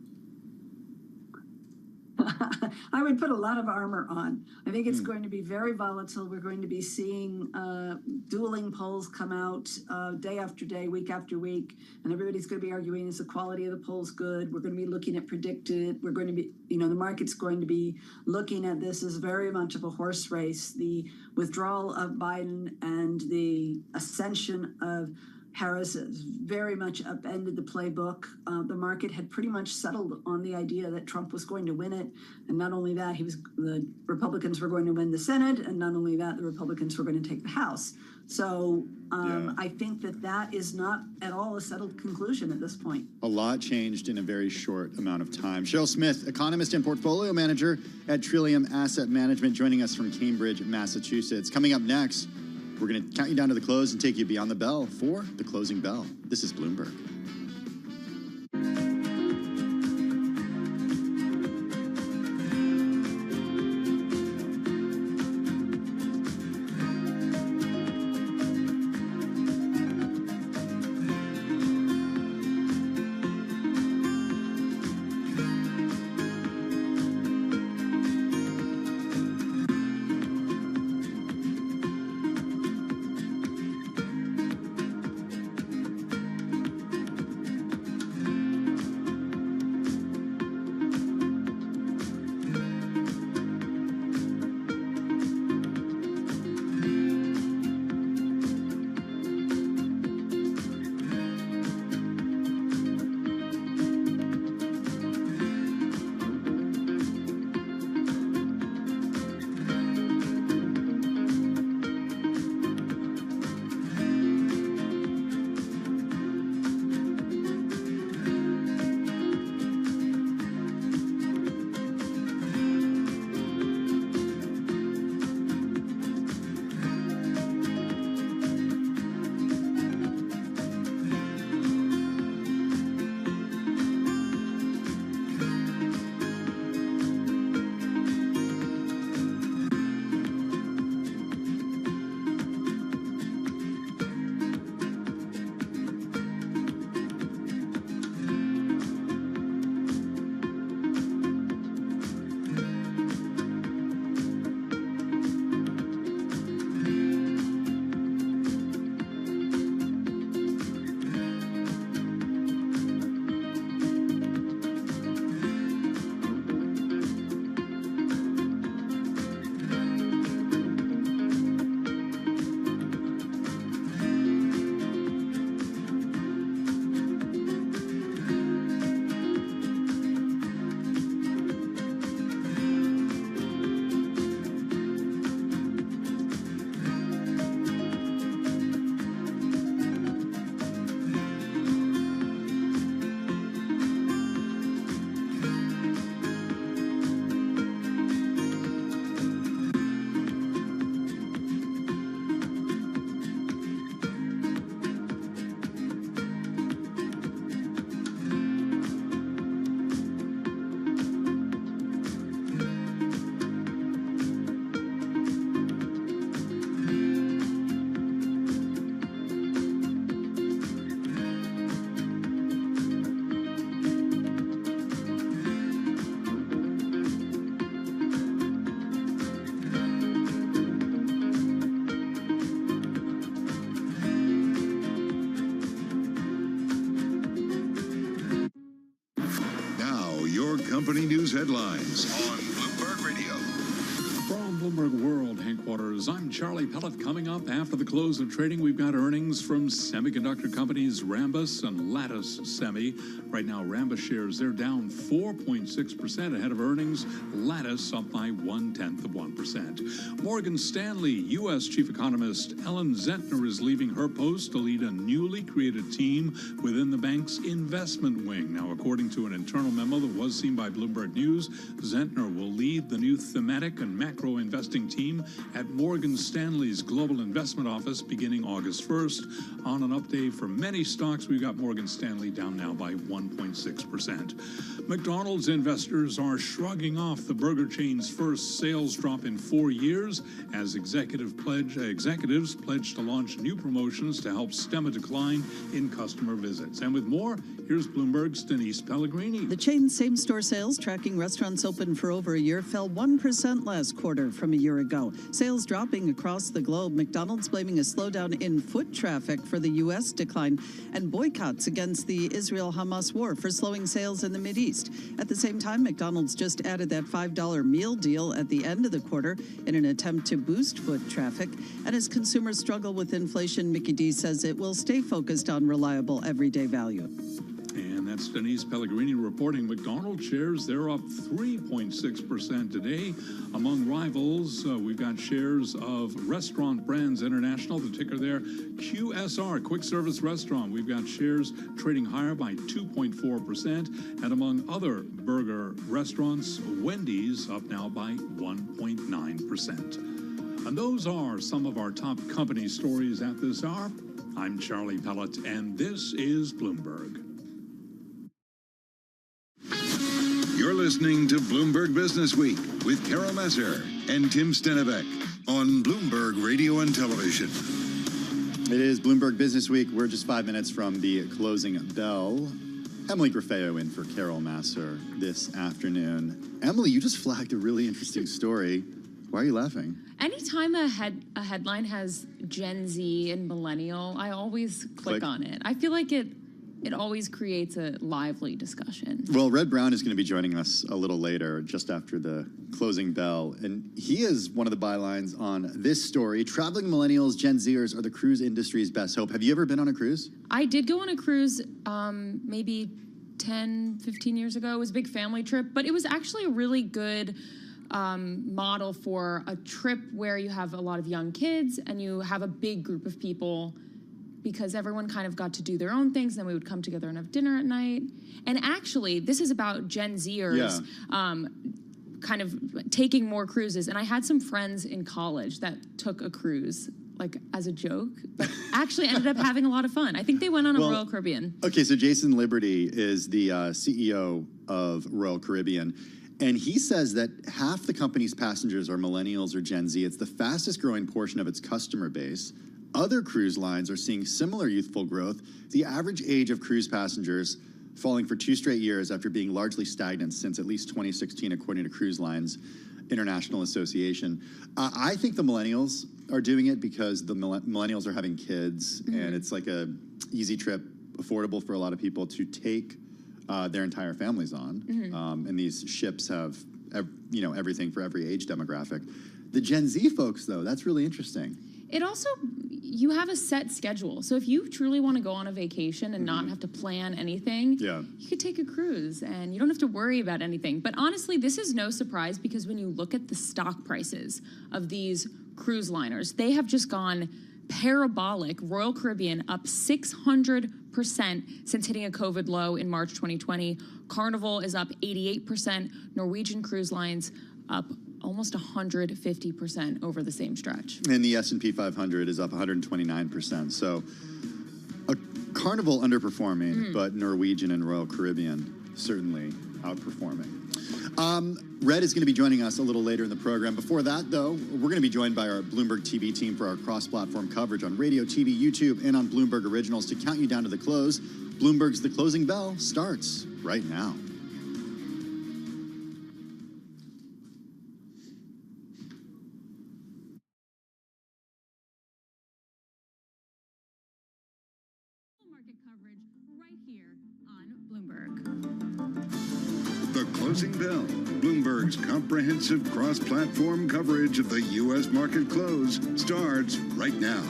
[SPEAKER 25] I would put a lot of armor on. I think it's going to be very volatile. We're going to be seeing dueling polls come out day after day, week after week, and everybody's going to be arguing, is the quality of the polls good? We're going to be looking at predicted. We're going to be, the market's going to be looking at this as very much of a horse race. The withdrawal of Biden and the ascension of Harris has very much upended the playbook. The market had pretty much settled on the idea that Trump was going to win it. And not only that, the Republicans were going to win the Senate. And not only that, the Republicans were going to take the House. So I think that is not at all a settled conclusion at this point.
[SPEAKER 6] A lot changed in a very short amount of time. Cheryl Smith, economist and portfolio manager at Trillium Asset Management, joining us from Cambridge, Massachusetts. Coming up next, We're going to count you down to the close and take you beyond the bell for the closing bell. This is Bloomberg.
[SPEAKER 5] company news headlines on Bloomberg Radio.
[SPEAKER 8] From Bloomberg World headquarters, I'm Charlie Pellet. Coming up after the close of trading, we've got earnings from semiconductor companies Rambus and Lattice Semi. Right now, Rambus shares, they're down 4.6% ahead of earnings. Lattice up by 0.1%. Morgan Stanley U.S. Chief Economist Ellen Zentner is leaving her post to lead a newly created team within the bank's investment wing. Now, according to an internal memo that was seen by Bloomberg News, Zentner will lead the new thematic and macro investing team at Morgan Stanley's Global Investment Office beginning August 1st. On an update for many stocks, we've got Morgan Stanley down now by 1.6%. McDonald's investors are shrugging off the burger chain's first sales drop in 4 years as executives pledge to launch new promotions to help stem a decline in customer visits. And with more, here's Bloomberg's Denise Pellegrini.
[SPEAKER 4] The chain's same-store sales, tracking restaurants open for over a year, fell 1% last quarter from a year ago. Sales dropping across the globe. McDonald's blaming a slowdown in foot traffic for the U.S. decline and boycotts against the Israel-Hamas war for slowing sales in the Mideast. At the same time, McDonald's just added that $5 meal deal at the end of the quarter in an attempt to boost foot traffic. And as consumers struggle with inflation, Mickey D says it will stay focused on reliable everyday value.
[SPEAKER 8] And that's Denise Pellegrini reporting. McDonald's shares, they're up 3.6% today. Among rivals, we've got shares of Restaurant Brands International, the ticker there, QSR, Quick Service Restaurant. We've got shares trading higher by 2.4%. And among other burger restaurants, Wendy's up now by 1.9%. And those are some of our top company stories at this hour. I'm Charlie Pellet, and this is Bloomberg.
[SPEAKER 5] You're listening to Bloomberg Business Week with Carol Messer and Tim Stenevec on Bloomberg Radio and Television.
[SPEAKER 6] It is Bloomberg Business Week. We're just 5 minutes from the closing bell. Emily Grafeo in for Carol Masser this afternoon. Emily, you just flagged a really interesting story. Why are you laughing?
[SPEAKER 7] Anytime a headline has Gen Z and millennial, I always click on it. I feel like it always creates a lively discussion.
[SPEAKER 6] Well, Red Brown is going to be joining us a little later, just after the closing bell. And he is one of the bylines on this story. Traveling millennials, Gen Zers are the cruise industry's best hope. Have you ever been on a cruise?
[SPEAKER 7] I did go on a cruise maybe 10, 15 years ago. It was a big family trip, but it was actually a really good model for a trip where you have a lot of young kids and you have a big group of people, because everyone kind of got to do their own things, and then we would come together and have dinner at night. And actually, this is about Gen Zers kind of taking more cruises. And I had some friends in college that took a cruise, like as a joke, but actually ended up having a lot of fun. I think they went on a Royal Caribbean.
[SPEAKER 6] Okay, so Jason Liberty is the CEO of Royal Caribbean. And he says that half the company's passengers are millennials or Gen Z. It's the fastest growing portion of its customer base. Other cruise lines are seeing similar youthful growth. The average age of cruise passengers falling for 2 straight years after being largely stagnant since at least 2016, according to Cruise Lines International Association. I think the millennials are doing it because the millennials are having kids, and it's like a easy trip, affordable for a lot of people to take their entire families on. And these ships have everything for every age demographic. The Gen Z folks, though, that's really interesting.
[SPEAKER 7] It also, you have a set schedule. So if you truly want to go on a vacation and not have to plan anything, you could take a cruise and you don't have to worry about anything. But honestly, this is no surprise, because when you look at the stock prices of these cruise liners, they have just gone parabolic. Royal Caribbean up 600% since hitting a COVID low in March 2020. Carnival is up 88%. Norwegian Cruise Lines up almost 150% over the same stretch.
[SPEAKER 6] And the S&P 500 is up 129%. So a Carnival underperforming, but Norwegian and Royal Caribbean certainly outperforming. Red is going to be joining us a little later in the program. Before that, though, we're going to be joined by our Bloomberg TV team for our cross-platform coverage on radio, TV, YouTube, and on Bloomberg Originals to count you down to the close. Bloomberg's The Closing Bell starts right now.
[SPEAKER 5] The Closing Bell, Bloomberg's comprehensive cross-platform coverage of the U.S. market close, starts right now.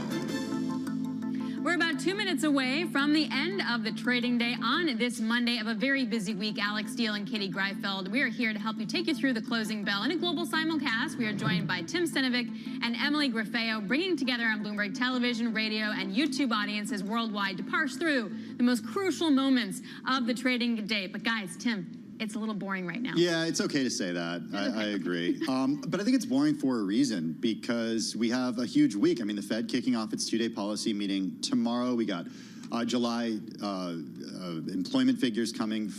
[SPEAKER 9] We're about 2 minutes away from the end of the trading day on this Monday of a very busy week. Alex Steele and Katie Greifeld, we are here to help you take you through the closing bell. In a global simulcast, we are joined by Tim Stenevec and Emily Grafeo, bringing together on Bloomberg television, radio, and YouTube audiences worldwide to parse through the most crucial moments of the trading day. But guys, Tim, it's a little boring right now.
[SPEAKER 6] Yeah, it's okay to say that. I agree. But I think it's boring for a reason, because we have a huge week. I mean, the Fed kicking off its 2-day policy meeting tomorrow. We got July employment figures coming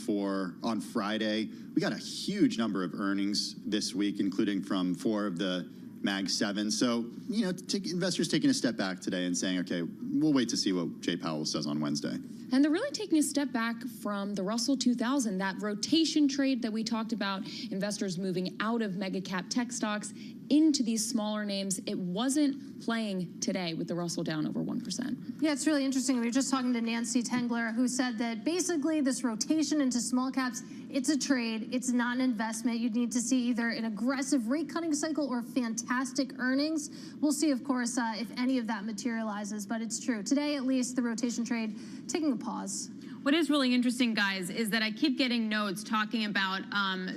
[SPEAKER 6] on Friday. We got a huge number of earnings this week, including from 4 of the Mag 7. So, investors taking a step back today and saying, okay, we'll wait to see what Jay Powell says on Wednesday.
[SPEAKER 7] And they're really taking a step back from the Russell 2000, that rotation trade that we talked about, investors moving out of mega cap tech stocks into these smaller names. It wasn't playing today with the Russell down over 1%.
[SPEAKER 10] Yeah, it's really interesting. We were just talking to Nancy Tengler, who said that basically this rotation into small caps, it's a trade. It's not an investment. You'd need to see either an aggressive rate cutting cycle or fantastic earnings. We'll see, of course, if any of that materializes, but it's true. Today, at least, the rotation trade taking a pause.
[SPEAKER 9] What is really interesting, guys, is that I keep getting notes talking about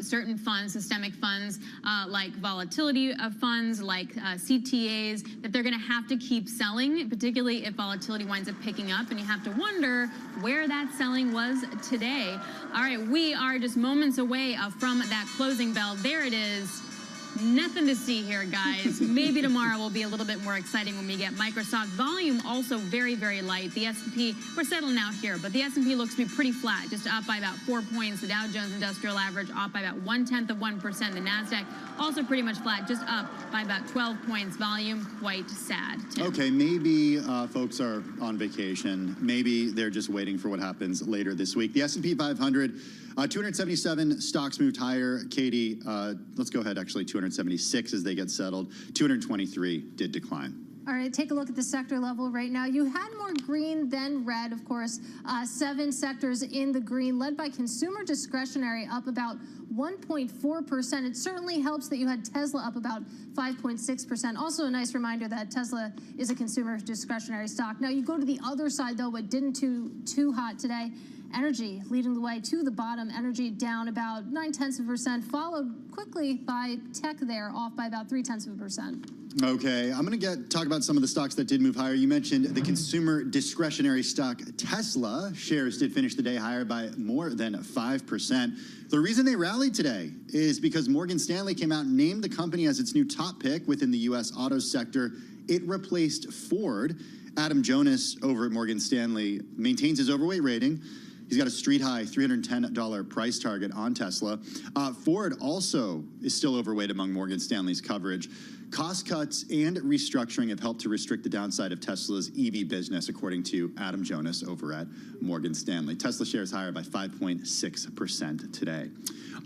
[SPEAKER 9] certain funds, systemic funds, like volatility of funds, like CTAs, that they're going to have to keep selling, particularly if volatility winds up picking up. And you have to wonder where that selling was today. All right, we are just moments away from that closing bell. There it is. Nothing to see here, guys. Maybe tomorrow will be a little bit more exciting when we get Microsoft. Volume also very, very light. The S&P, we're settling out here, but the S&P looks to be pretty flat, just up by about 4 points. The Dow Jones Industrial Average up by about 0.1%. The NASDAQ also pretty much flat, just up by about 12 points. Volume quite sad. Tim.
[SPEAKER 6] Okay, maybe folks are on vacation. Maybe they're just waiting for what happens later this week. The S&P 500, 277 stocks moved higher. Katie, let's go ahead, actually, 276 as they get settled. 223 did decline.
[SPEAKER 10] All right, take a look at the sector level right now. You had more green than red, of course. 7 sectors in the green, led by consumer discretionary, up about 1.4%. It certainly helps that you had Tesla up about 5.6%. Also a nice reminder that Tesla is a consumer discretionary stock. Now you go to the other side, though, what didn't too hot today. Energy leading the way to the bottom. Energy down about 0.9%, followed quickly by tech there, off by about 0.3%.
[SPEAKER 6] Okay, I'm going to talk about some of the stocks that did move higher. You mentioned the consumer discretionary stock Tesla. Shares did finish the day higher by more than 5%. The reason they rallied today is because Morgan Stanley came out and named the company as its new top pick within the U.S. auto sector. It replaced Ford. Adam Jonas over at Morgan Stanley maintains his overweight rating. He's got a street high $310 price target on Tesla. Ford also is still overweight among Morgan Stanley's coverage. Cost cuts and restructuring have helped to restrict the downside of Tesla's EV business, according to Adam Jonas over at Morgan Stanley. Tesla shares higher by 5.6% today.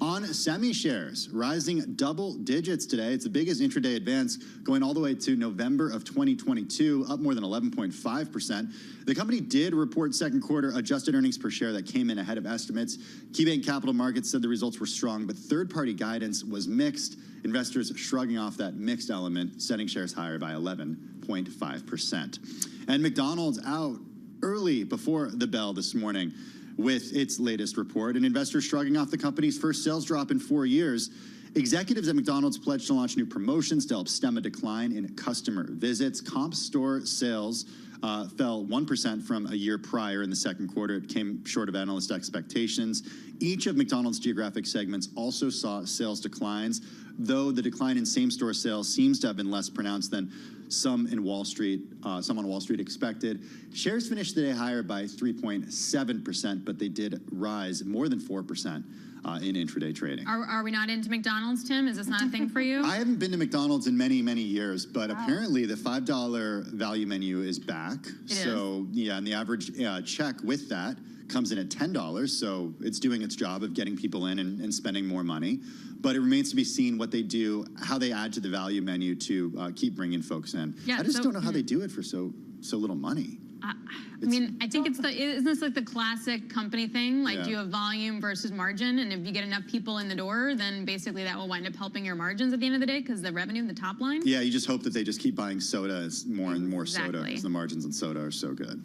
[SPEAKER 6] On semi shares, rising double digits today. It's the biggest intraday advance going all the way to November of 2022, up more than 11.5%. The company did report second quarter adjusted earnings per share that came in ahead of estimates. KeyBank Capital Markets said the results were strong, but third-party guidance was mixed. Investors shrugging off that mixed element, setting shares higher by 11.5%. And McDonald's out early before the bell this morning with its latest report, and investors shrugging off the company's first sales drop in 4 years. Executives at McDonald's pledged to launch new promotions to help stem a decline in customer visits. Comp store sales fell 1% from a year prior in the second quarter. It came short of analyst expectations. Each of McDonald's geographic segments also saw sales declines, though the decline in same-store sales seems to have been less pronounced than some on Wall Street expected. Shares finished the day higher by 3.7%, but they did rise more than 4% in intraday trading.
[SPEAKER 9] Are we not into McDonald's, Tim? Is this not a thing for you?
[SPEAKER 6] I haven't been to McDonald's in many, many years, but apparently the $5 value menu is back. Yeah, and the average check with that comes in at $10, so it's doing its job of getting people in and spending more money. But it remains to be seen what they do, how they add to the value menu to keep bringing folks in. Yeah, I just don't know how they do it for so little money.
[SPEAKER 9] I mean, I think isn't this like the classic company thing? Like, do you have volume versus margin? And if you get enough people in the door, then basically that will wind up helping your margins at the end of the day because the revenue in the top line.
[SPEAKER 6] Yeah, you just hope that they just keep buying soda, more and more soda, because the margins in soda are so good.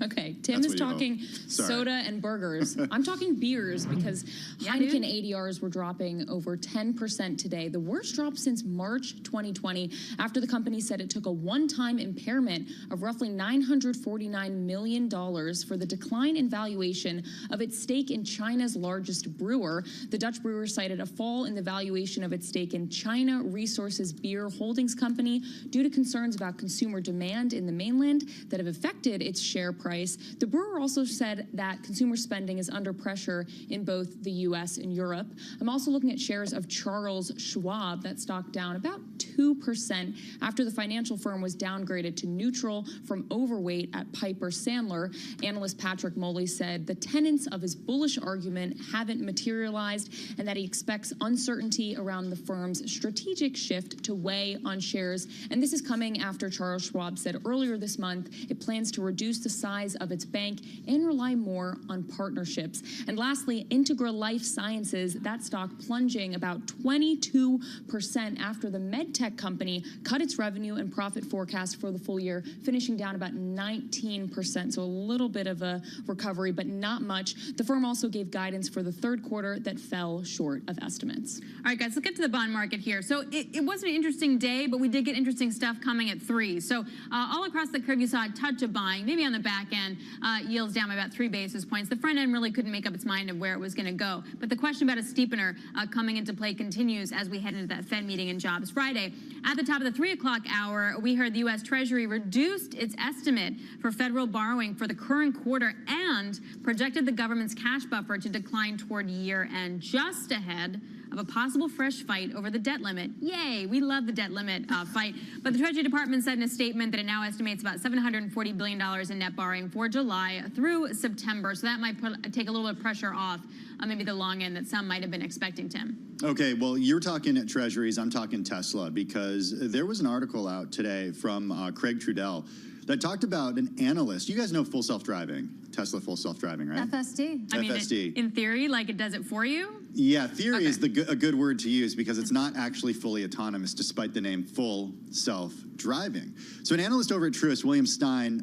[SPEAKER 7] Okay, Tim is talking soda and burgers. I'm talking beers because Heineken ADRs were dropping over 10% today. The worst drop since March 2020 after the company said it took a one-time impairment of roughly $949 million for the decline in valuation of its stake in China's largest brewer. The Dutch brewer cited a fall in the valuation of its stake in China Resources Beer Holdings Company due to concerns about consumer demand in the mainland that have affected its share price. The brewer also said that consumer spending is under pressure in both the U.S. and Europe. I'm also looking at shares of Charles Schwab, that stock down about 2% after the financial firm was downgraded to neutral from overweight at Piper Sandler. Analyst Patrick Moley said the tenets of his bullish argument haven't materialized and that he expects uncertainty around the firm's strategic shift to weigh on shares. And this is coming after Charles Schwab said earlier this month it plans to reduce the size of its bank and rely more on partnerships. And lastly, Integra Life Sciences, that stock plunging about 22% after the medtech company cut its revenue and profit forecast for the full year, finishing down about 19%. So a little bit of a recovery, but not much. The firm also gave guidance for the third quarter that fell short of estimates.
[SPEAKER 9] All right, guys, let's get to the bond market here. So it was an interesting day, but we did get interesting stuff coming at 3. So all across the curve, you saw a touch of buying, maybe on the back back end. Yields down by about 3 basis points. The front end really couldn't make up its mind of where it was going to go. But the question about a steepener coming into play continues as we head into that Fed meeting in Jobs Friday. At the top of the 3 o'clock hour, we heard the U.S. Treasury reduced its estimate for federal borrowing for the current quarter and projected the government's cash buffer to decline toward year end, just ahead of a possible fresh fight over the debt limit. Yay, we love the debt limit fight. But the Treasury Department said in a statement that it now estimates about $740 billion in net borrowing for July through September. So that might take a little bit of pressure off maybe the long end that some might have been expecting, Tim.
[SPEAKER 6] Okay, well, you're talking at Treasuries, I'm talking Tesla, because there was an article out today from Craig Trudell that talked about an analyst. You guys know full self-driving, Tesla full self-driving, right?
[SPEAKER 10] FSD.
[SPEAKER 9] I mean,
[SPEAKER 6] FSD.
[SPEAKER 9] in theory, like it does it for you?
[SPEAKER 6] Yeah, theory is a good word to use because it's not actually fully autonomous, despite the name full self-driving. So an analyst over at Truist, William Stein,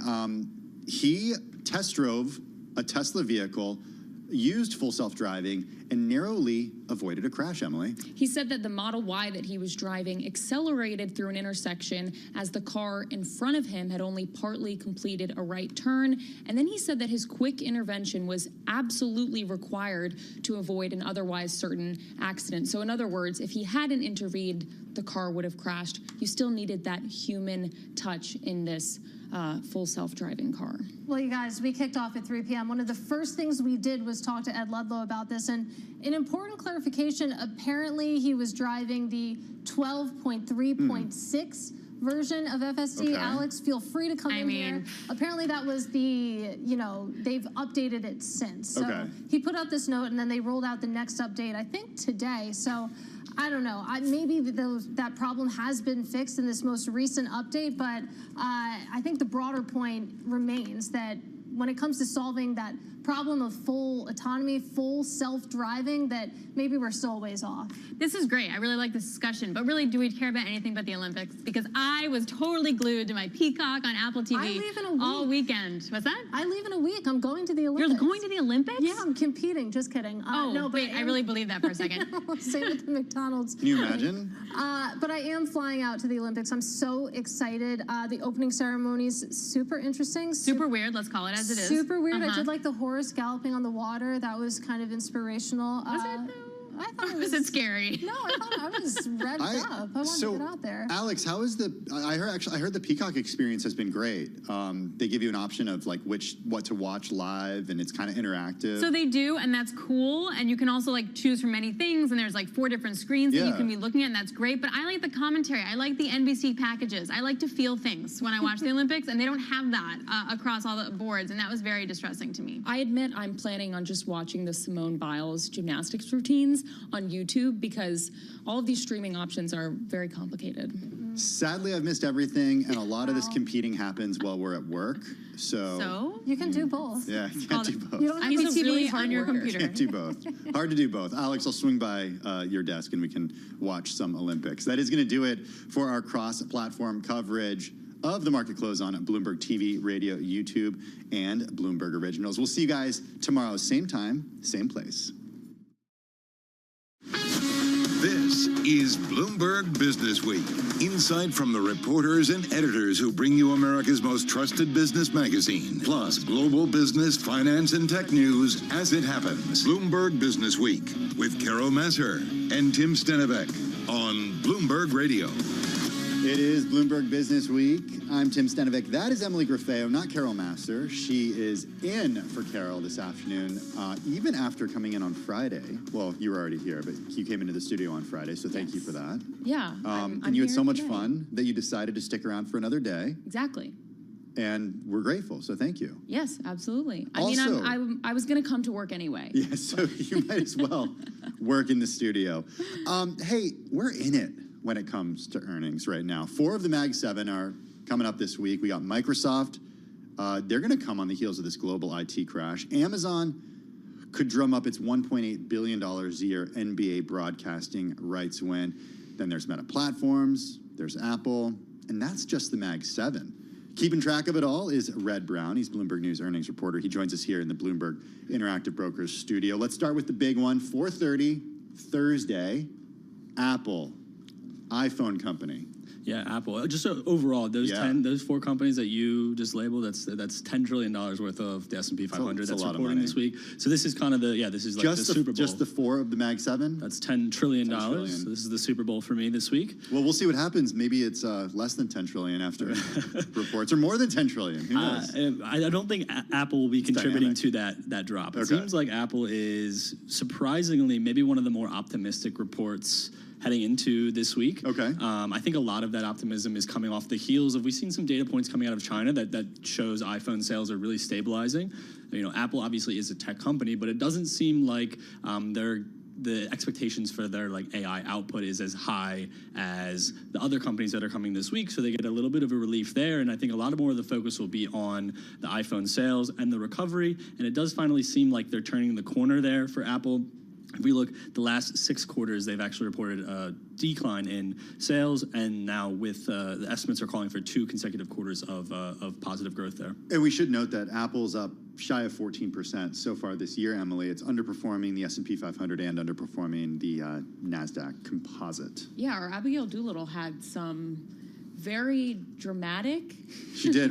[SPEAKER 6] he test drove a Tesla vehicle, used full self-driving, and narrowly avoided a crash, Emily.
[SPEAKER 7] He said that the Model Y that he was driving accelerated through an intersection as the car in front of him had only partly completed a right turn. And then he said that his quick intervention was absolutely required to avoid an otherwise certain accident. So in other words, if he hadn't intervened, the car would have crashed. You still needed that human touch in this full self-driving car.
[SPEAKER 10] Well, you guys, we kicked off at 3 p.m. One of the first things we did was talk to Ed Ludlow about this. And an important clarification, apparently he was driving the 12.3.6 version of FSD.
[SPEAKER 9] Okay.
[SPEAKER 10] Alex, feel free to come in here. Apparently that was the, they've updated it since. So he put out this note and then they rolled out the next update, I think today. So I don't know. Maybe that problem has been fixed in this most recent update, but I think the broader point remains that when it comes to solving that problem of full autonomy, full self-driving, that maybe we're still a ways off.
[SPEAKER 9] This is great. I really like this discussion. But really, do we care about anything but the Olympics? Because I was totally glued to my Peacock on Apple TV
[SPEAKER 10] I leave in a week.
[SPEAKER 9] all weekend. What's that?
[SPEAKER 10] I leave in a week. I'm going to the Olympics.
[SPEAKER 9] You're going to the Olympics?
[SPEAKER 10] Yeah, I'm competing. Just kidding. No, but
[SPEAKER 9] wait, I really believe that for a second.
[SPEAKER 10] Same with the McDonald's.
[SPEAKER 6] Can you imagine?
[SPEAKER 10] But I am flying out to the Olympics. I'm so excited. The opening ceremony's super interesting.
[SPEAKER 9] Super weird. Let's call it as it is.
[SPEAKER 10] Super weird. I did like the horse galloping on the water. That was kind of inspirational.
[SPEAKER 9] Was it though?
[SPEAKER 10] I thought it
[SPEAKER 9] was it scary?
[SPEAKER 10] No, I thought I was revved up. I wanted to get out there.
[SPEAKER 6] Alex, how is I heard the Peacock experience has been great. They give you an option of like what to watch live, and it's kind of interactive.
[SPEAKER 9] So they do, and that's cool. And you can also like choose from many things, and there's like 4 different screens that you can be looking at, and that's great. But I like the commentary. I like the NBC packages. I like to feel things when I watch the Olympics, and they don't have that across all the boards, and that was very distressing to me.
[SPEAKER 7] I admit I'm planning on just watching the Simone Biles gymnastics routines on YouTube because all of these streaming options are very complicated.
[SPEAKER 6] Sadly, I've missed everything, and a lot of this competing happens while we're at work.
[SPEAKER 10] So you can do both.
[SPEAKER 6] Yeah, you can't do both.
[SPEAKER 10] You don't have to
[SPEAKER 9] really on your computer.
[SPEAKER 6] Can't do both. Hard to do both. Alex, I'll swing by your desk and we can watch some Olympics. That is going to do it for our cross-platform coverage of the market close on Bloomberg TV, radio, YouTube, and Bloomberg Originals. We'll see you guys tomorrow, same time, same place.
[SPEAKER 5] This is Bloomberg Business Week. Insight from the reporters and editors who bring you America's most trusted business magazine. Plus, global business, finance, and tech news as it happens. Bloomberg Business Week with Carol Masser and Tim Stenivek on Bloomberg Radio.
[SPEAKER 6] It is Bloomberg Business Week. I'm Tim Stenivek. That is Emily Graffeo, not Carol Masser. She is in for Carol this afternoon, even after coming in on Friday. Well, you were already here, but you came into the studio on Friday, so thank you for that.
[SPEAKER 7] Yeah.
[SPEAKER 6] And you had so much fun that you decided to stick around for another day.
[SPEAKER 7] Exactly.
[SPEAKER 6] And we're grateful, so thank you.
[SPEAKER 7] Yes, absolutely.
[SPEAKER 6] Also,
[SPEAKER 7] I was going to come to work anyway.
[SPEAKER 6] Yeah, so you might as well work in the studio. Hey, we're in it when it comes to earnings right now. 4 of the Mag 7 are coming up this week. We got Microsoft. They're going to come on the heels of this global IT crash. Amazon could drum up its $1.8 billion a year NBA broadcasting rights win. Then there's Meta Platforms, there's Apple, and that's just the Mag 7. Keeping track of it all is Red Brown. He's Bloomberg News earnings reporter. He joins us here in the Bloomberg Interactive Brokers studio. Let's start with the big one. 4:30 Thursday, Apple, iPhone company,
[SPEAKER 11] Yeah, Apple. Just overall, those 4 companies that you just labeled, that's $10 trillion worth of the S&P 500 that's reporting this week. So this is kind of this is like the Super Bowl.
[SPEAKER 6] Just the 4 of the Mag 7?
[SPEAKER 11] That's $10 trillion. So this is the Super Bowl for me this week.
[SPEAKER 6] Well, we'll see what happens. Maybe it's less than 10 trillion after reports, or more than 10 trillion. Who knows?
[SPEAKER 11] I don't think Apple will be contributing to that drop. It seems like Apple is surprisingly maybe one of the more optimistic reports heading into this week. I think a lot of that optimism is coming off the heels of, we've seen some data points coming out of China that shows iPhone sales are really stabilizing. Apple obviously is a tech company, but it doesn't seem like the expectations for their AI output is as high as the other companies that are coming this week. So they get a little bit of a relief there. And I think a lot more of the focus will be on the iPhone sales and the recovery. And it does finally seem like they're turning the corner there for Apple. If we look the last 6 quarters, they've actually reported a decline in sales, and now with the estimates are calling for 2 consecutive quarters of positive growth there.
[SPEAKER 6] And we should note that Apple's up shy of 14% so far this year, Emily. It's underperforming the S&P 500 and underperforming the NASDAQ composite.
[SPEAKER 7] Yeah, our Abigail Doolittle had some very dramatic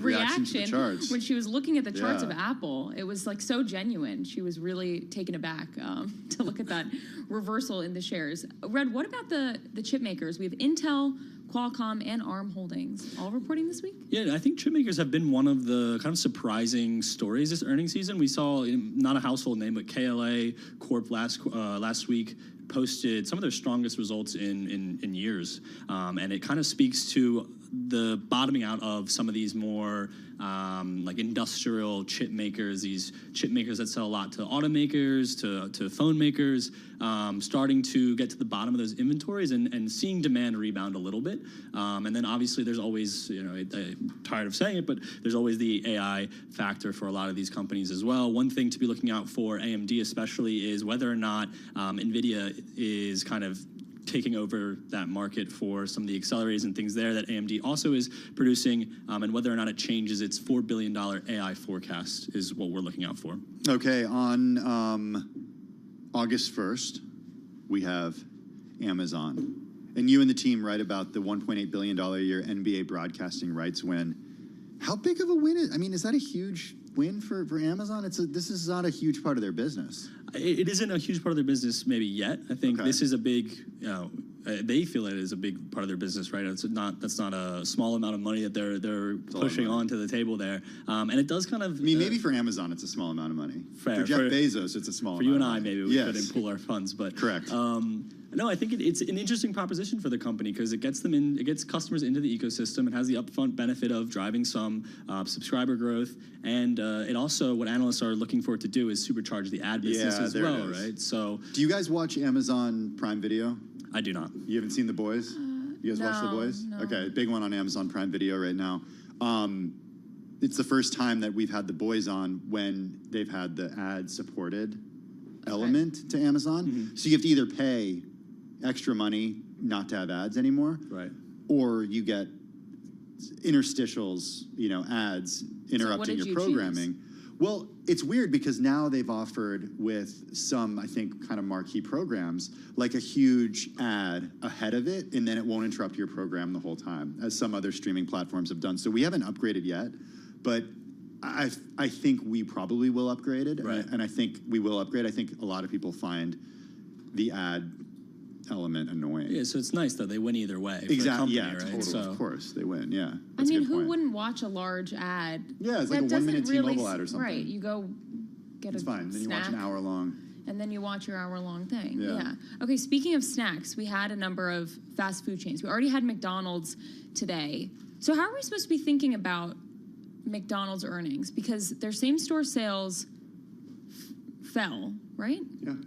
[SPEAKER 6] reaction to the charts
[SPEAKER 7] when she was looking at the charts of Apple. It was so genuine. She was really taken aback to look at that reversal in the shares. Red, what about the chip makers? We have Intel, Qualcomm, and ARM Holdings all reporting this week?
[SPEAKER 11] Yeah, I think chip makers have been one of the kind of surprising stories this earnings season. We saw, not a household name, but KLA Corp last week posted some of their strongest results in years. And it kind of speaks to the bottoming out of some of these more industrial chip makers, these chip makers that sell a lot to automakers, to phone makers, starting to get to the bottom of those inventories and seeing demand rebound a little bit. And then obviously there's always, I'm tired of saying it, but there's always the AI factor for a lot of these companies as well. One thing to be looking out for, AMD especially, is whether or not NVIDIA is kind of taking over that market for some of the accelerators and things there that AMD also is producing, and whether or not it changes its $4 billion AI forecast is what we're looking out for.
[SPEAKER 6] Okay, on August 1st, we have Amazon. And you and the team write about the $1.8 billion a year NBA broadcasting rights win. How big of a win is that a huge win for Amazon? This is not a huge part of their business.
[SPEAKER 11] It isn't a huge part of their business maybe yet. I think this is a big, they feel it is a big part of their business, right? That's not a small amount of money that they're pushing onto the table there. And it does kind of...
[SPEAKER 6] maybe for Amazon it's a small amount of money.
[SPEAKER 11] Fair.
[SPEAKER 6] For Jeff Bezos it's a small amount
[SPEAKER 11] For you and
[SPEAKER 6] of
[SPEAKER 11] I,
[SPEAKER 6] money.
[SPEAKER 11] maybe we couldn't pool our funds, but...
[SPEAKER 6] Correct.
[SPEAKER 11] No, I think it's an interesting proposition for the company because it gets customers into the ecosystem. It has the upfront benefit of driving some subscriber growth, and it also, what analysts are looking for it to do is supercharge the ad business as well, right? So,
[SPEAKER 6] do you guys watch Amazon Prime Video?
[SPEAKER 11] I do not.
[SPEAKER 6] You haven't seen The Boys? You guys watch The Boys?
[SPEAKER 7] No.
[SPEAKER 6] Okay, big one on Amazon Prime Video right now. It's the first time that we've had The Boys on when they've had the ad-supported element to Amazon. Mm-hmm. So you have to either pay extra money not to have ads anymore,
[SPEAKER 11] right?
[SPEAKER 6] Or you get interstitials, ads interrupting your programming. Well, it's weird because now they've offered with some, I think, kind of marquee programs, like a huge ad ahead of it, and then it won't interrupt your program the whole time, as some other streaming platforms have done. So we haven't upgraded yet, but I think we probably will upgrade it,
[SPEAKER 11] right.
[SPEAKER 6] And I think we will upgrade. I think a lot of people find the ad element annoying.
[SPEAKER 11] Yeah, so it's nice though. They win either way.
[SPEAKER 6] Exactly.
[SPEAKER 11] Yeah, right?
[SPEAKER 6] Totally.
[SPEAKER 11] So,
[SPEAKER 6] of course they win. Yeah.
[SPEAKER 7] I mean, who wouldn't watch a large ad?
[SPEAKER 6] Yeah, it's like a 1 minute T-Mobile ad or something.
[SPEAKER 7] Right. You go get
[SPEAKER 6] it's
[SPEAKER 7] a
[SPEAKER 6] fine. Then you watch
[SPEAKER 7] snack,
[SPEAKER 6] an hour long.
[SPEAKER 7] and then you watch your hour-long thing.
[SPEAKER 6] Yeah.
[SPEAKER 7] Okay, speaking of snacks, we had a number of fast food chains. We already had McDonald's today. So how are we supposed to be thinking about McDonald's earnings? Because their same-store sales fell, right?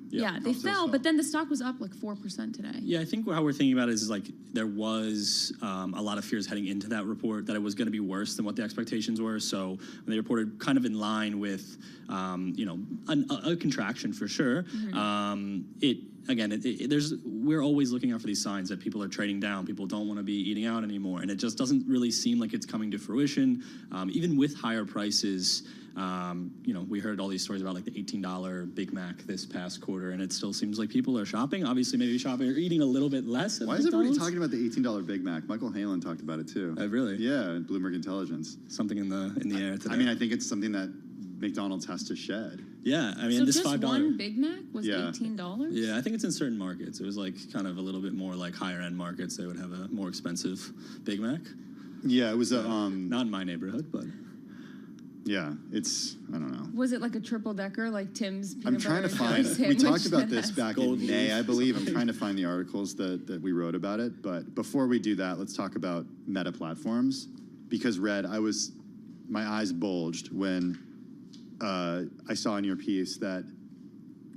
[SPEAKER 6] Yeah.
[SPEAKER 7] They fell, but then the stock was up like 4% today.
[SPEAKER 11] Yeah, I think how we're thinking about it is like there was a lot of fears heading into that report that it was going to be worse than what the expectations were. So when they reported kind of in line with, a contraction for sure, we're always looking out for these signs that people are trading down. People don't want to be eating out anymore. And it just doesn't really seem like it's coming to fruition. Even with higher prices, we heard all these stories about like the $18 Big Mac this past quarter, and it still seems like people are shopping. Obviously, maybe shopping or eating a little bit less.
[SPEAKER 6] Why is everybody talking about the $18 Big Mac? Michael Halen talked about it too.
[SPEAKER 11] Really?
[SPEAKER 6] Yeah, in Bloomberg Intelligence.
[SPEAKER 11] Something in the air today.
[SPEAKER 6] I mean, I think it's something that McDonald's has to shed.
[SPEAKER 11] Yeah, I mean,
[SPEAKER 7] so
[SPEAKER 11] this
[SPEAKER 7] just
[SPEAKER 11] $5.
[SPEAKER 7] one Big Mac was $18?
[SPEAKER 11] Yeah, I think it's in certain markets. It was like kind of a little bit more like higher end markets. They would have a more expensive Big Mac.
[SPEAKER 6] Yeah, it was
[SPEAKER 11] not in my neighborhood, but
[SPEAKER 6] yeah, I don't know.
[SPEAKER 7] Was it like a triple decker, like Tim's?
[SPEAKER 6] I'm trying to find. We talked about this back in May, I believe. I'm trying to find the articles that we wrote about it. But before we do that, let's talk about Meta platforms, because Red, my eyes bulged when I saw in your piece that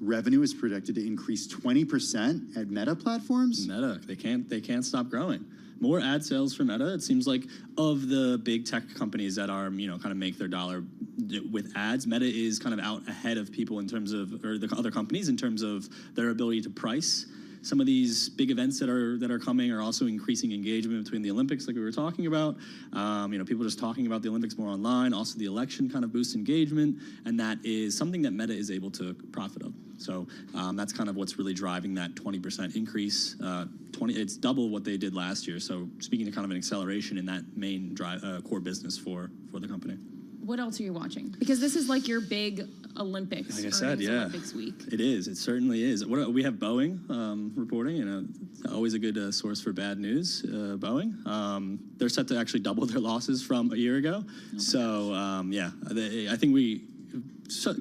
[SPEAKER 6] revenue is projected to increase 20% at Meta platforms.
[SPEAKER 11] Meta, they can't stop growing. More ad sales for Meta. It seems like of the big tech companies that are, kind of make their dollar with ads, Meta is kind of out ahead of people in terms of, or the other companies in terms of their ability to price. Some of these big events that are coming are also increasing engagement between the Olympics, like we were talking about. People just talking about the Olympics more online. Also, the election kind of boosts engagement, and that is something that Meta is able to profit of. So that's kind of what's really driving that 20% increase. It's double what they did last year. So speaking to kind of an acceleration in that main core business for the company.
[SPEAKER 7] What else are you watching? Because this is like your big Olympics.
[SPEAKER 11] Like I said, yeah.
[SPEAKER 7] Olympics week.
[SPEAKER 11] It is. It certainly is. We have Boeing reporting, always a good source for bad news, Boeing. They're set to actually double their losses from a year ago. Okay. So, I think we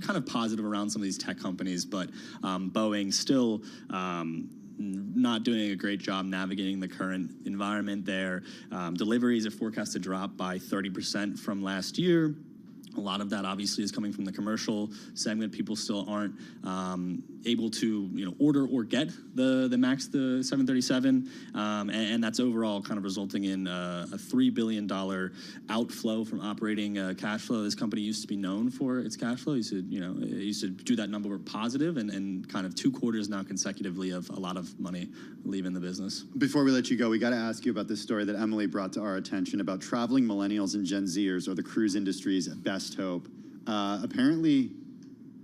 [SPEAKER 11] kind of positive around some of these tech companies, but Boeing still not doing a great job navigating the current environment there. Deliveries are forecast to drop by 30% from last year. A lot of that obviously is coming from the commercial segment. People still aren't able to order or get the MAX, the 737, and that's overall kind of resulting in a $3 billion outflow from operating cash flow. This company used to be known for its cash flow. It used to do that number positive, and kind of 2 quarters now consecutively of a lot of money leaving the business.
[SPEAKER 6] Before we let you go, we got to ask you about this story that Emily brought to our attention about traveling millennials and Gen Zers, or the cruise industry's best hope. Apparently,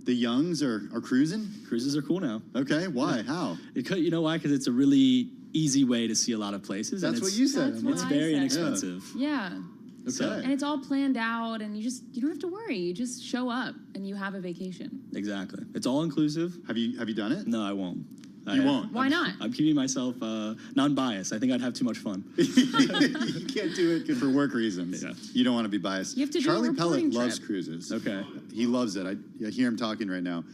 [SPEAKER 6] the youngs are cruising?
[SPEAKER 11] Cruises are cool now.
[SPEAKER 6] Okay, why? How?
[SPEAKER 11] You know why? Because it's a really easy way to see a lot of places.
[SPEAKER 6] That's what you said.
[SPEAKER 11] It's very inexpensive.
[SPEAKER 7] Yeah.
[SPEAKER 6] Okay.
[SPEAKER 11] So,
[SPEAKER 7] and it's all planned out, and you don't have to worry. You just show up, and you have a vacation.
[SPEAKER 11] Exactly. It's all inclusive.
[SPEAKER 6] Have you done it?
[SPEAKER 11] No, I won't.
[SPEAKER 6] You won't?
[SPEAKER 7] Why not?
[SPEAKER 11] I'm keeping myself non-biased. I think I'd have too much fun.
[SPEAKER 6] You can't do it for work reasons. Yeah. You don't want to be biased.
[SPEAKER 7] You have to
[SPEAKER 6] Charlie
[SPEAKER 7] do a
[SPEAKER 6] Pellet
[SPEAKER 7] reporting
[SPEAKER 6] loves
[SPEAKER 7] trip.
[SPEAKER 6] cruises.
[SPEAKER 11] Okay.
[SPEAKER 6] He loves it. I hear him talking right now.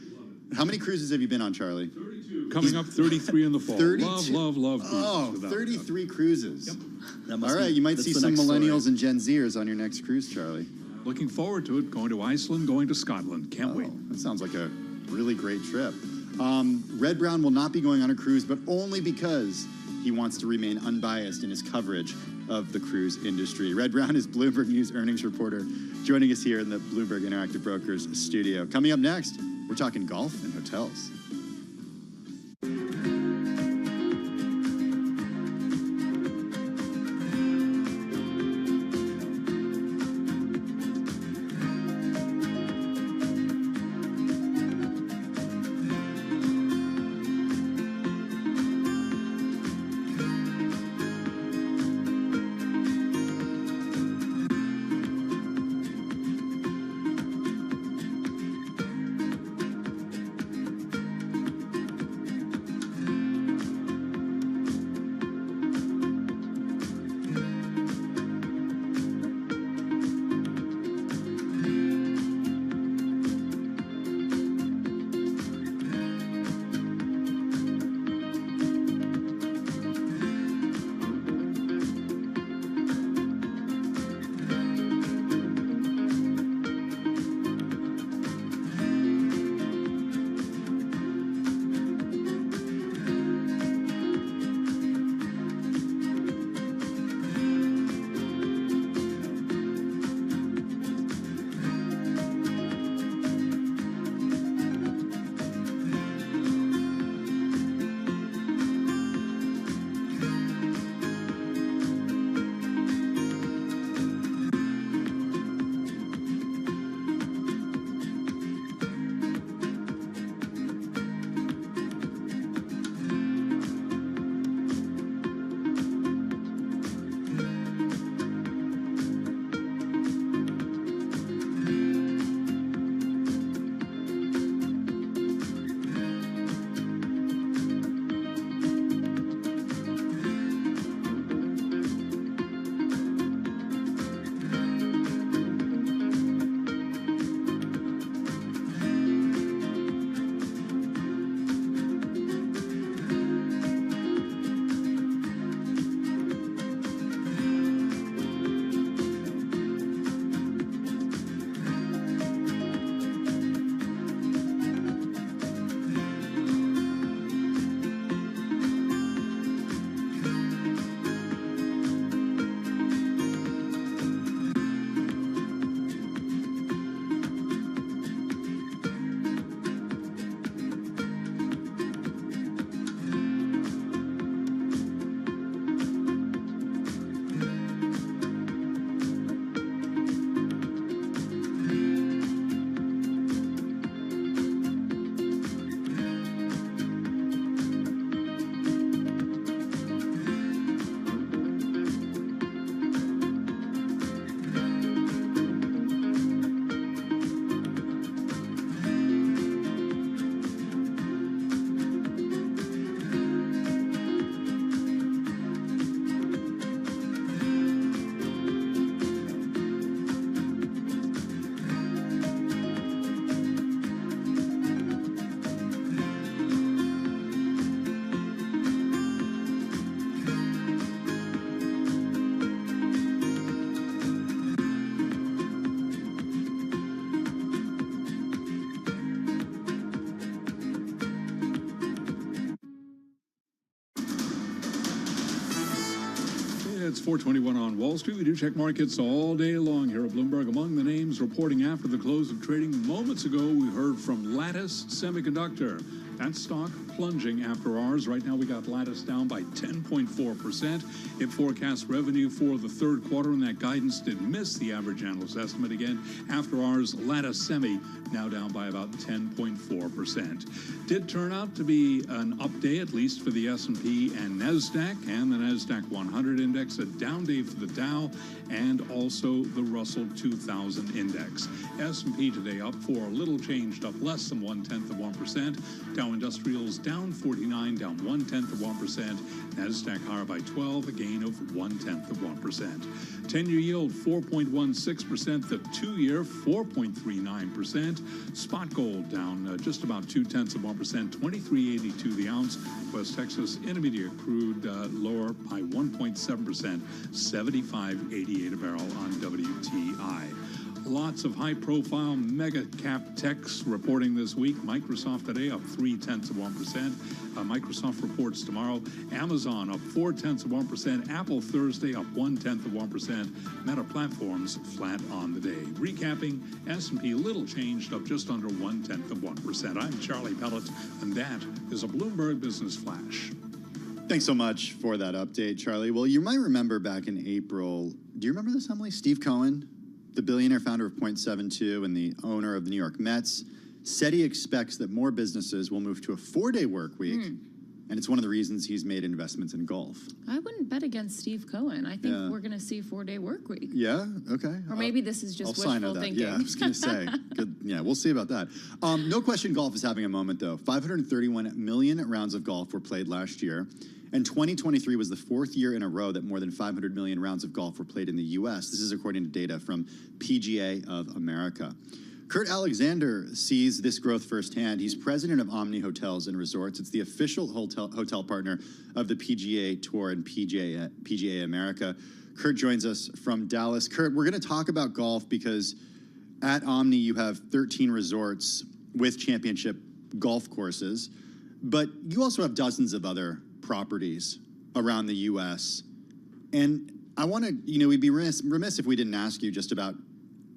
[SPEAKER 6] How many cruises have you been on, Charlie?
[SPEAKER 8] 32. Coming up 33 in the fall.
[SPEAKER 6] 32?
[SPEAKER 8] Love cruises.
[SPEAKER 6] Oh, 33 cruises.
[SPEAKER 8] Yep.
[SPEAKER 6] All right, you might see some millennials and Gen Zers on your next cruise, Charlie.
[SPEAKER 8] Looking forward to it. Going to Iceland, going to Scotland. Can't wait.
[SPEAKER 6] That sounds like a really great trip. Red Brown will not be going on a cruise, but only because he wants to remain unbiased in his coverage of the cruise industry. Red Brown is Bloomberg News earnings reporter, joining us here in the Bloomberg Interactive Brokers studio. Coming up next, we're talking golf and hotels.
[SPEAKER 8] It's 4:21 on Wall Street. We do check markets all day long here at Bloomberg. Among the names reporting after the close of trading moments ago, we heard from Lattice Semiconductor. That stock plunging after hours. Right now we got Lattice down by 10.4%. It forecasts revenue for the third quarter, and that guidance did miss the average analyst estimate again. After hours, Lattice Semi now down by about 10.4%. Did turn out to be an up day, at least for the S&P and NASDAQ, and the NASDAQ 100 index, a down day for the Dow, and also the Russell 2000 index. S&P today up for a little changed, up less than 0.1%. Dow Industrials down 49, down 0.1%. NASDAQ higher by 12, a gain of 0.1%. 10-year yield 4.16%, the 2-year 4.39%. Spot gold down just about 0.2%, 23.82 the ounce. West Texas Intermediate crude lower by 1.7%, 75.88 a barrel on WTI. Lots of high-profile mega-cap techs reporting this week. Microsoft today up 0.3%. Microsoft reports tomorrow. Amazon up 0.4%. Apple Thursday up 0.1%. Meta Platforms flat on the day. Recapping, S&P little changed, up just under 0.1%. I'm Charlie Pellet, and that is a Bloomberg Business Flash.
[SPEAKER 6] Thanks so much for that update, Charlie. Well, you might remember back in April, do you remember this, Emily? Steve Cohen, the billionaire founder of Point72 and the owner of the New York Mets, said he expects that more businesses will move to a 4-day work week, and it's one of the reasons he's made investments in golf.
[SPEAKER 7] I wouldn't bet against Steve Cohen. I think we're going to see a 4-day work week.
[SPEAKER 6] Yeah? Okay.
[SPEAKER 7] Or maybe this is just wishful thinking.
[SPEAKER 6] Yeah, I was going to say. Good. Yeah, we'll see about that. No question golf is having a moment, though. 531 million rounds of golf were played last year. And 2023 was the 4th year in a row that more than 500 million rounds of golf were played in the U.S. This is according to data from PGA of America. Kurt Alexander sees this growth firsthand. He's president of Omni Hotels and Resorts. It's the official hotel partner of the PGA Tour and PGA America. Kurt joins us from Dallas. Kurt, we're going to talk about golf because at Omni you have 13 resorts with championship golf courses, but you also have dozens of other properties around the U.S. And I want to, we'd be remiss if we didn't ask you just about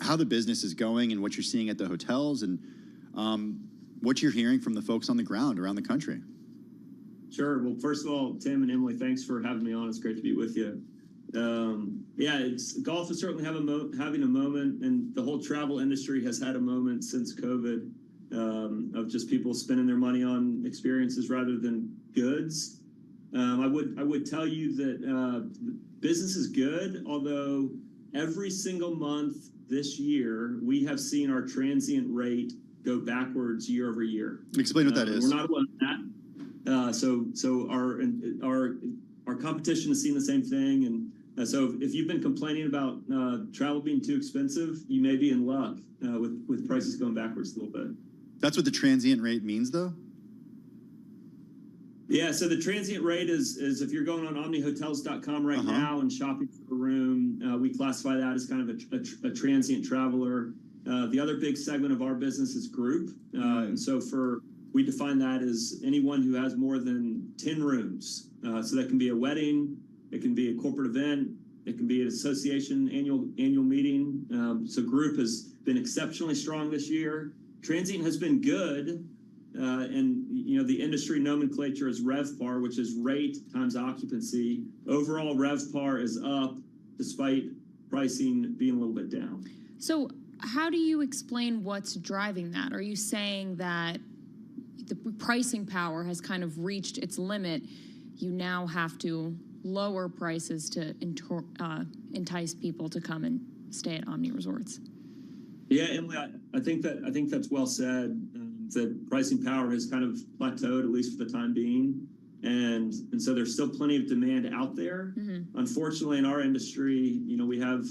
[SPEAKER 6] how the business is going and what you're seeing at the hotels and what you're hearing from the folks on the ground around the country.
[SPEAKER 12] Sure. Well, first of all, Tim and Emily, thanks for having me on. It's great to be with you. Golf is certainly having a moment, and the whole travel industry has had a moment since COVID of just people spending their money on experiences rather than goods. I would tell you that business is good, although every single month this year we have seen our transient rate go backwards year over year.
[SPEAKER 6] Explain what that is.
[SPEAKER 12] We're not alone in that. So our competition has seen the same thing, and so if you've been complaining about travel being too expensive, you may be in luck with prices going backwards a little bit.
[SPEAKER 6] That's what the transient rate means, though?
[SPEAKER 12] Yeah, so the transient rate is if you're going on omnihotels.com right now and shopping for a room, we classify that as kind of a transient traveler. The other big segment of our business is group. And so we define that as anyone who has more than 10 rooms. So that can be a wedding, it can be a corporate event, it can be an association annual meeting. So group has been exceptionally strong this year. Transient has been good. And the industry nomenclature is RevPAR, which is rate times occupancy. Overall, RevPAR is up despite pricing being a little bit down.
[SPEAKER 7] So how do you explain what's driving that? Are you saying that the pricing power has kind of reached its limit? You now have to lower prices to entice people to come and stay at Omni Resorts?
[SPEAKER 12] Yeah, Emily, I think that's well said. That pricing power has kind of plateaued, at least for the time being, and so there's still plenty of demand out there. Unfortunately, in our industry, we have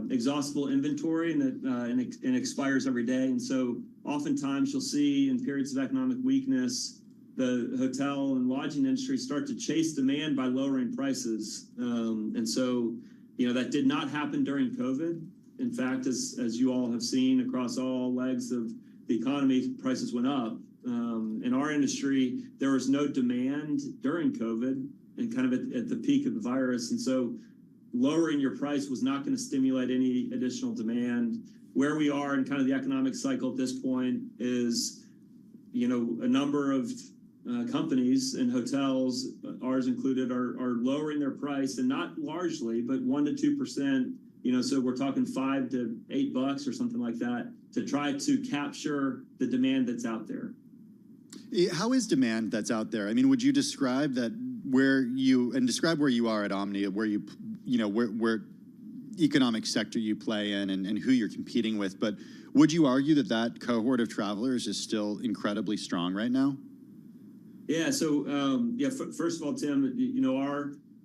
[SPEAKER 12] exhaustible inventory, and it expires every day. And so oftentimes you'll see in periods of economic weakness, the hotel and lodging industry start to chase demand by lowering prices. And so that did not happen during COVID. In fact, as you all have seen across all legs of the economy, prices went up. In our industry, there was no demand during COVID and kind of at the peak of the virus. And so lowering your price was not going to stimulate any additional demand. Where we are in kind of the economic cycle at this point is, a number of companies and hotels, ours included, are lowering their price, and not largely, but 1 to 2%. So we're talking $5 to $8 or something like that to try to capture the demand that's out there.
[SPEAKER 6] How is demand that's out there? I mean, would you describe that describe where you are at Omni, where where economic sector you play in and who you're competing with, but would you argue that cohort of travelers is still incredibly strong right now?
[SPEAKER 12] Yeah. So, first of all, Tim,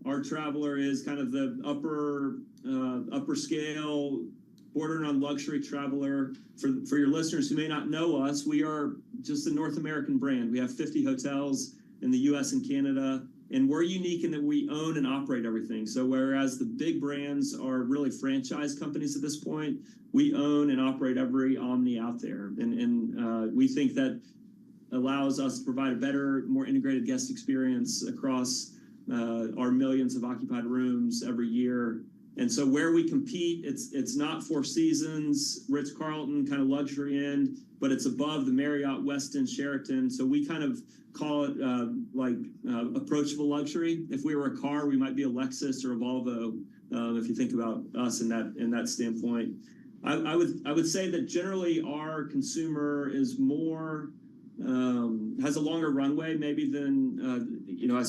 [SPEAKER 12] our traveler is kind of the upper scale, bordering on luxury traveler. For your listeners who may not know us, we are just a North American brand. We have 50 hotels in the U.S. and Canada, and we're unique in that we own and operate everything. So whereas the big brands are really franchise companies at this point, we own and operate every Omni out there. And we think that allows us to provide a better, more integrated guest experience across our millions of occupied rooms every year. And so where we compete, it's not Four Seasons, Ritz-Carlton kind of luxury end, but it's above the Marriott, Westin, Sheraton. So we kind of call it approachable luxury. If we were a car, we might be a Lexus or a Volvo. If you think about us in that standpoint, I would say that generally our consumer is more has a longer runway maybe than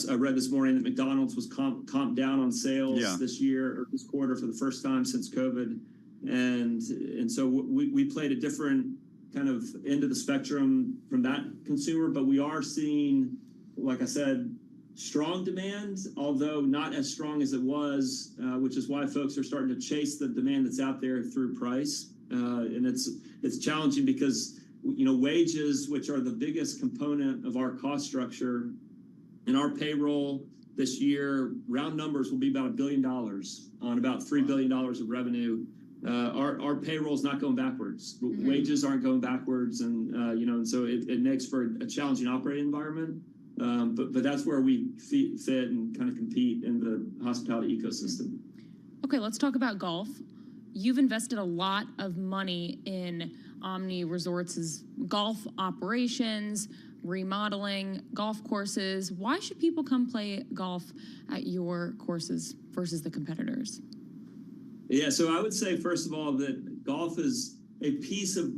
[SPEAKER 12] I read this morning that McDonald's was comp down on sales this year or this quarter for the first time since COVID, and so we played a different kind of end of the spectrum from that consumer, but we are seeing, like I said, strong demand, although not as strong as it was, which is why folks are starting to chase the demand that's out there through price, and it's challenging because wages, which are the biggest component of our cost structure, and our payroll this year, round numbers, will be about $1 billion on about $3 billion of revenue. Our payroll is not going backwards. Mm-hmm. Wages aren't going backwards, and so it makes for a challenging operating environment. But that's where we fit and kind of compete in the hospitality ecosystem.
[SPEAKER 7] Okay, let's talk about golf. You've invested a lot of money in Omni Resorts' golf operations, remodeling golf courses. Why should people come play golf at your courses versus the competitors?
[SPEAKER 12] Yeah, so I would say, first of all, that golf is a piece of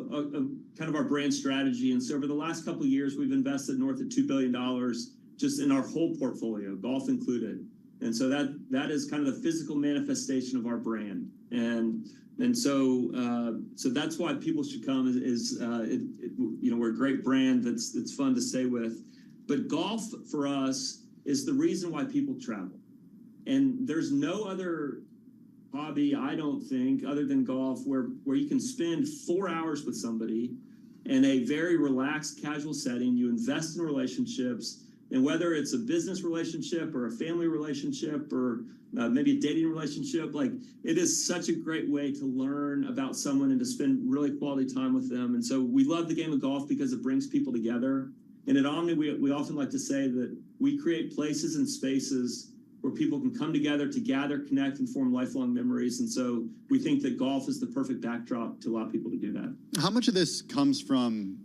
[SPEAKER 12] kind of our brand strategy. And so over the last couple of years, we've invested north of $2 billion just in our whole portfolio, golf included. And so that is kind of the physical manifestation of our brand. And so that's why people should come. We're a great brand that's fun to stay with. But golf for us is the reason why people travel. And there's no other hobby, I don't think, other than golf, where you can spend 4 hours with somebody in a very relaxed, casual setting. You invest in relationships, and whether it's a business relationship or a family relationship or maybe a dating relationship, like, it is such a great way to learn about someone and to spend really quality time with them. And so we love the game of golf because it brings people together. And at Omni, we often like to say that we create places and spaces where people can come together to gather, connect, and form lifelong memories. And so we think that golf is the perfect backdrop to allow people to do that.
[SPEAKER 6] How much of this comes from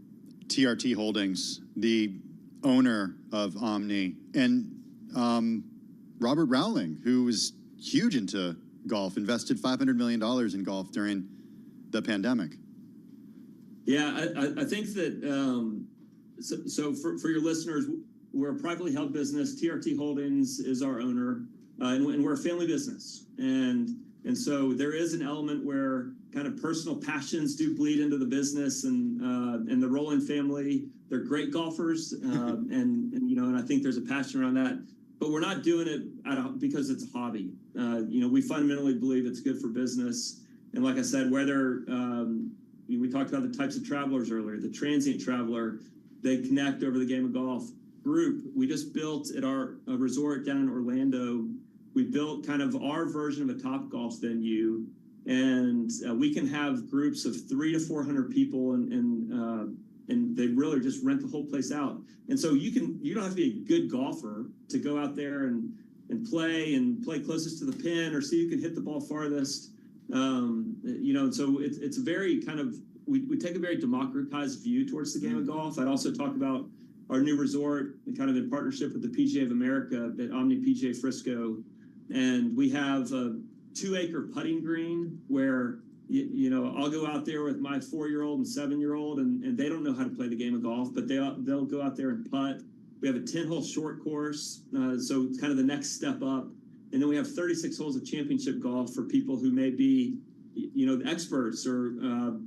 [SPEAKER 6] TRT Holdings, the owner of Omni, and Robert Rowling, who was huge into golf, invested $500 million in golf during the pandemic?
[SPEAKER 12] Yeah, I think that, so for your listeners, we're a privately held business. TRT Holdings is our owner, and we're a family business. And so there is an element where kind of personal passions do bleed into the business, and the Rowling family, they're great golfers, and I think there's a passion around that. But we're not doing it because it's a hobby. We fundamentally believe it's good for business. And like I said, whether we talked about the types of travelers earlier, the transient traveler, they connect over the game of golf. Group, we just built at our resort down in Orlando, we built kind of our version of a Topgolf venue, and we can have groups of 300 to 400 people, and they really just rent the whole place out. And so you don't have to be a good golfer to go out there and play closest to the pin, or see who can hit the ball farthest. So it's a very kind of, we take a very democratized view towards the game of golf. I'd also talk about our new resort, kind of in partnership with the PGA of America at Omni PGA Frisco. And we have a 2-acre putting green where, I'll go out there with my 4-year-old and 7-year-old, and they don't know how to play the game of golf, but they'll go out there and putt. We have a 10-hole short course, so it's kind of the next step up. And then we have 36 holes of championship golf for people who may be, the experts or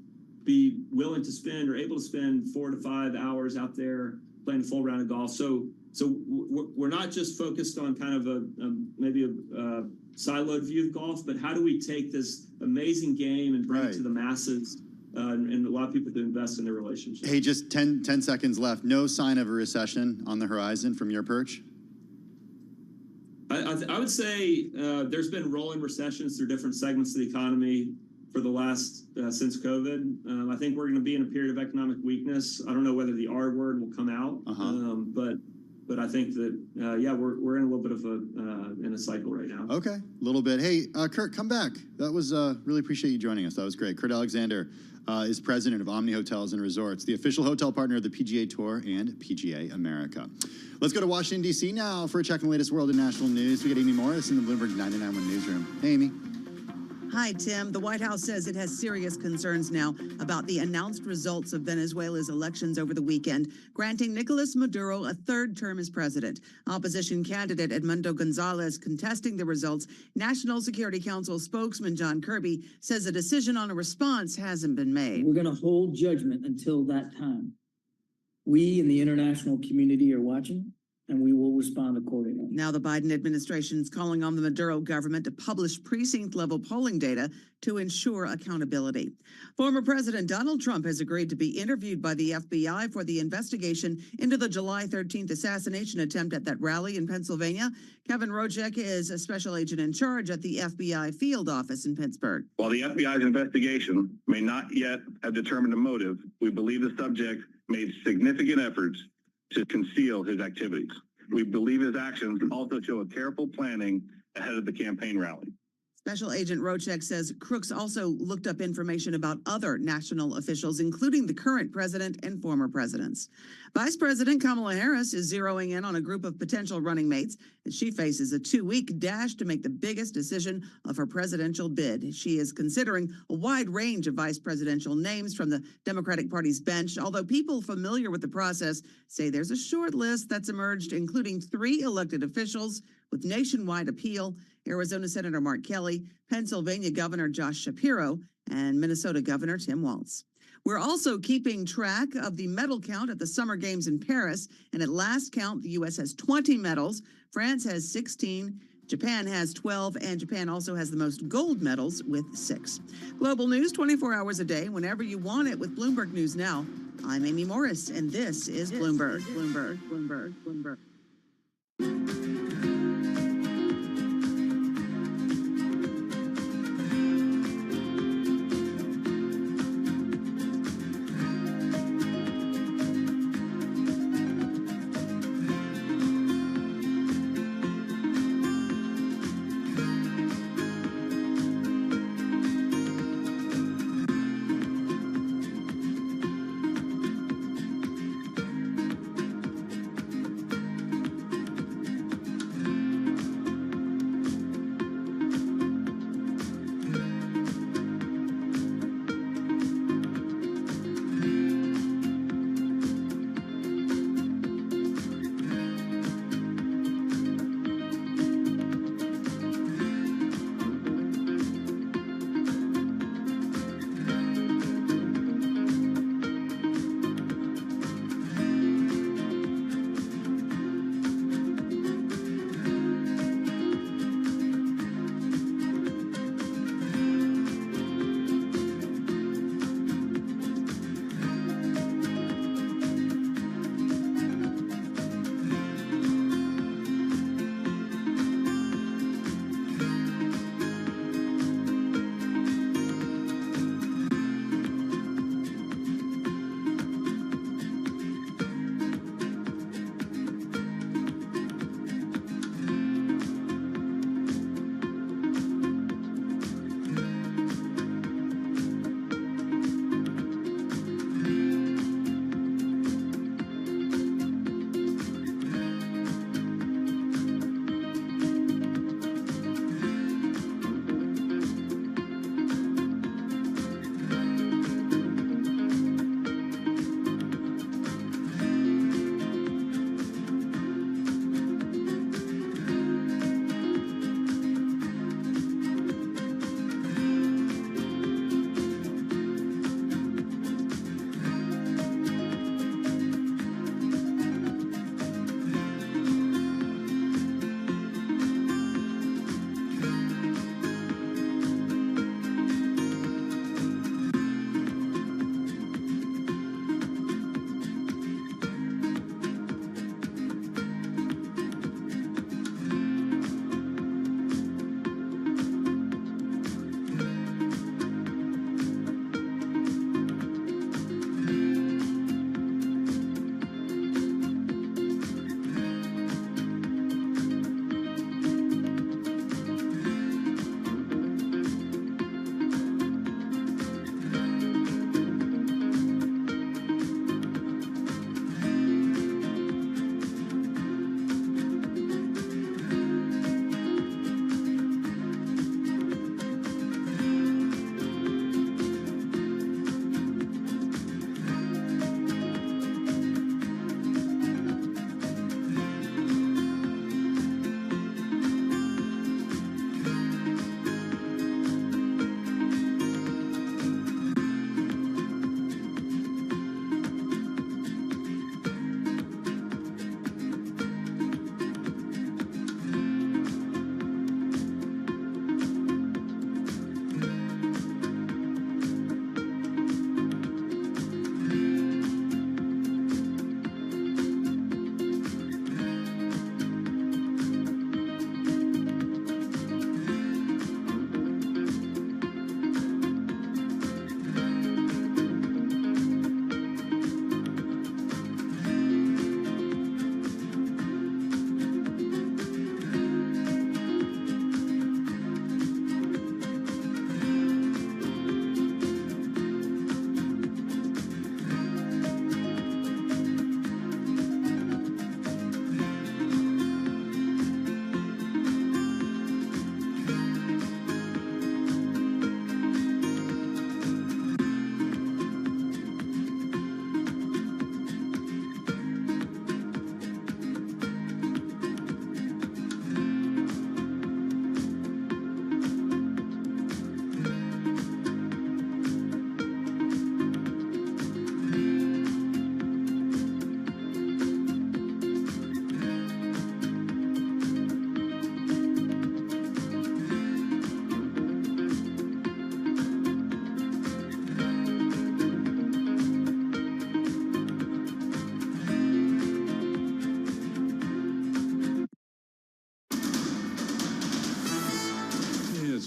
[SPEAKER 12] be willing to spend or able to spend 4 to 5 hours out there playing a full round of golf. So we're not just focused on kind of maybe a siloed view of golf, but how do we take this amazing game and bring it to the masses and allow people to invest in their relationships?
[SPEAKER 6] Hey, just 10 seconds left. No sign of a recession on the horizon from your perch?
[SPEAKER 12] I would say there's been rolling recessions through different segments of the economy for the last, since COVID. I think we're going to be in a period of economic weakness. I don't know whether the R word will come out, but I think that, we're in a little bit of in a cycle right now.
[SPEAKER 6] Okay, a little bit. Hey, Kurt, come back. That was, really appreciate you joining us. That was great. Kurt Alexander is president of Omni Hotels and Resorts, the official hotel partner of the PGA Tour and PGA America. Let's go to Washington, D.C. now for a check on the latest world and national news. We get Amy Morris in the Bloomberg 99.1 newsroom. Hey, Amy.
[SPEAKER 13] Hi, Tim. The White House says it has serious concerns now about the announced results of Venezuela's elections over the weekend, granting Nicolas Maduro a third term as president. Opposition candidate Edmundo Gonzalez contesting the results. National Security Council spokesman John Kirby says a decision on a response hasn't been made.
[SPEAKER 14] We're going to hold judgment until that time. We in the international community are watching, and we will respond accordingly.
[SPEAKER 13] Now the Biden administration is calling on the Maduro government to publish precinct-level polling data to ensure accountability. Former President Donald Trump has agreed to be interviewed by the FBI for the investigation into the July 13th assassination attempt at that rally in Pennsylvania. Kevin Rojek is a special agent in charge at the FBI field office in Pittsburgh.
[SPEAKER 15] While the FBI's investigation may not yet have determined a motive, we believe the subject made significant efforts to conceal his activities. We believe his actions also show a careful planning ahead of the campaign rally.
[SPEAKER 13] Special Agent Rojek says crooks also looked up information about other national officials, including the current president and former presidents. Vice President Kamala Harris is zeroing in on a group of potential running mates as she faces a 2-week dash to make the biggest decision of her presidential bid. She is considering a wide range of vice presidential names from the Democratic Party's bench, although people familiar with the process say there's a short list that's emerged, including 3 elected officials with nationwide appeal: Arizona Senator Mark Kelly, Pennsylvania Governor Josh Shapiro, and Minnesota Governor Tim Walz. We're also keeping track of the medal count at the Summer Games in Paris, and at last count, the U.S. has 20 medals, France has 16, Japan has 12, and Japan also has the most gold medals with 6. Global news 24 hours a day, whenever you want it, with Bloomberg News Now. I'm Amy Morris, and this is Bloomberg. Bloomberg.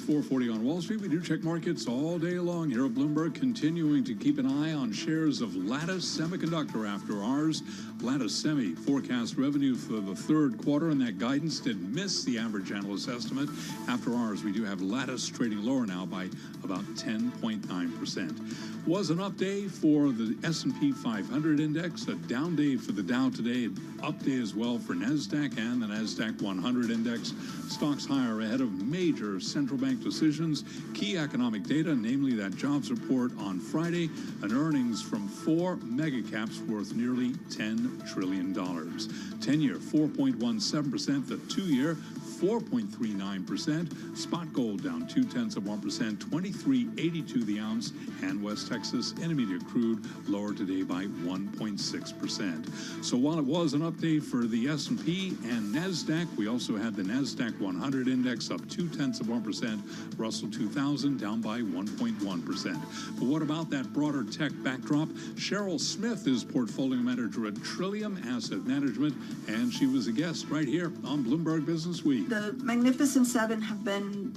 [SPEAKER 8] 4:40 on Wall Street. We do check markets all day long here at Bloomberg, continuing to keep an eye on shares of Lattice Semiconductor after ours. Lattice Semi forecast revenue for the third quarter, and that guidance did miss the average analyst estimate. After ours, we do have Lattice trading lower now by about 10.9%. Was an up day for the S&P 500 index, a down day for the Dow today, up day as well for NASDAQ and the NASDAQ 100 index. Stocks higher ahead of major central bank decisions, key economic data, namely that jobs report on Friday, and earnings from 4 mega caps worth nearly $10 trillion. 10-year, 4.17%, the 2-year, 4.39%. Spot gold down 0.2%, $23.82 the ounce, and West Texas Intermediate crude lower today by 1.6%. So while it was an update for the S&P and NASDAQ, we also had the NASDAQ 100 index up 0.2%, Russell 2000 down by 1.1%. But what about that broader tech backdrop? Cheryl Smith is portfolio manager at Trillium Asset Management, and she was a guest right here on Bloomberg Business Week.
[SPEAKER 25] The Magnificent Seven have been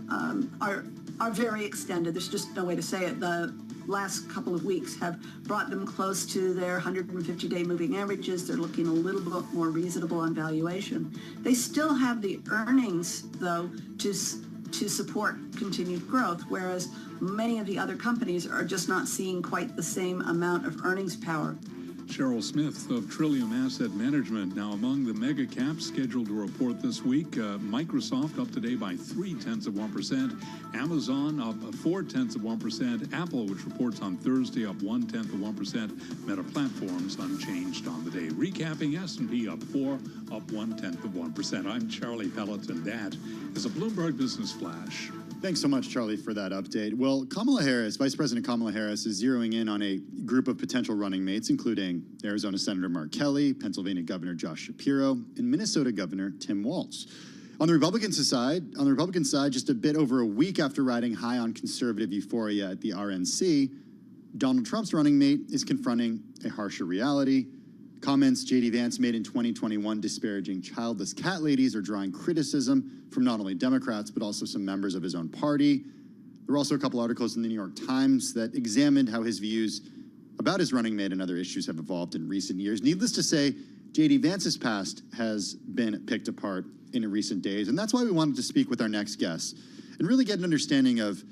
[SPEAKER 25] are very extended. There's just no way to say it. The last couple of weeks have brought them close to their 150-day moving averages. They're looking a little bit more reasonable on valuation. They still have the earnings, though, to support continued growth, whereas many of the other companies are just not seeing quite the same amount of earnings power.
[SPEAKER 8] Cheryl Smith of Trillium Asset Management. Now, among the mega caps scheduled to report this week, Microsoft up today by 0.3%, Amazon up 0.4%, Apple, which reports on Thursday, up 0.1%, Meta Platforms unchanged on the day. Recapping, S&P up 4, up 0.1%. I'm Charlie Pelleton. That is a Bloomberg Business Flash.
[SPEAKER 6] Thanks so much, Charlie, for that update. Well, Kamala Harris, Vice President Kamala Harris, is zeroing in on a group of potential running mates, including Arizona Senator Mark Kelly, Pennsylvania Governor Josh Shapiro, and Minnesota Governor Tim Walz. On the Republican side, just a bit over a week after riding high on conservative euphoria at the RNC, Donald Trump's running mate is confronting a harsher reality. Comments J.D. Vance made in 2021 disparaging childless cat ladies are drawing criticism from not only Democrats, but also some members of his own party. There were also a couple articles in the New York Times that examined how his views about his running mate and other issues have evolved in recent years. Needless to say, J.D. Vance's past has been picked apart in recent days, and that's why we wanted to speak with our next guest and really get an understanding of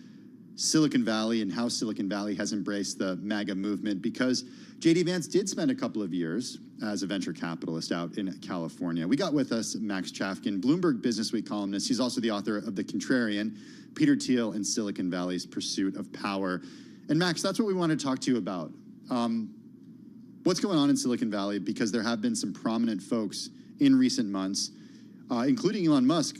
[SPEAKER 6] Silicon Valley and how Silicon Valley has embraced the MAGA movement, because J.D. Vance did spend a couple of years as a venture capitalist out in California. We got with us Max Chafkin, Bloomberg Businessweek columnist. He's also the author of The Contrarian, Peter Thiel and Silicon Valley's Pursuit of Power. And Max, that's what we want to talk to you about. What's going on in Silicon Valley? Because there have been some prominent folks in recent months, including Elon Musk,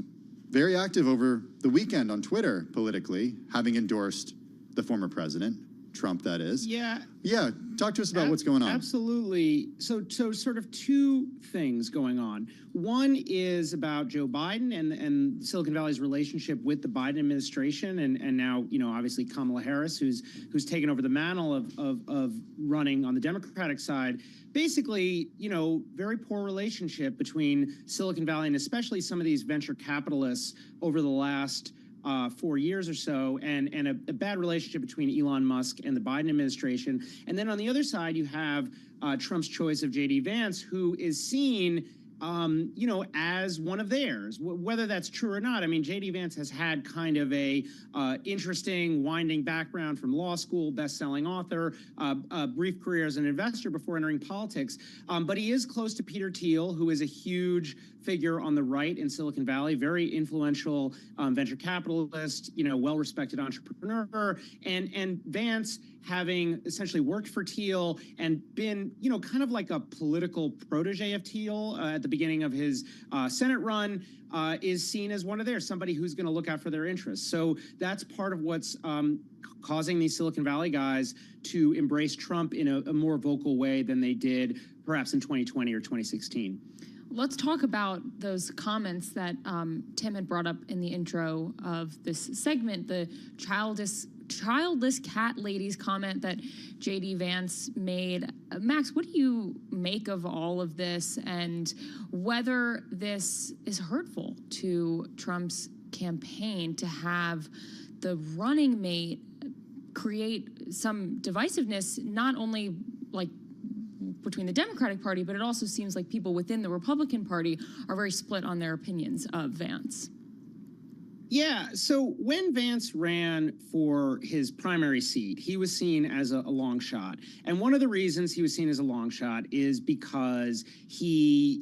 [SPEAKER 6] very active over the weekend on Twitter politically, having endorsed the former president, Trump, that is.
[SPEAKER 16] Yeah.
[SPEAKER 6] Yeah. Talk to us about what's going on.
[SPEAKER 16] Absolutely. So sort of two things going on. One is about Joe Biden and Silicon Valley's relationship with the Biden administration, and now, obviously Kamala Harris, who's taken over the mantle of running on the Democratic side. Basically, very poor relationship between Silicon Valley and especially some of these venture capitalists over the last 4 years or so, and a bad relationship between Elon Musk and the Biden administration. And then on the other side, you have Trump's choice of J.D. Vance, who is seen as one of theirs, whether that's true or not. I mean, J.D. Vance has had kind of a interesting, winding background from law school, best-selling author, a brief career as an investor before entering politics. But he is close to Peter Thiel, who is a huge figure on the right in Silicon Valley, very influential venture capitalist, well-respected entrepreneur, and Vance, having essentially worked for Thiel and been, kind of like a political protege of Thiel at the beginning of his Senate run, is seen as one of theirs, somebody who's going to look out for their interests. So that's part of what's causing these Silicon Valley guys to embrace Trump in a more vocal way than they did perhaps in 2020 or 2016.
[SPEAKER 7] Let's talk about those comments that Tim had brought up in the intro of this segment, the childless cat ladies comment that J.D. Vance made. Max, what do you make of all of this, and whether this is hurtful to Trump's campaign to have the running mate create some divisiveness, not only like between the Democratic Party, but it also seems like people within the Republican Party are very split on their opinions of Vance.
[SPEAKER 16] Yeah, so when Vance ran for his primary seat, he was seen as a long shot. And one of the reasons he was seen as a long shot is because he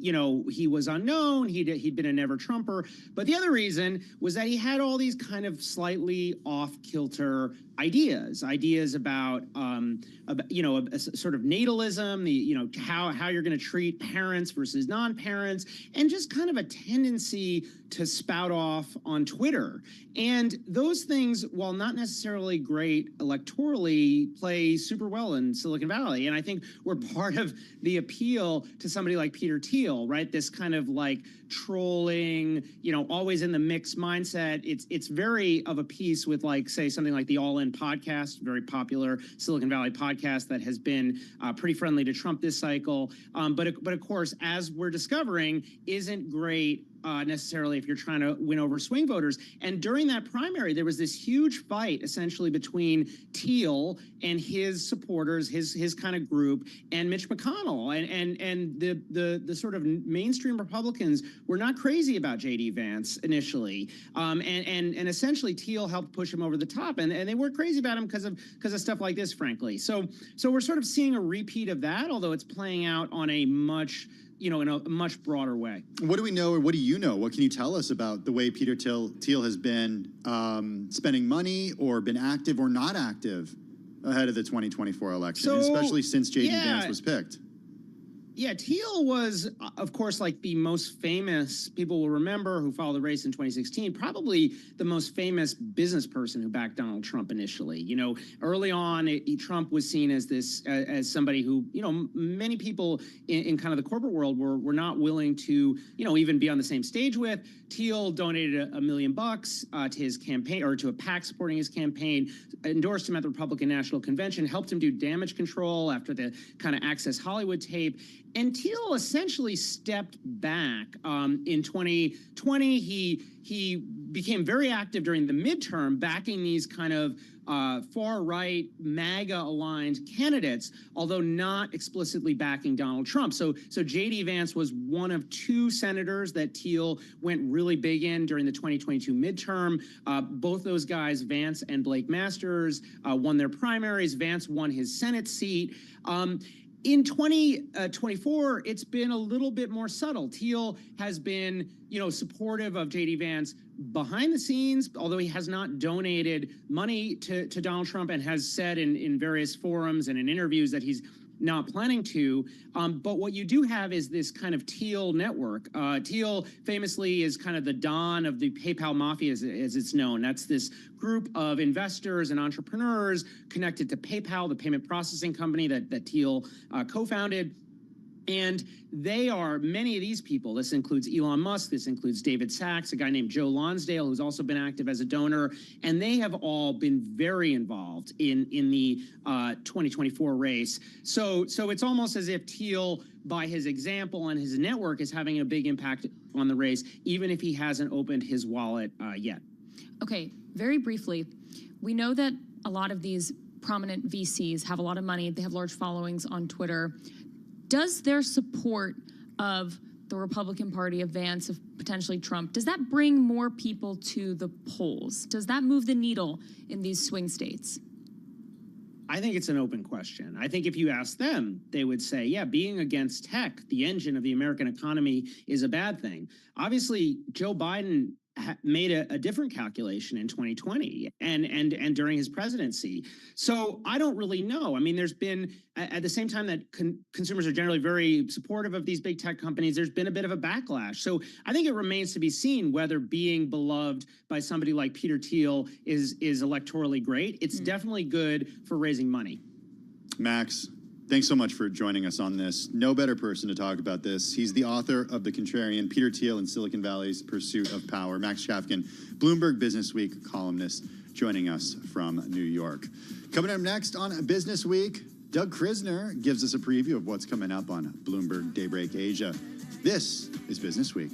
[SPEAKER 16] was unknown, he'd been a never-Trumper. But the other reason was that he had all these kind of slightly off-kilter ideas about a sort of natalism, how you're going to treat parents versus non-parents, and just kind of a tendency to spout off on Twitter. And those things, while not necessarily great electorally, play super well in Silicon Valley. And I think we're part of the appeal to somebody like Peter Thiel, right? This kind of like trolling, always in the mix mindset. It's very of a piece with, like, say, something like the All In podcast, very popular Silicon Valley podcast that has been pretty friendly to Trump this cycle. But of course, as we're discovering, isn't great necessarily if you're trying to win over swing voters. And during that primary, there was this huge fight essentially between Thiel and his supporters, his kind of group, and Mitch McConnell. And the sort of mainstream Republicans were not crazy about J.D. Vance initially. And essentially Thiel helped push him over the top. And they weren't crazy about him because of stuff like this, frankly. So we're sort of seeing a repeat of that, although it's playing out on a much in a much broader way.
[SPEAKER 6] What do we know, or what do you know? What can you tell us about the way Peter Thiel has been spending money, or been active or not active ahead of the 2024 election, especially since J.D. Vance was picked?
[SPEAKER 16] Yeah, Thiel was, of course, like the most famous, people will remember, who followed the race in 2016, probably the most famous business person who backed Donald Trump initially. Early on, Trump was seen as as somebody who, many people in kind of the corporate world were not willing to, even be on the same stage with. Thiel donated $1 million to his campaign, or to a PAC supporting his campaign, endorsed him at the Republican National Convention, helped him do damage control after the kind of Access Hollywood tape. And Thiel essentially stepped back in 2020. He became very active during the midterm, backing these kind of far-right, MAGA-aligned candidates, although not explicitly backing Donald Trump. So J.D. Vance was one of two senators that Thiel went really big in during the 2022 midterm. Both those guys, Vance and Blake Masters, won their primaries. Vance won his Senate seat. In 2024, it's been a little bit more subtle. Thiel has been, supportive of J.D. Vance behind the scenes, although he has not donated money to Donald Trump, and has said in various forums and in interviews that he's not planning to. But what you do have is this kind of Thiel network. Thiel famously is kind of the Don of the PayPal mafia, as it's known. That's this group of investors and entrepreneurs connected to PayPal, the payment processing company that Thiel co-founded. And they are, many of these people, this includes Elon Musk, this includes David Sachs, a guy named Joe Lonsdale, who's also been active as a donor, and they have all been very involved in the 2024 race. So it's almost as if Thiel, by his example and his network, is having a big impact on the race, even if he hasn't opened his wallet yet.
[SPEAKER 7] Okay, very briefly, we know that a lot of these prominent VCs have a lot of money, they have large followings on Twitter. Does their support of the Republican Party, of Vance, of potentially Trump, does that bring more people to the polls? Does that move the needle in these swing states?
[SPEAKER 16] I think it's an open question. I think if you ask them, they would say, yeah, being against tech, the engine of the American economy, is a bad thing. Obviously, Joe Biden made a different calculation in 2020 and during his presidency. So I don't really know. I mean, there's been, at the same time that consumers are generally very supportive of these big tech companies, there's been a bit of a backlash. So I think it remains to be seen whether being beloved by somebody like Peter Thiel is electorally great. It's definitely good for raising money.
[SPEAKER 6] Max, thanks so much for joining us on this. No better person to talk about this. He's the author of The Contrarian, Peter Thiel and Silicon Valley's Pursuit of Power. Max Chafkin, Bloomberg Business Week columnist, joining us from New York. Coming up next on Business Week, Doug Krisner gives us a preview of what's coming up on Bloomberg Daybreak Asia. This is Business Week.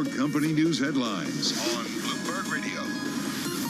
[SPEAKER 5] your company news headlines on Bloomberg Radio.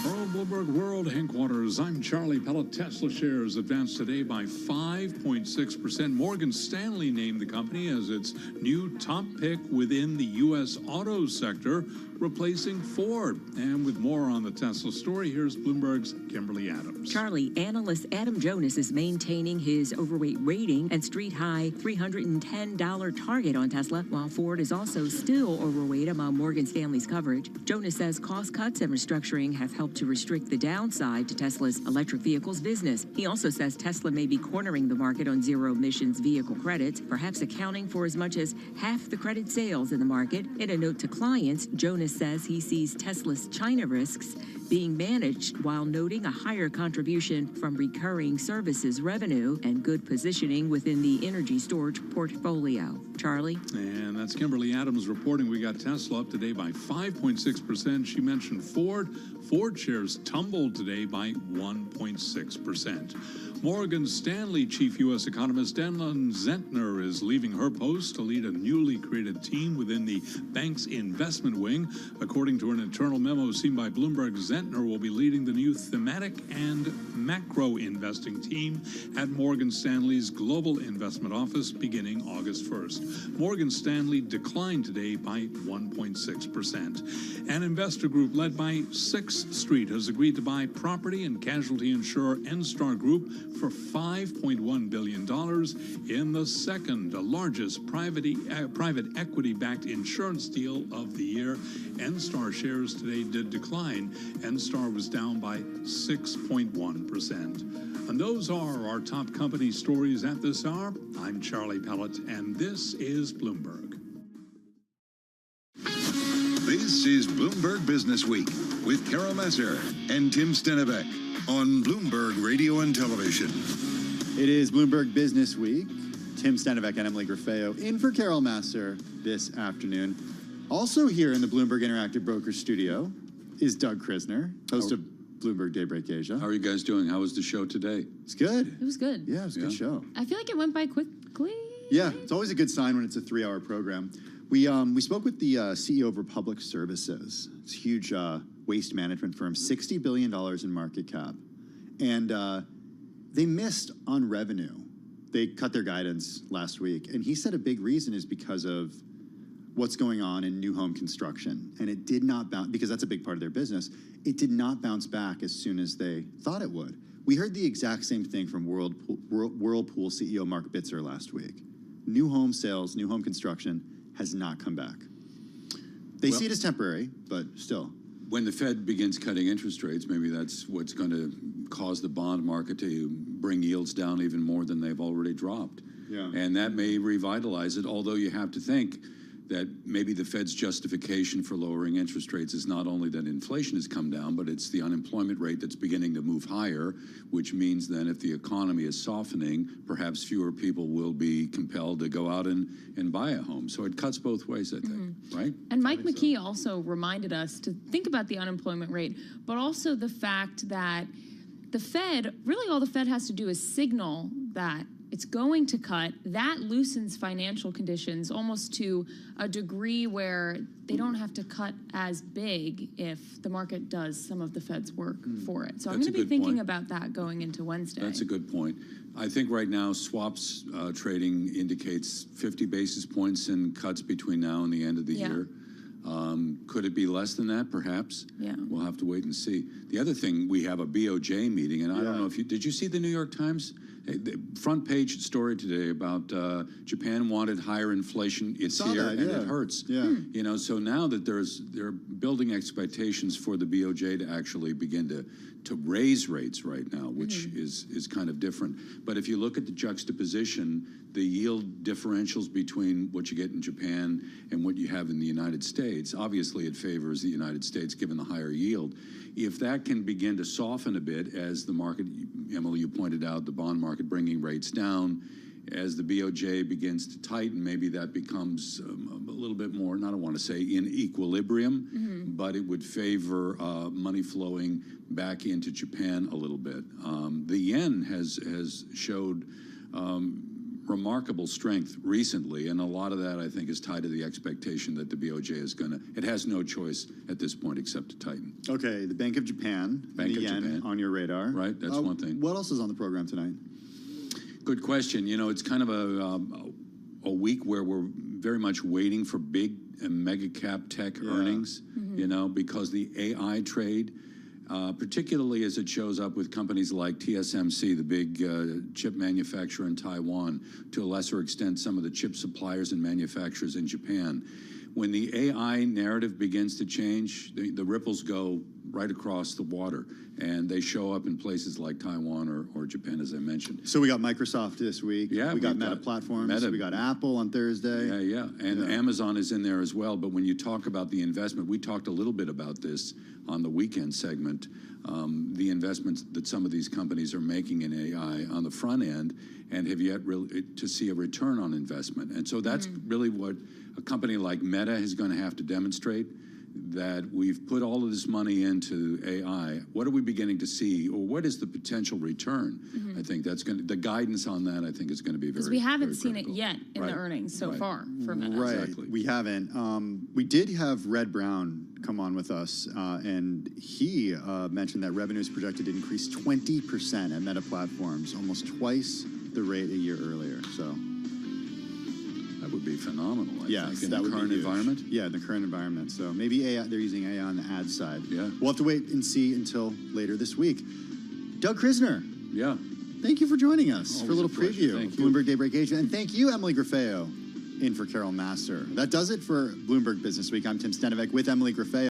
[SPEAKER 8] From Bloomberg World Headquarters, I'm Charlie Pellet. Tesla shares advanced today by 5.6%. Morgan Stanley named the company as its new top pick within the U.S. auto sector, replacing Ford. And with more on the Tesla story, here's Bloomberg's Kimberly Adams.
[SPEAKER 17] Charlie, analyst Adam Jonas is maintaining his overweight rating and street-high $310 target on Tesla, while Ford is also still overweight among Morgan Stanley's coverage. Jonas says cost cuts and restructuring have helped to restrict the downside to Tesla's electric vehicles business. He also says Tesla may be cornering the market on zero-emissions vehicle credits, perhaps accounting for as much as half the credit sales in the market. In a note to clients, Jonas says he sees Tesla's China risks being managed while noting a higher contribution from recurring services revenue and good positioning within the energy storage portfolio. Charlie?
[SPEAKER 8] And that's Kimberly Adams reporting. We got Tesla up today by 5.6%. She mentioned Ford. Ford shares tumbled today by 1.6%. Morgan Stanley chief U.S. economist Ellen Zentner is leaving her post to lead a newly created team within the bank's investment wing. According to an internal memo seen by Bloomberg, Zentner will be leading the new thematic and macro investing team at Morgan Stanley's Global Investment Office beginning August 1st. Morgan Stanley declined today by 1.6%. An investor group led by 6th Street has agreed to buy property and casualty insurer Enstar Group for $5.1 billion in the second largest private equity-backed insurance deal of the year. Enstar shares today did decline. Enstar was down by 6.1%. And those are our top company stories at this hour. I'm Charlie Pellet, and this is Bloomberg.
[SPEAKER 5] This is Bloomberg Business Week with Carol Messer and Tim Stenevec on Bloomberg Radio and Television.
[SPEAKER 6] It is Bloomberg Business Week. Tim Stenevec and Emily Graffeo in for Carol Messer this afternoon. Also here in the Bloomberg Interactive Brokers studio is Doug Krisner, host of Bloomberg Daybreak Asia.
[SPEAKER 18] How are you guys doing? How was the show today?
[SPEAKER 6] It's good.
[SPEAKER 7] It was good.
[SPEAKER 6] Yeah, it was a good show.
[SPEAKER 7] I feel like it went by quickly.
[SPEAKER 6] Yeah, it's always a good sign when it's a 3-hour program. We spoke with the CEO of Republic Services. It's a huge waste management firm, $60 billion in market cap. And they missed on revenue. They cut their guidance last week. And he said a big reason is because of what's going on in new home construction. And it did not bounce, because that's a big part of their business, it did not bounce back as soon as they thought it would. We heard the exact same thing from Whirlpool CEO Mark Bitzer last week. New home sales, new home construction has not come back. They see it as temporary, but still.
[SPEAKER 18] When the Fed begins cutting interest rates, maybe that's what's going to cause the bond market to bring yields down even more than they've already dropped.
[SPEAKER 6] Yeah.
[SPEAKER 18] And that may revitalize it, although you have to think that maybe the Fed's justification for lowering interest rates is not only that inflation has come down, but it's the unemployment rate that's beginning to move higher, which means then if the economy is softening, perhaps fewer people will be compelled to go out and buy a home. So it cuts both ways, I think, right?
[SPEAKER 7] And Mike McKee also reminded us to think about the unemployment rate, but also the fact that the Fed, really all the Fed has to do is signal that it's going to cut. That loosens financial conditions almost to a degree where they don't have to cut as big if the market does some of the Fed's work for it. So I'm
[SPEAKER 18] That's
[SPEAKER 7] going to be thinking about that going into Wednesday.
[SPEAKER 18] That's a good point. I think right now swaps trading indicates 50 basis points in cuts between now and the end of the year. Could it be less than that? Perhaps.
[SPEAKER 7] Yeah.
[SPEAKER 18] We'll have to wait and see. The other thing, we have a BOJ meeting, and I don't know if did you see the New York Times? The front page story today about Japan wanted higher inflation. It's here and it hurts.
[SPEAKER 6] Yeah.
[SPEAKER 18] You know, so now that they're building expectations for the BOJ to actually begin to raise rates right now, which is kind of different. But if you look at the juxtaposition, the yield differentials between what you get in Japan and what you have in the United States, obviously it favors the United States given the higher yield. If that can begin to soften a bit as the market, Emily, you pointed out, the bond market bringing rates down, as the BOJ begins to tighten, maybe that becomes a little bit more, and I don't want to say in equilibrium, but it would favor money flowing back into Japan a little bit. The yen has showed remarkable strength recently, and a lot of that, I think, is tied to the expectation that the BOJ is going to, it has no choice at this point except to tighten.
[SPEAKER 6] Okay, the Bank of Japan,
[SPEAKER 18] Bank
[SPEAKER 6] the
[SPEAKER 18] of
[SPEAKER 6] yen
[SPEAKER 18] Japan.
[SPEAKER 6] on your radar.
[SPEAKER 18] Right, that's one thing.
[SPEAKER 6] What else is on the program tonight?
[SPEAKER 18] Good question. You know, it's kind of a week where we're very much waiting for big and mega cap tech earnings, you know, because the AI trade, particularly as it shows up with companies like TSMC, the big chip manufacturer in Taiwan, to a lesser extent, some of the chip suppliers and manufacturers in Japan. When the AI narrative begins to change, the ripples go right across the water, and they show up in places like Taiwan or Japan, as I mentioned.
[SPEAKER 6] So we got Microsoft this week.
[SPEAKER 18] Yeah,
[SPEAKER 6] we got Meta Platforms. We got Apple on Thursday.
[SPEAKER 18] Yeah. And Amazon is in there as well. But when you talk about the investment, we talked a little bit about this on the weekend segment, the investments that some of these companies are making in AI on the front end and have yet really to see a return on investment. And so that's really what a company like Meta is going to have to demonstrate, that we've put all of this money into AI. What are we beginning to see, or what is the potential return? I think that's going to, the guidance on that, I think, is going to be very,
[SPEAKER 7] Because we haven't
[SPEAKER 18] very
[SPEAKER 7] seen
[SPEAKER 18] critical.
[SPEAKER 7] it yet in the earnings so far for Meta.
[SPEAKER 6] Right,
[SPEAKER 18] Exactly.
[SPEAKER 6] we haven't. We did have Red Brown come on with us, and he mentioned that revenue is projected to increase 20% at Meta Platforms, almost twice the rate a year earlier. So
[SPEAKER 18] that would be phenomenal. I think, in
[SPEAKER 6] that
[SPEAKER 18] the
[SPEAKER 6] would
[SPEAKER 18] current
[SPEAKER 6] be huge.
[SPEAKER 18] environment.
[SPEAKER 6] Yeah, in the current environment. So maybe AI, they're using AI on the ad side.
[SPEAKER 18] Yeah.
[SPEAKER 6] We'll have to wait and see until later this week. Doug Krisner.
[SPEAKER 18] Yeah.
[SPEAKER 6] Thank you for joining us for a
[SPEAKER 18] Always
[SPEAKER 6] little
[SPEAKER 18] a pleasure.
[SPEAKER 6] preview
[SPEAKER 18] Thank
[SPEAKER 6] of
[SPEAKER 18] you.
[SPEAKER 6] Bloomberg Daybreak Asia. And thank you, Emily Graffeo, in for Carol Master. That does it for Bloomberg Business Week. I'm Tim Stenovec with Emily Graffeo.